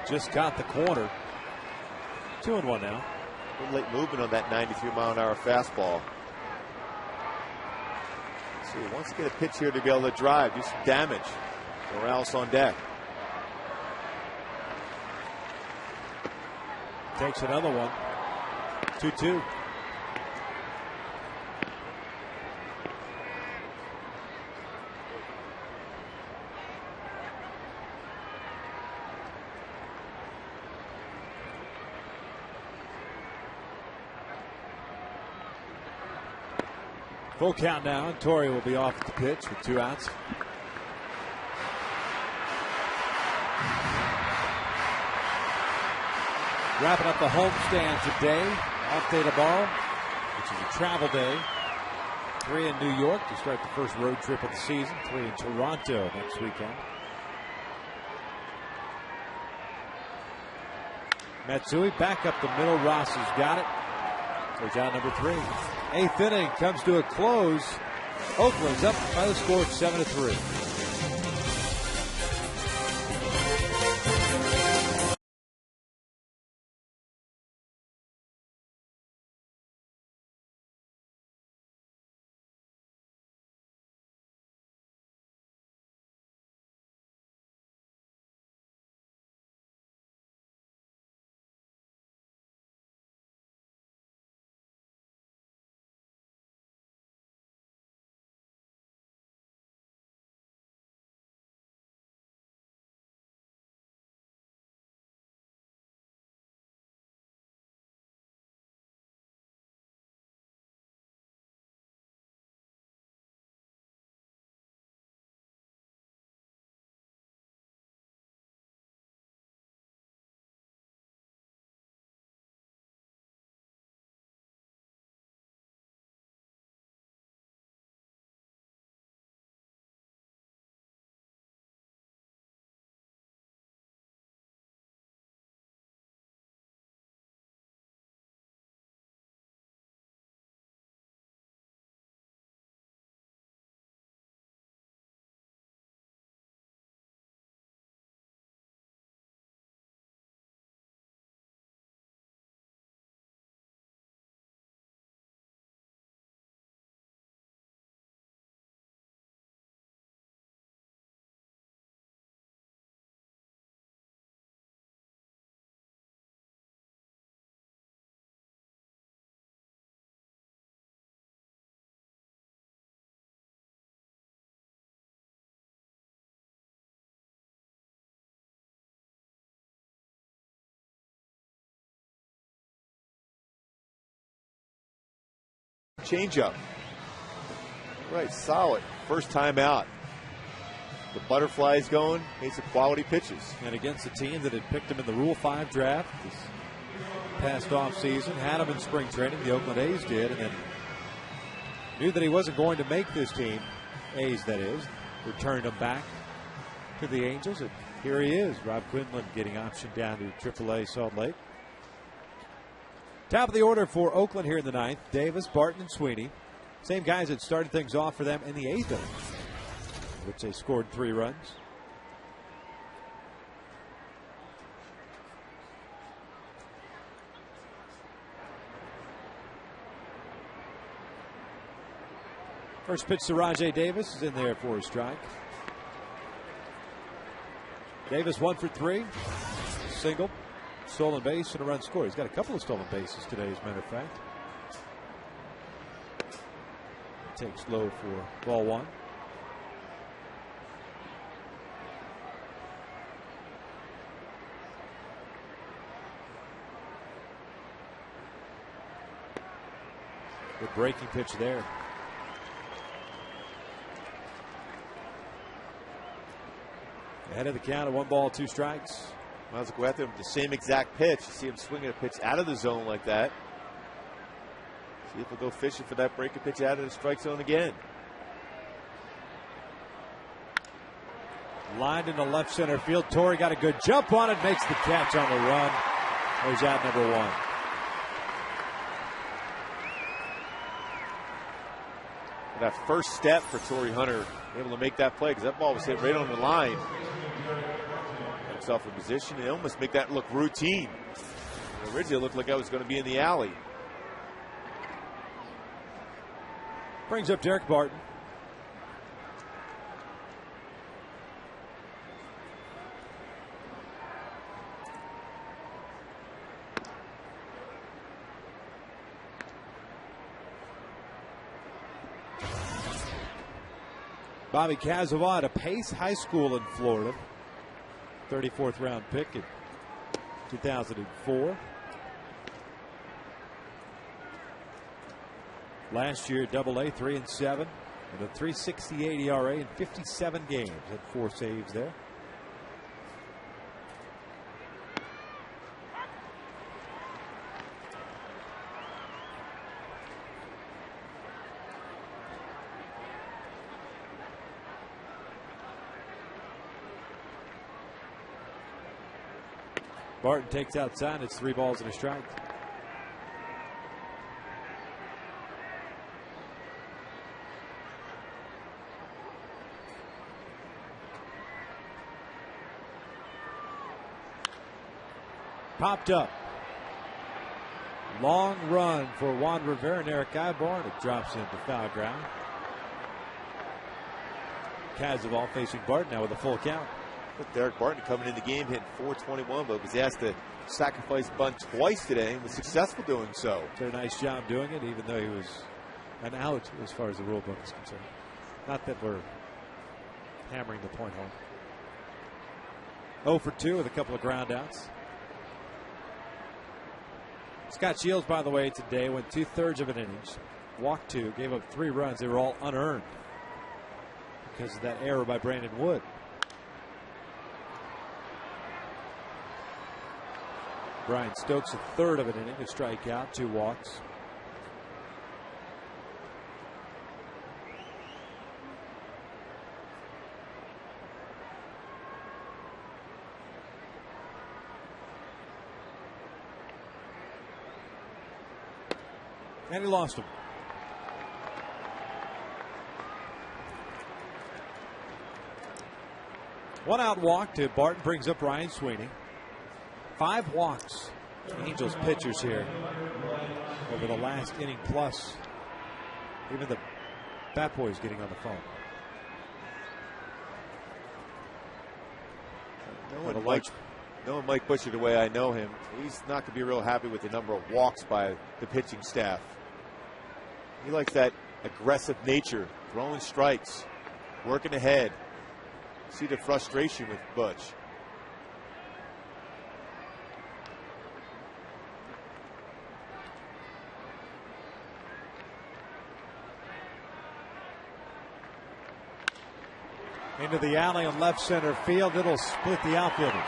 Just got the corner. 2-1 now. A little late movement on that 93-mile-an-hour fastball. So he wants to get a pitch here to be able to drive, do some damage. Rosales on deck. Takes another one. 2-2. Full count now, and Torrey will be off at the pitch with 2 outs. Wrapping up the homestand today. Off day tomorrow, which is a travel day. 3 in New York to start the first road trip of the season. 3 in Toronto next weekend. Matsui back up the middle. Ross has got it. Goes out number 3. 8th inning comes to a close. Oakland's up by the score of 7-3. Changeup. Right, solid. First time out. The butterfly's going. Made some quality pitches. And against a team that had picked him in the Rule 5 draft this past offseason, had him in spring training, the Oakland A's did, and then knew that he wasn't going to make this team, A's that is, returned him back to the Angels, and here he is, Rob Quinlan getting optioned down to AAA Salt Lake. Top of the order for Oakland here in the 9th, Davis, Barton, and Sweeney. Same guys that started things off for them in the 8th inning, which they scored 3 runs. First pitch to Rajai Davis is in there for a strike. Davis 1 for 3, single, stolen base, and a run scored. He's got a couple of stolen bases today, as a matter of fact. Takes low for ball 1. Good breaking pitch there. Ahead of the count at 1 ball, 2 strikes. Might as well go after him with the same exact pitch. You see him swinging a pitch out of the zone like that. See if he'll go fishing for that breaking pitch out of the strike zone again. Lined into left center field. Torrey got a good jump on it, makes the catch on the run. Goes out number 1. That first step for Torrey Hunter, able to make that play because that ball was hit right on the line. Got himself in position and almost make that look routine. Originally it looked like I was going to be in the alley. Brings up Derek Barton. Bobby Cazawa at Pace High School in Florida. 34th round pick in 2004. Last year, Double-A, 3-7, and a 3.68 ERA in 57 games. Had 4 saves there. Barton takes outside. It's 3 balls and a strike. Popped up. Long run for Juan Rivera and Eric Ibar. It drops into foul ground. Kazoval facing Barton now with a full count. Derek Barton coming in the game hitting .421, but was asked to sacrifice bunt twice today and was successful doing so. Did a nice job doing it, even though he was an out as far as the rule book is concerned. Not that we're hammering the point home. 0 for 2 with a couple of ground outs. Scott Shields, by the way, today went 2/3 of an innings, walked 2, gave up 3 runs. They were all unearned because of that error by Brandon Wood. Brian Stokes, 1/3 of an inning, a strikeout, 2 walks. And he lost him. One out walk to Barton brings up Ryan Sweeney. 5 walks. Angels pitchers here over the last inning plus. Even the Bat Boys getting on the phone. Knowing Mike Busher the way I know him, he's not going to be real happy with the number of walks by the pitching staff. He likes that aggressive nature, throwing strikes, working ahead. See the frustration with Butch. Into the alley on left center field. It'll split the outfielders.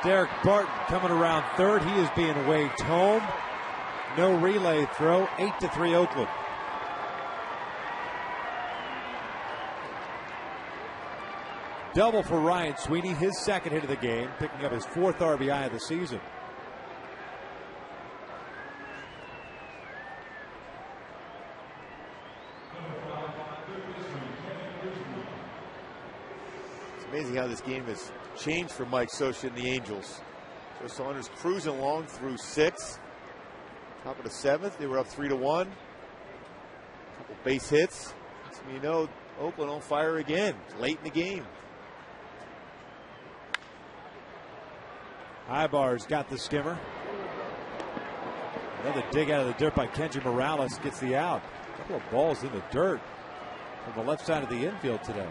Derek Barton coming around third. He is being waved home. No relay throw. 8-3 Oakland. Double for Ryan Sweeney, his second hit of the game, picking up his 4th RBI of the season. Amazing how this game has changed for Mike Scioscia and the Angels. Joe Saunders cruising along through 6. Top of the 7th, they were up 3-1. Couple base hits. So you know, Oakland on fire again late in the game. Ibar's got the skimmer. Another dig out of the dirt by Kendry Morales gets the out. A couple of balls in the dirt from the left side of the infield today.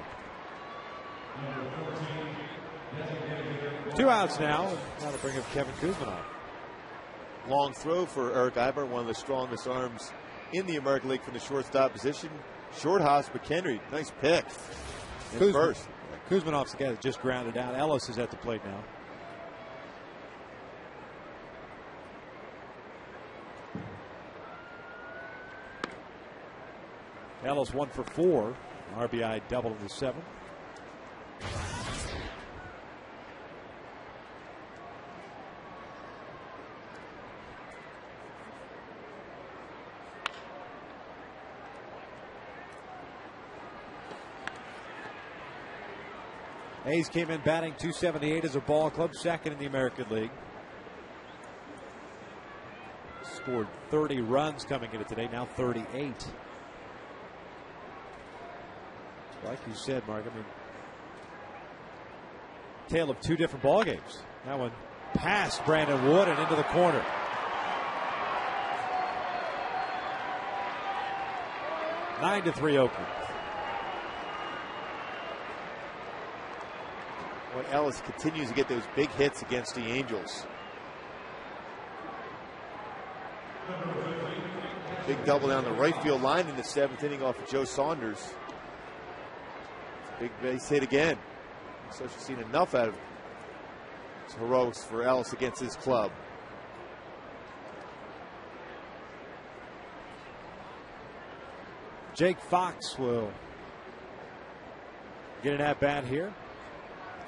2 outs now. Now to bring up Kevin Kuzminoff. Long throw for Eric Ibar, one of the strongest arms in the American League from the shortstop position. Short house, McHenry. Nice pick. First. Kuzminoff's the guy that just grounded out. Ellis is at the plate now. Ellis 1 for 4. RBI double in the 7th. Hayes came in batting .278 as a ball club, second in the American League. Scored 30 runs coming into today, now 38. Like you said, Mark, I mean, tale of 2 different ball games. That one past Brandon Wood and into the corner. 9-3 Oakland. Well, Ellis continues to get those big hits against the Angels. Big double down the right field line in the 7th inning off of Joe Saunders. Big base hit again. So she's seen enough out of heroics for Ellis against his club. Jake Fox will get an at-bat here.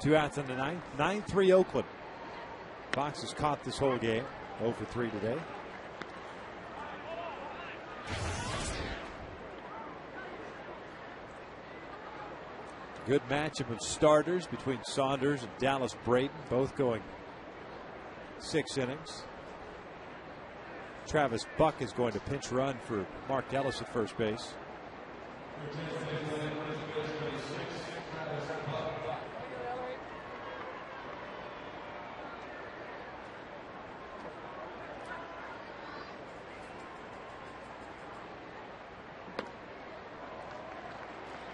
2 outs in the 9th. 9-3 Oakland. Fox has caught this whole game. 0 for 3 today. Good matchup of starters between Saunders and Dallas Brayton, both going 6 innings. Travis Buck is going to pinch run for Mark Ellis at first base.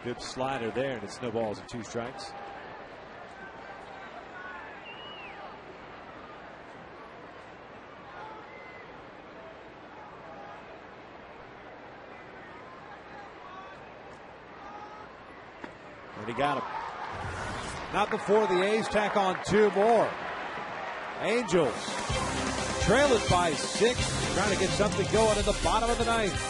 Good slider there, and it's no balls and 2 strikes. And he got him. Not before the A's tack on 2 more. Angels trail it by 6, trying to get something going in the bottom of the 9th.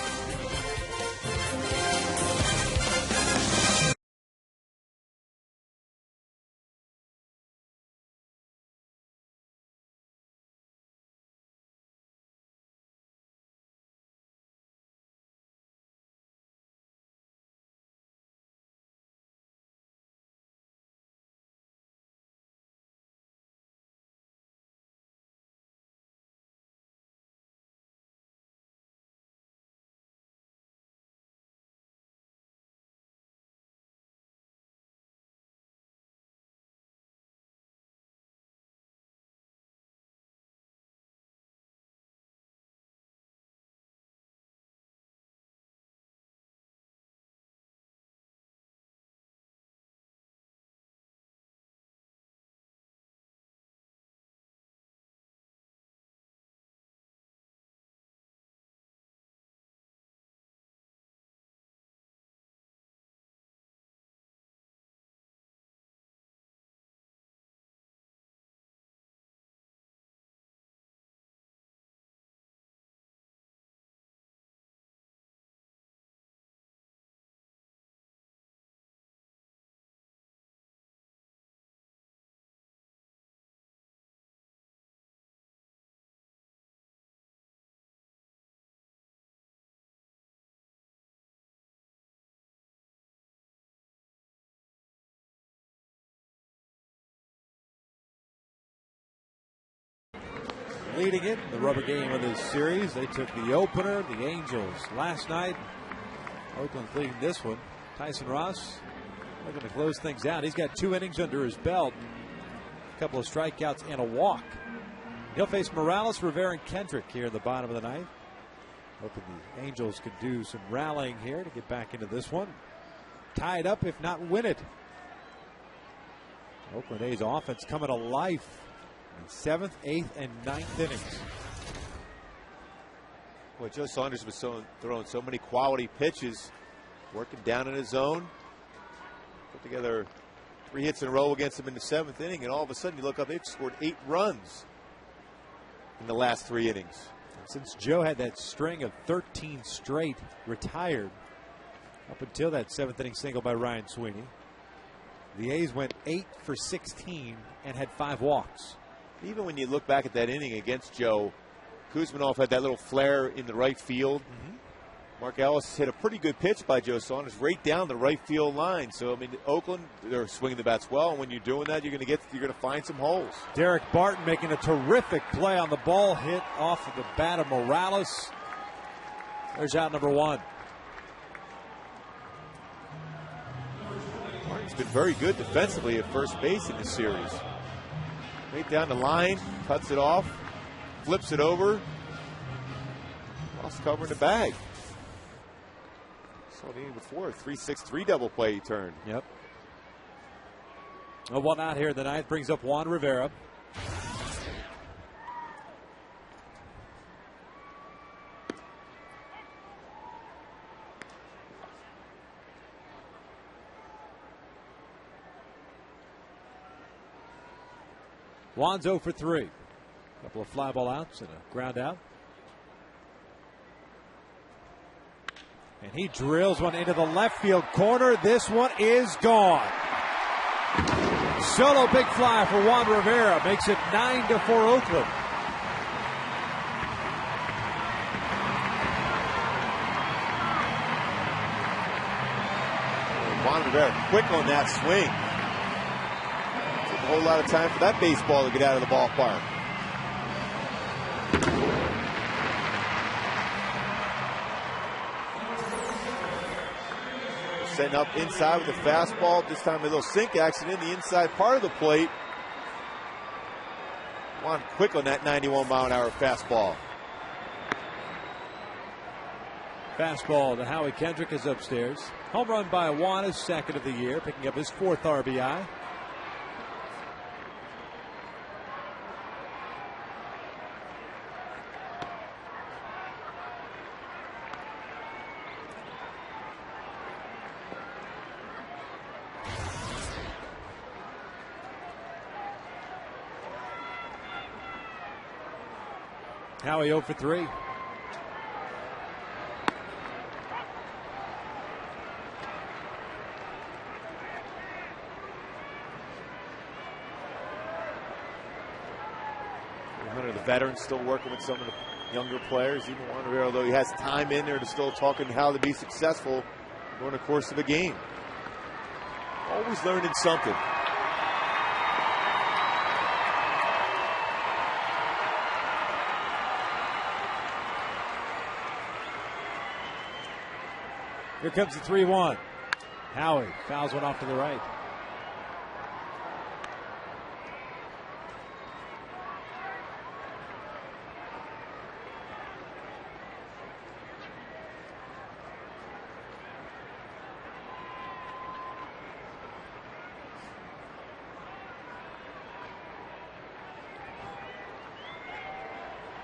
Leading it, the rubber game of this series. They took the opener, the Angels, last night. Oakland's leading this one. Tyson Ross looking to close things out. He's got 2 innings under his belt, a couple of strikeouts and a walk. He'll face Morales, Rivera, and Kendrick here in the bottom of the 9th. Hoping the Angels can do some rallying here to get back into this one. Tie it up, if not win it. Oakland A's offense coming to life in 7th, 8th, and 9th innings. Well, Joe Saunders was throwing so many quality pitches, working down in his zone. Put together 3 hits in a row against him in the 7th inning, and all of a sudden you look up, they've scored 8 runs in the last 3 innings. Since Joe had that string of 13 straight retired, up until that 7th inning single by Ryan Sweeney, the A's went 8 for 16 and had 5 walks. Even when you look back at that inning against Joe, Kuzminoff had that little flare in the right field. Mark Ellis hit a pretty good pitch by Joe Saunders right down the right field line. So I mean, Oakland, they're swinging the bats well, and when you're doing that, you're going to find some holes. Derek Barton making a terrific play on the ball hit off of the bat of Morales. There's out number 1. Barton's been very good defensively at first base in this series. Right down the line, cuts it off, flips it over. Lost cover in the bag. Saw the inning before, a 3-6-3 double play he turned. Yep. A 1 out here in the 9th brings up Juan Rivera. Juan's 0 for 3. A couple of fly ball outs and a ground out. And he drills one into the left field corner. This one is gone. Solo big fly for Juan Rivera. Makes it 9-4 Oakland. Juan Rivera quick on that swing. Took a whole lot of time for that baseball to get out of the ballpark. Setting up inside with the fastball. This time a little sink action in the inside part of the plate. Juan quick on that 91-mile-an-hour fastball. Fastball to Howie Kendrick is upstairs. Home run by Juan, his second of the year, picking up his 4th RBI. Howie 0 for 3. Hunter, the veteran, still working with some of the younger players. Even Juan Rivera, although he has time in there to still talking how to be successful during the course of a game. Always learning something. Here comes the 3-1. Howie fouls one off to the right.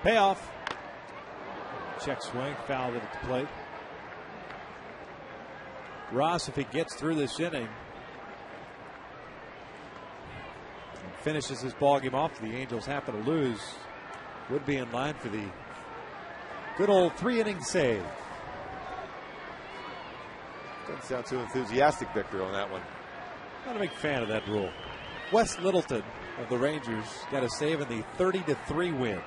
Payoff. Check swing, fouled it at the plate. Ross, if he gets through this inning and finishes this ballgame off, the Angels happen to lose, would be in line for the good old 3-inning save. Doesn't sound too enthusiastic, Victor, on that one. Not a big fan of that rule. Wes Littleton of the Rangers got a save in the 30-3 win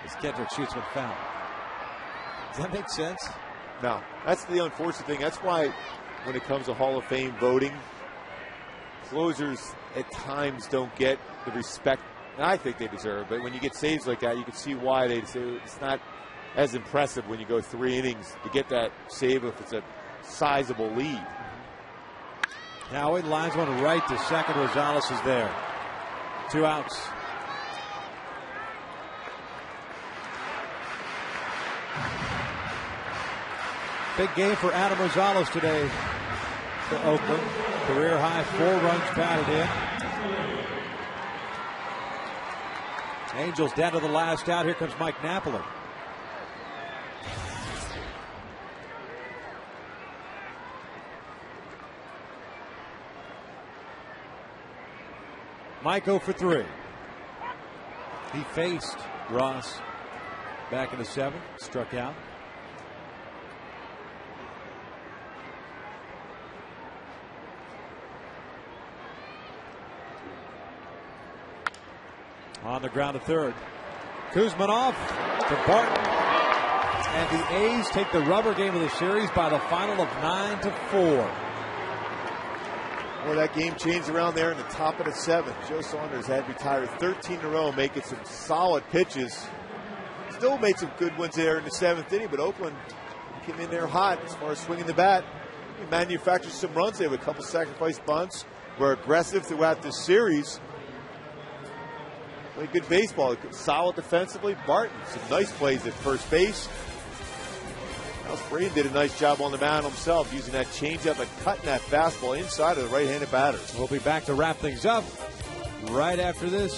as Kendrick shoots one foul. Does that make sense? No, that's the unfortunate thing. That's why when it comes to Hall of Fame voting, closers at times don't get the respect and I think they deserve. But when you get saves like that, you can see why they say it's not as impressive when you go 3 innings to get that save if it's a sizable lead. Now he lines one right to second. Rosales is there. 2 outs. Big game for Adam Rosales today for Oakland. Career high 4 runs batted in. Angels down to the last out. Here comes Mike Napoli. Mike 0 for 3. He faced Ross back in the 7th, struck out. On the ground to third. Kuzmanov to Barton. And the A's take the rubber game of the series by the final of 9-4. Well, that game changed around there in the top of the 7th. Joe Saunders had retired 13 in a row, making some solid pitches. Still made some good ones there in the 7th inning, but Oakland came in there hot as far as swinging the bat. He manufactured some runs there with a couple sacrifice bunts. Were aggressive throughout this series. Played good baseball, solid defensively. Barton, some nice plays at first base. House Braden did a nice job on the mound himself, using that changeup and cutting that fastball inside of the right-handed batters. We'll be back to wrap things up right after this.